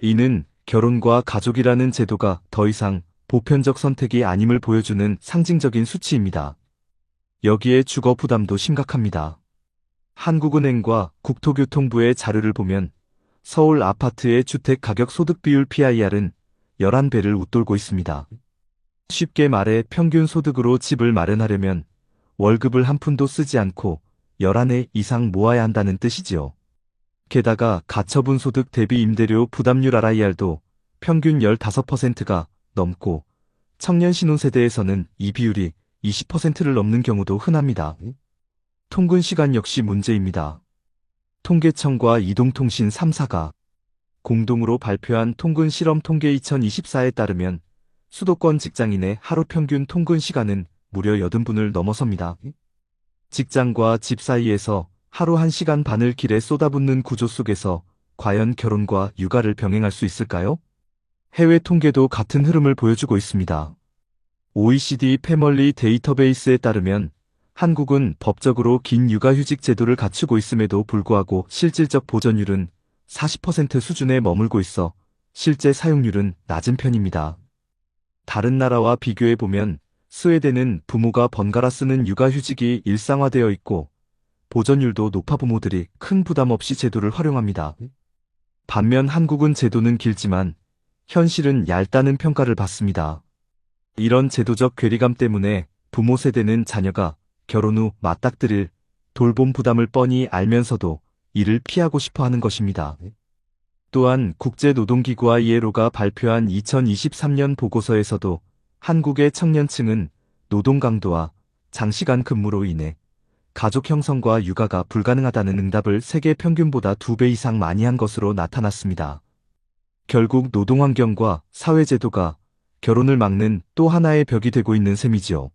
이는 결혼과 가족이라는 제도가 더 이상 보편적 선택이 아님을 보여주는 상징적인 수치입니다. 여기에 주거 부담도 심각합니다. 한국은행과 국토교통부의 자료를 보면 서울 아파트의 주택 가격 소득 비율 PIR은 11배를 웃돌고 있습니다. 쉽게 말해 평균 소득으로 집을 마련하려면 월급을 한 푼도 쓰지 않고 11회 이상 모아야 한다는 뜻이지요. 게다가 가처분 소득 대비 임대료 부담률 RIR도 평균 15%가 넘고 청년 신혼세대에서는 이 비율이 20%를 넘는 경우도 흔합니다. 통근 시간 역시 문제입니다. 통계청과 이동통신 3사가 공동으로 발표한 통근 실험 통계 2024에 따르면 수도권 직장인의 하루 평균 통근 시간은 무려 80분을 넘어섭니다. 직장과 집 사이에서 하루 1시간 반을 길에 쏟아붓는 구조 속에서 과연 결혼과 육아를 병행할 수 있을까요? 해외 통계도 같은 흐름을 보여주고 있습니다. OECD 패멀리 데이터베이스에 따르면 한국은 법적으로 긴 육아휴직 제도를 갖추고 있음에도 불구하고 실질적 보전율은 40% 수준에 머물고 있어 실제 사용률은 낮은 편입니다. 다른 나라와 비교해보면 스웨덴은 부모가 번갈아 쓰는 육아휴직이 일상화되어 있고 보전율도 높아 부모들이 큰 부담 없이 제도를 활용합니다. 반면 한국은 제도는 길지만 현실은 얇다는 평가를 받습니다. 이런 제도적 괴리감 때문에 부모 세대는 자녀가 결혼 후 맞닥뜨릴 돌봄 부담을 뻔히 알면서도 이를 피하고 싶어 하는 것입니다. 또한 국제노동기구와 ILO가 발표한 2023년 보고서에서도 한국의 청년층은 노동 강도와 장시간 근무로 인해 가족 형성과 육아가 불가능하다는 응답을 세계 평균보다 2배 이상 많이 한 것으로 나타났습니다. 결국 노동환경과 사회제도가 결혼을 막는 또 하나의 벽이 되고 있는 셈이지요.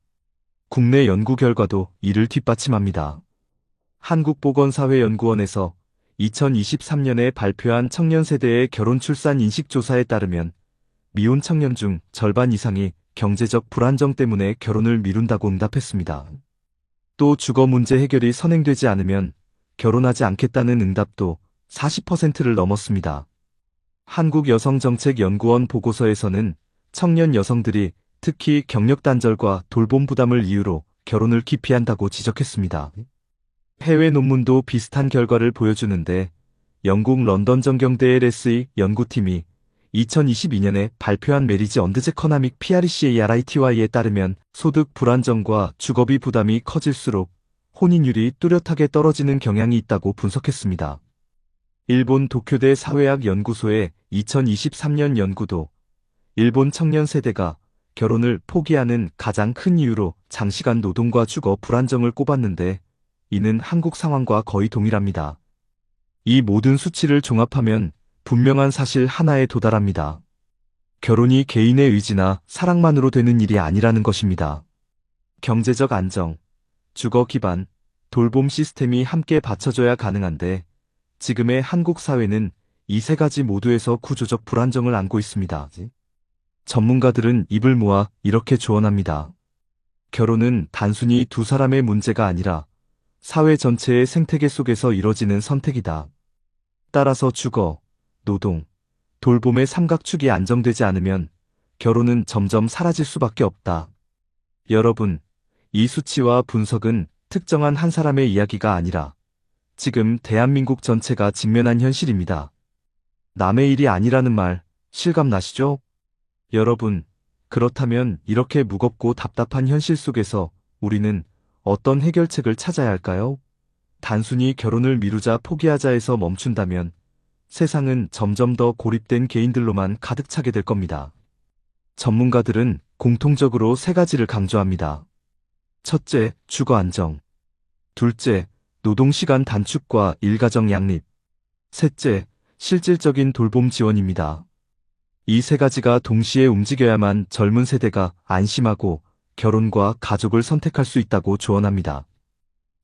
국내 연구 결과도 이를 뒷받침합니다. 한국보건사회연구원에서 2023년에 발표한 청년 세대의 결혼 출산 인식 조사에 따르면 미혼 청년 중 절반 이상이 경제적 불안정 때문에 결혼을 미룬다고 응답했습니다. 또 주거 문제 해결이 선행되지 않으면 결혼하지 않겠다는 응답도 40%를 넘었습니다. 한국여성정책연구원 보고서에서는 청년 여성들이 특히 경력 단절과 돌봄 부담을 이유로 결혼을 기피한다고 지적했습니다. 해외 논문도 비슷한 결과를 보여주는데 영국 런던 정경대 LSE 연구팀이 2022년에 발표한 메리지 언드제커나믹 PRECARITY에 따르면 소득 불안정과 주거비 부담이 커질수록 혼인율이 뚜렷하게 떨어지는 경향이 있다고 분석했습니다. 일본 도쿄대 사회학 연구소의 2023년 연구도 일본 청년 세대가 결혼을 포기하는 가장 큰 이유로 장시간 노동과 주거 불안정을 꼽았는데 이는 한국 상황과 거의 동일합니다. 이 모든 수치를 종합하면 분명한 사실 하나에 도달합니다. 결혼이 개인의 의지나 사랑만으로 되는 일이 아니라는 것입니다. 경제적 안정, 주거 기반, 돌봄 시스템이 함께 받쳐줘야 가능한데 지금의 한국 사회는 이 세 가지 모두에서 구조적 불안정을 안고 있습니다. 전문가들은 입을 모아 이렇게 조언합니다. 결혼은 단순히 두 사람의 문제가 아니라 사회 전체의 생태계 속에서 이뤄지는 선택이다. 따라서 주거, 노동, 돌봄의 삼각축이 안정되지 않으면 결혼은 점점 사라질 수밖에 없다. 여러분, 이 수치와 분석은 특정한 한 사람의 이야기가 아니라 지금 대한민국 전체가 직면한 현실입니다. 남의 일이 아니라는 말 실감 나시죠? 여러분, 그렇다면 이렇게 무겁고 답답한 현실 속에서 우리는 어떤 해결책을 찾아야 할까요? 단순히 결혼을 미루자 포기하자에서 멈춘다면 세상은 점점 더 고립된 개인들로만 가득 차게 될 겁니다. 전문가들은 공통적으로 세 가지를 강조합니다. 첫째, 주거 안정. 둘째, 노동시간 단축과 일가정 양립. 셋째, 실질적인 돌봄 지원입니다. 이 세 가지가 동시에 움직여야만 젊은 세대가 안심하고 결혼과 가족을 선택할 수 있다고 조언합니다.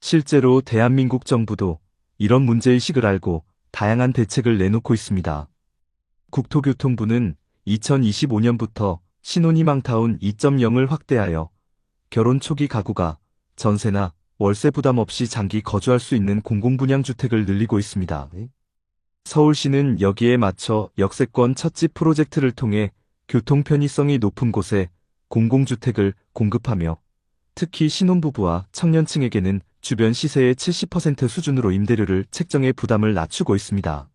실제로 대한민국 정부도 이런 문제의식을 알고 다양한 대책을 내놓고 있습니다. 국토교통부는 2025년부터 신혼희망타운 2.0을 확대하여 결혼 초기 가구가 전세나 월세 부담 없이 장기 거주할 수 있는 공공분양주택을 늘리고 있습니다. 서울시는 여기에 맞춰 역세권 첫집 프로젝트를 통해 교통 편의성이 높은 곳에 공공주택을 공급하며 특히 신혼부부와 청년층에게는 주변 시세의 70% 수준으로 임대료를 책정해 부담을 낮추고 있습니다.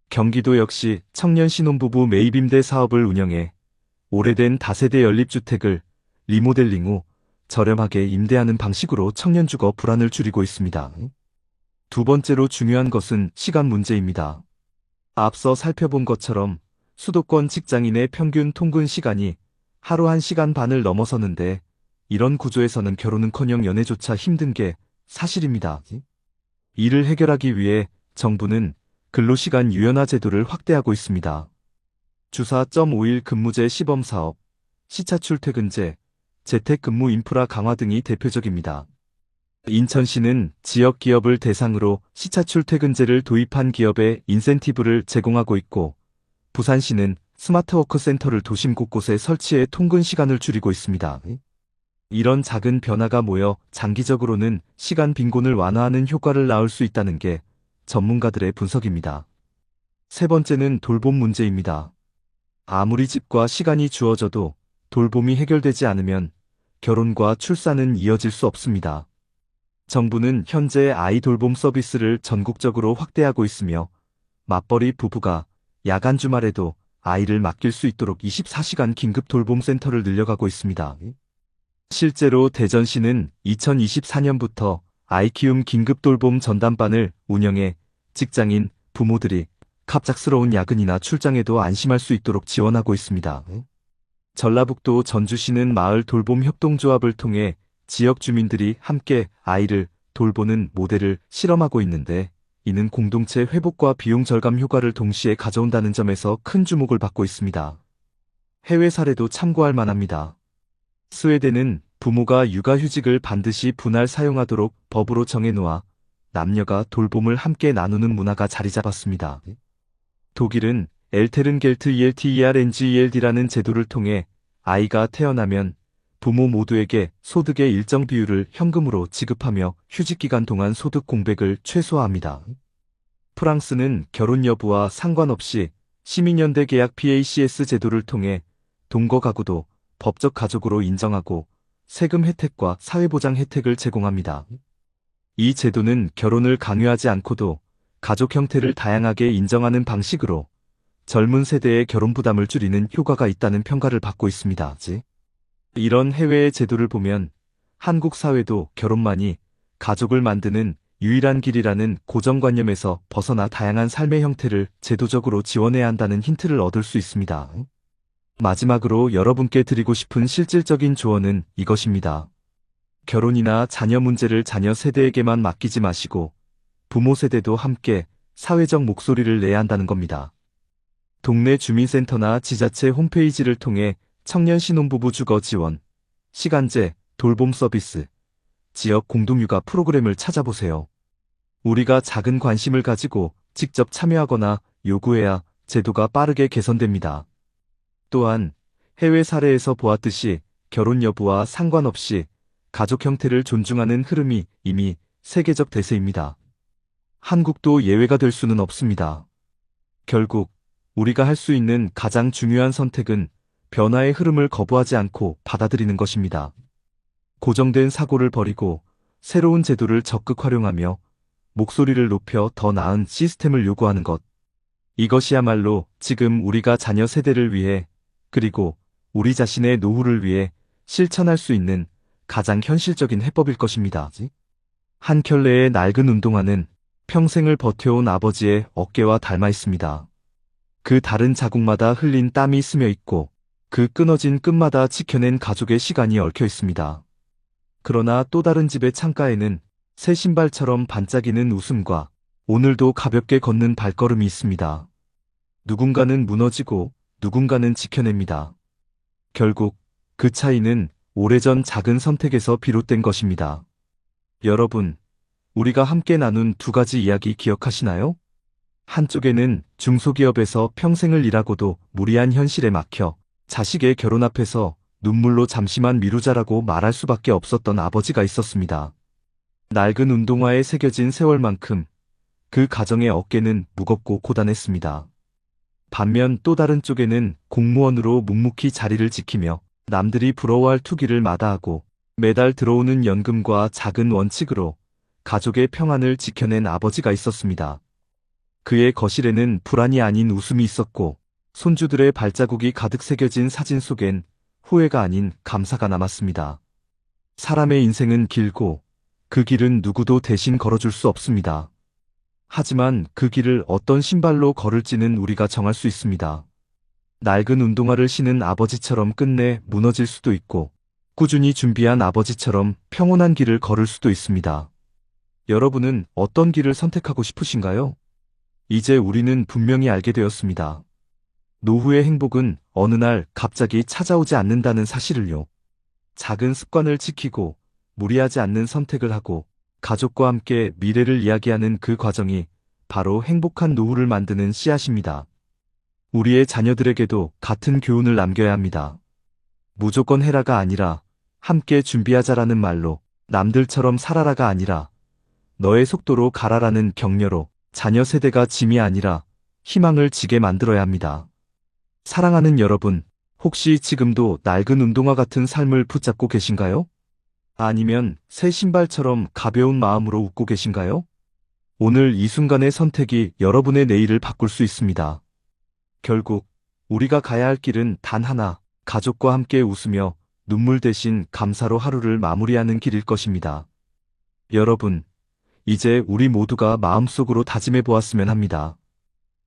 경기도 역시 청년 신혼부부 매입임대 사업을 운영해 오래된 다세대 연립주택을 리모델링 후 저렴하게 임대하는 방식으로 청년주거 불안을 줄이고 있습니다. 두 번째로 중요한 것은 시간 문제입니다. 앞서 살펴본 것처럼 수도권 직장인의 평균 통근 시간이 하루 1시간 반을 넘어서는데 이런 구조에서는 결혼은커녕 연애조차 힘든 게 사실입니다. 이를 해결하기 위해 정부는 근로시간 유연화 제도를 확대하고 있습니다. 주사 5일 근무제 시범사업, 시차 출퇴근제, 재택근무 인프라 강화 등이 대표적입니다. 인천시는 지역 기업을 대상으로 시차 출퇴근제를 도입한 기업에 인센티브를 제공하고 있고, 부산시는 스마트워크 센터를 도심 곳곳에 설치해 통근 시간을 줄이고 있습니다. 이런 작은 변화가 모여 장기적으로는 시간 빈곤을 완화하는 효과를 낳을 수 있다는 게 전문가들의 분석입니다. 세 번째는 돌봄 문제입니다. 아무리 집과 시간이 주어져도 돌봄이 해결되지 않으면 결혼과 출산은 이어질 수 없습니다. 정부는 현재 아이 돌봄 서비스를 전국적으로 확대하고 있으며 맞벌이 부부가 야간 주말에도 아이를 맡길 수 있도록 24시간 긴급 돌봄센터를 늘려가고 있습니다. 실제로 대전시는 2024년부터 아이키움 긴급돌봄 전담반을 운영해 직장인, 부모들이 갑작스러운 야근이나 출장에도 안심할 수 있도록 지원하고 있습니다. 전라북도 전주시는 마을 돌봄 협동조합을 통해 지역 주민들이 함께 아이를 돌보는 모델을 실험하고 있는데 이는 공동체 회복과 비용 절감 효과를 동시에 가져온다는 점에서 큰 주목을 받고 있습니다. 해외 사례도 참고할 만합니다. 스웨덴은 부모가 육아휴직을 반드시 분할 사용하도록 법으로 정해놓아 남녀가 돌봄을 함께 나누는 문화가 자리 잡았습니다. 독일은 엘테른겔트 ELTERNGELD라는 제도를 통해 아이가 태어나면 부모 모두에게 소득의 일정 비율을 현금으로 지급하며 휴직기간 동안 소득 공백을 최소화합니다. 프랑스는 결혼 여부와 상관없이 시민연대 계약 PACS 제도를 통해 동거 가구도 법적 가족으로 인정하고 세금 혜택과 사회보장 혜택을 제공합니다. 이 제도는 결혼을 강요하지 않고도 가족 형태를 다양하게 인정하는 방식으로 젊은 세대의 결혼 부담을 줄이는 효과가 있다는 평가를 받고 있습니다. 이런 해외의 제도를 보면 한국 사회도 결혼만이 가족을 만드는 유일한 길이라는 고정관념에서 벗어나 다양한 삶의 형태를 제도적으로 지원해야 한다는 힌트를 얻을 수 있습니다. 마지막으로 여러분께 드리고 싶은 실질적인 조언은 이것입니다. 결혼이나 자녀 문제를 자녀 세대에게만 맡기지 마시고 부모 세대도 함께 사회적 목소리를 내야 한다는 겁니다. 동네 주민센터나 지자체 홈페이지를 통해 청년 신혼부부 주거 지원, 시간제, 돌봄 서비스, 지역 공동육아 프로그램을 찾아보세요. 우리가 작은 관심을 가지고 직접 참여하거나 요구해야 제도가 빠르게 개선됩니다. 또한 해외 사례에서 보았듯이 결혼 여부와 상관없이 가족 형태를 존중하는 흐름이 이미 세계적 대세입니다. 한국도 예외가 될 수는 없습니다. 결국 우리가 할 수 있는 가장 중요한 선택은 변화의 흐름을 거부하지 않고 받아들이는 것입니다. 고정된 사고를 버리고 새로운 제도를 적극 활용하며 목소리를 높여 더 나은 시스템을 요구하는 것. 이것이야말로 지금 우리가 자녀 세대를 위해 그리고 우리 자신의 노후를 위해 실천할 수 있는 가장 현실적인 해법일 것입니다. 한 켤레의 낡은 운동화는 평생을 버텨온 아버지의 어깨와 닮아 있습니다. 그 다른 자국마다 흘린 땀이 스며 있고 그 끊어진 끈마다 지켜낸 가족의 시간이 얽혀 있습니다. 그러나 또 다른 집의 창가에는 새 신발처럼 반짝이는 웃음과 오늘도 가볍게 걷는 발걸음이 있습니다. 누군가는 무너지고 누군가는 지켜냅니다. 결국 그 차이는 오래전 작은 선택에서 비롯된 것입니다. 여러분, 우리가 함께 나눈 두 가지 이야기 기억하시나요? 한쪽에는 중소기업에서 평생을 일하고도 무리한 현실에 막혀 자식의 결혼 앞에서 눈물로 잠시만 미루자라고 말할 수밖에 없었던 아버지가 있었습니다. 낡은 운동화에 새겨진 세월만큼 그 가정의 어깨는 무겁고 고단했습니다. 반면 또 다른 쪽에는 공무원으로 묵묵히 자리를 지키며 남들이 부러워할 투기를 마다하고 매달 들어오는 연금과 작은 원칙으로 가족의 평안을 지켜낸 아버지가 있었습니다. 그의 거실에는 불안이 아닌 웃음이 있었고 손주들의 발자국이 가득 새겨진 사진 속엔 후회가 아닌 감사가 남았습니다. 사람의 인생은 길고 그 길은 누구도 대신 걸어줄 수 없습니다. 하지만 그 길을 어떤 신발로 걸을지는 우리가 정할 수 있습니다. 낡은 운동화를 신은 아버지처럼 끝내 무너질 수도 있고, 꾸준히 준비한 아버지처럼 평온한 길을 걸을 수도 있습니다. 여러분은 어떤 길을 선택하고 싶으신가요? 이제 우리는 분명히 알게 되었습니다. 노후의 행복은 어느 날 갑자기 찾아오지 않는다는 사실을요. 작은 습관을 지키고 무리하지 않는 선택을 하고 가족과 함께 미래를 이야기하는 그 과정이 바로 행복한 노후를 만드는 씨앗입니다. 우리의 자녀들에게도 같은 교훈을 남겨야 합니다. 무조건 해라가 아니라 함께 준비하자라는 말로, 남들처럼 살아라가 아니라 너의 속도로 가라라는 격려로 자녀 세대가 짐이 아니라 희망을 지게 만들어야 합니다. 사랑하는 여러분, 혹시 지금도 낡은 운동화 같은 삶을 붙잡고 계신가요? 아니면 새 신발처럼 가벼운 마음으로 웃고 계신가요? 오늘 이 순간의 선택이 여러분의 내일을 바꿀 수 있습니다. 결국 우리가 가야 할 길은 단 하나, 가족과 함께 웃으며 눈물 대신 감사로 하루를 마무리하는 길일 것입니다. 여러분, 이제 우리 모두가 마음속으로 다짐해 보았으면 합니다.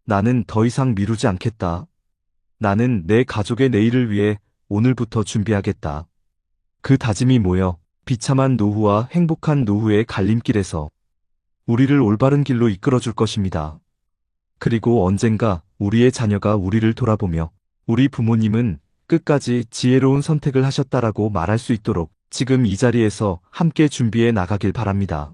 나는 더 이상 미루지 않겠다. 나는 내 가족의 내일을 위해 오늘부터 준비하겠다. 그 다짐이 모여 비참한 노후와 행복한 노후의 갈림길에서 우리를 올바른 길로 이끌어 줄 것입니다. 그리고 언젠가 우리의 자녀가 우리를 돌아보며 우리 부모님은 끝까지 지혜로운 선택을 하셨다라고 말할 수 있도록 지금 이 자리에서 함께 준비해 나가길 바랍니다.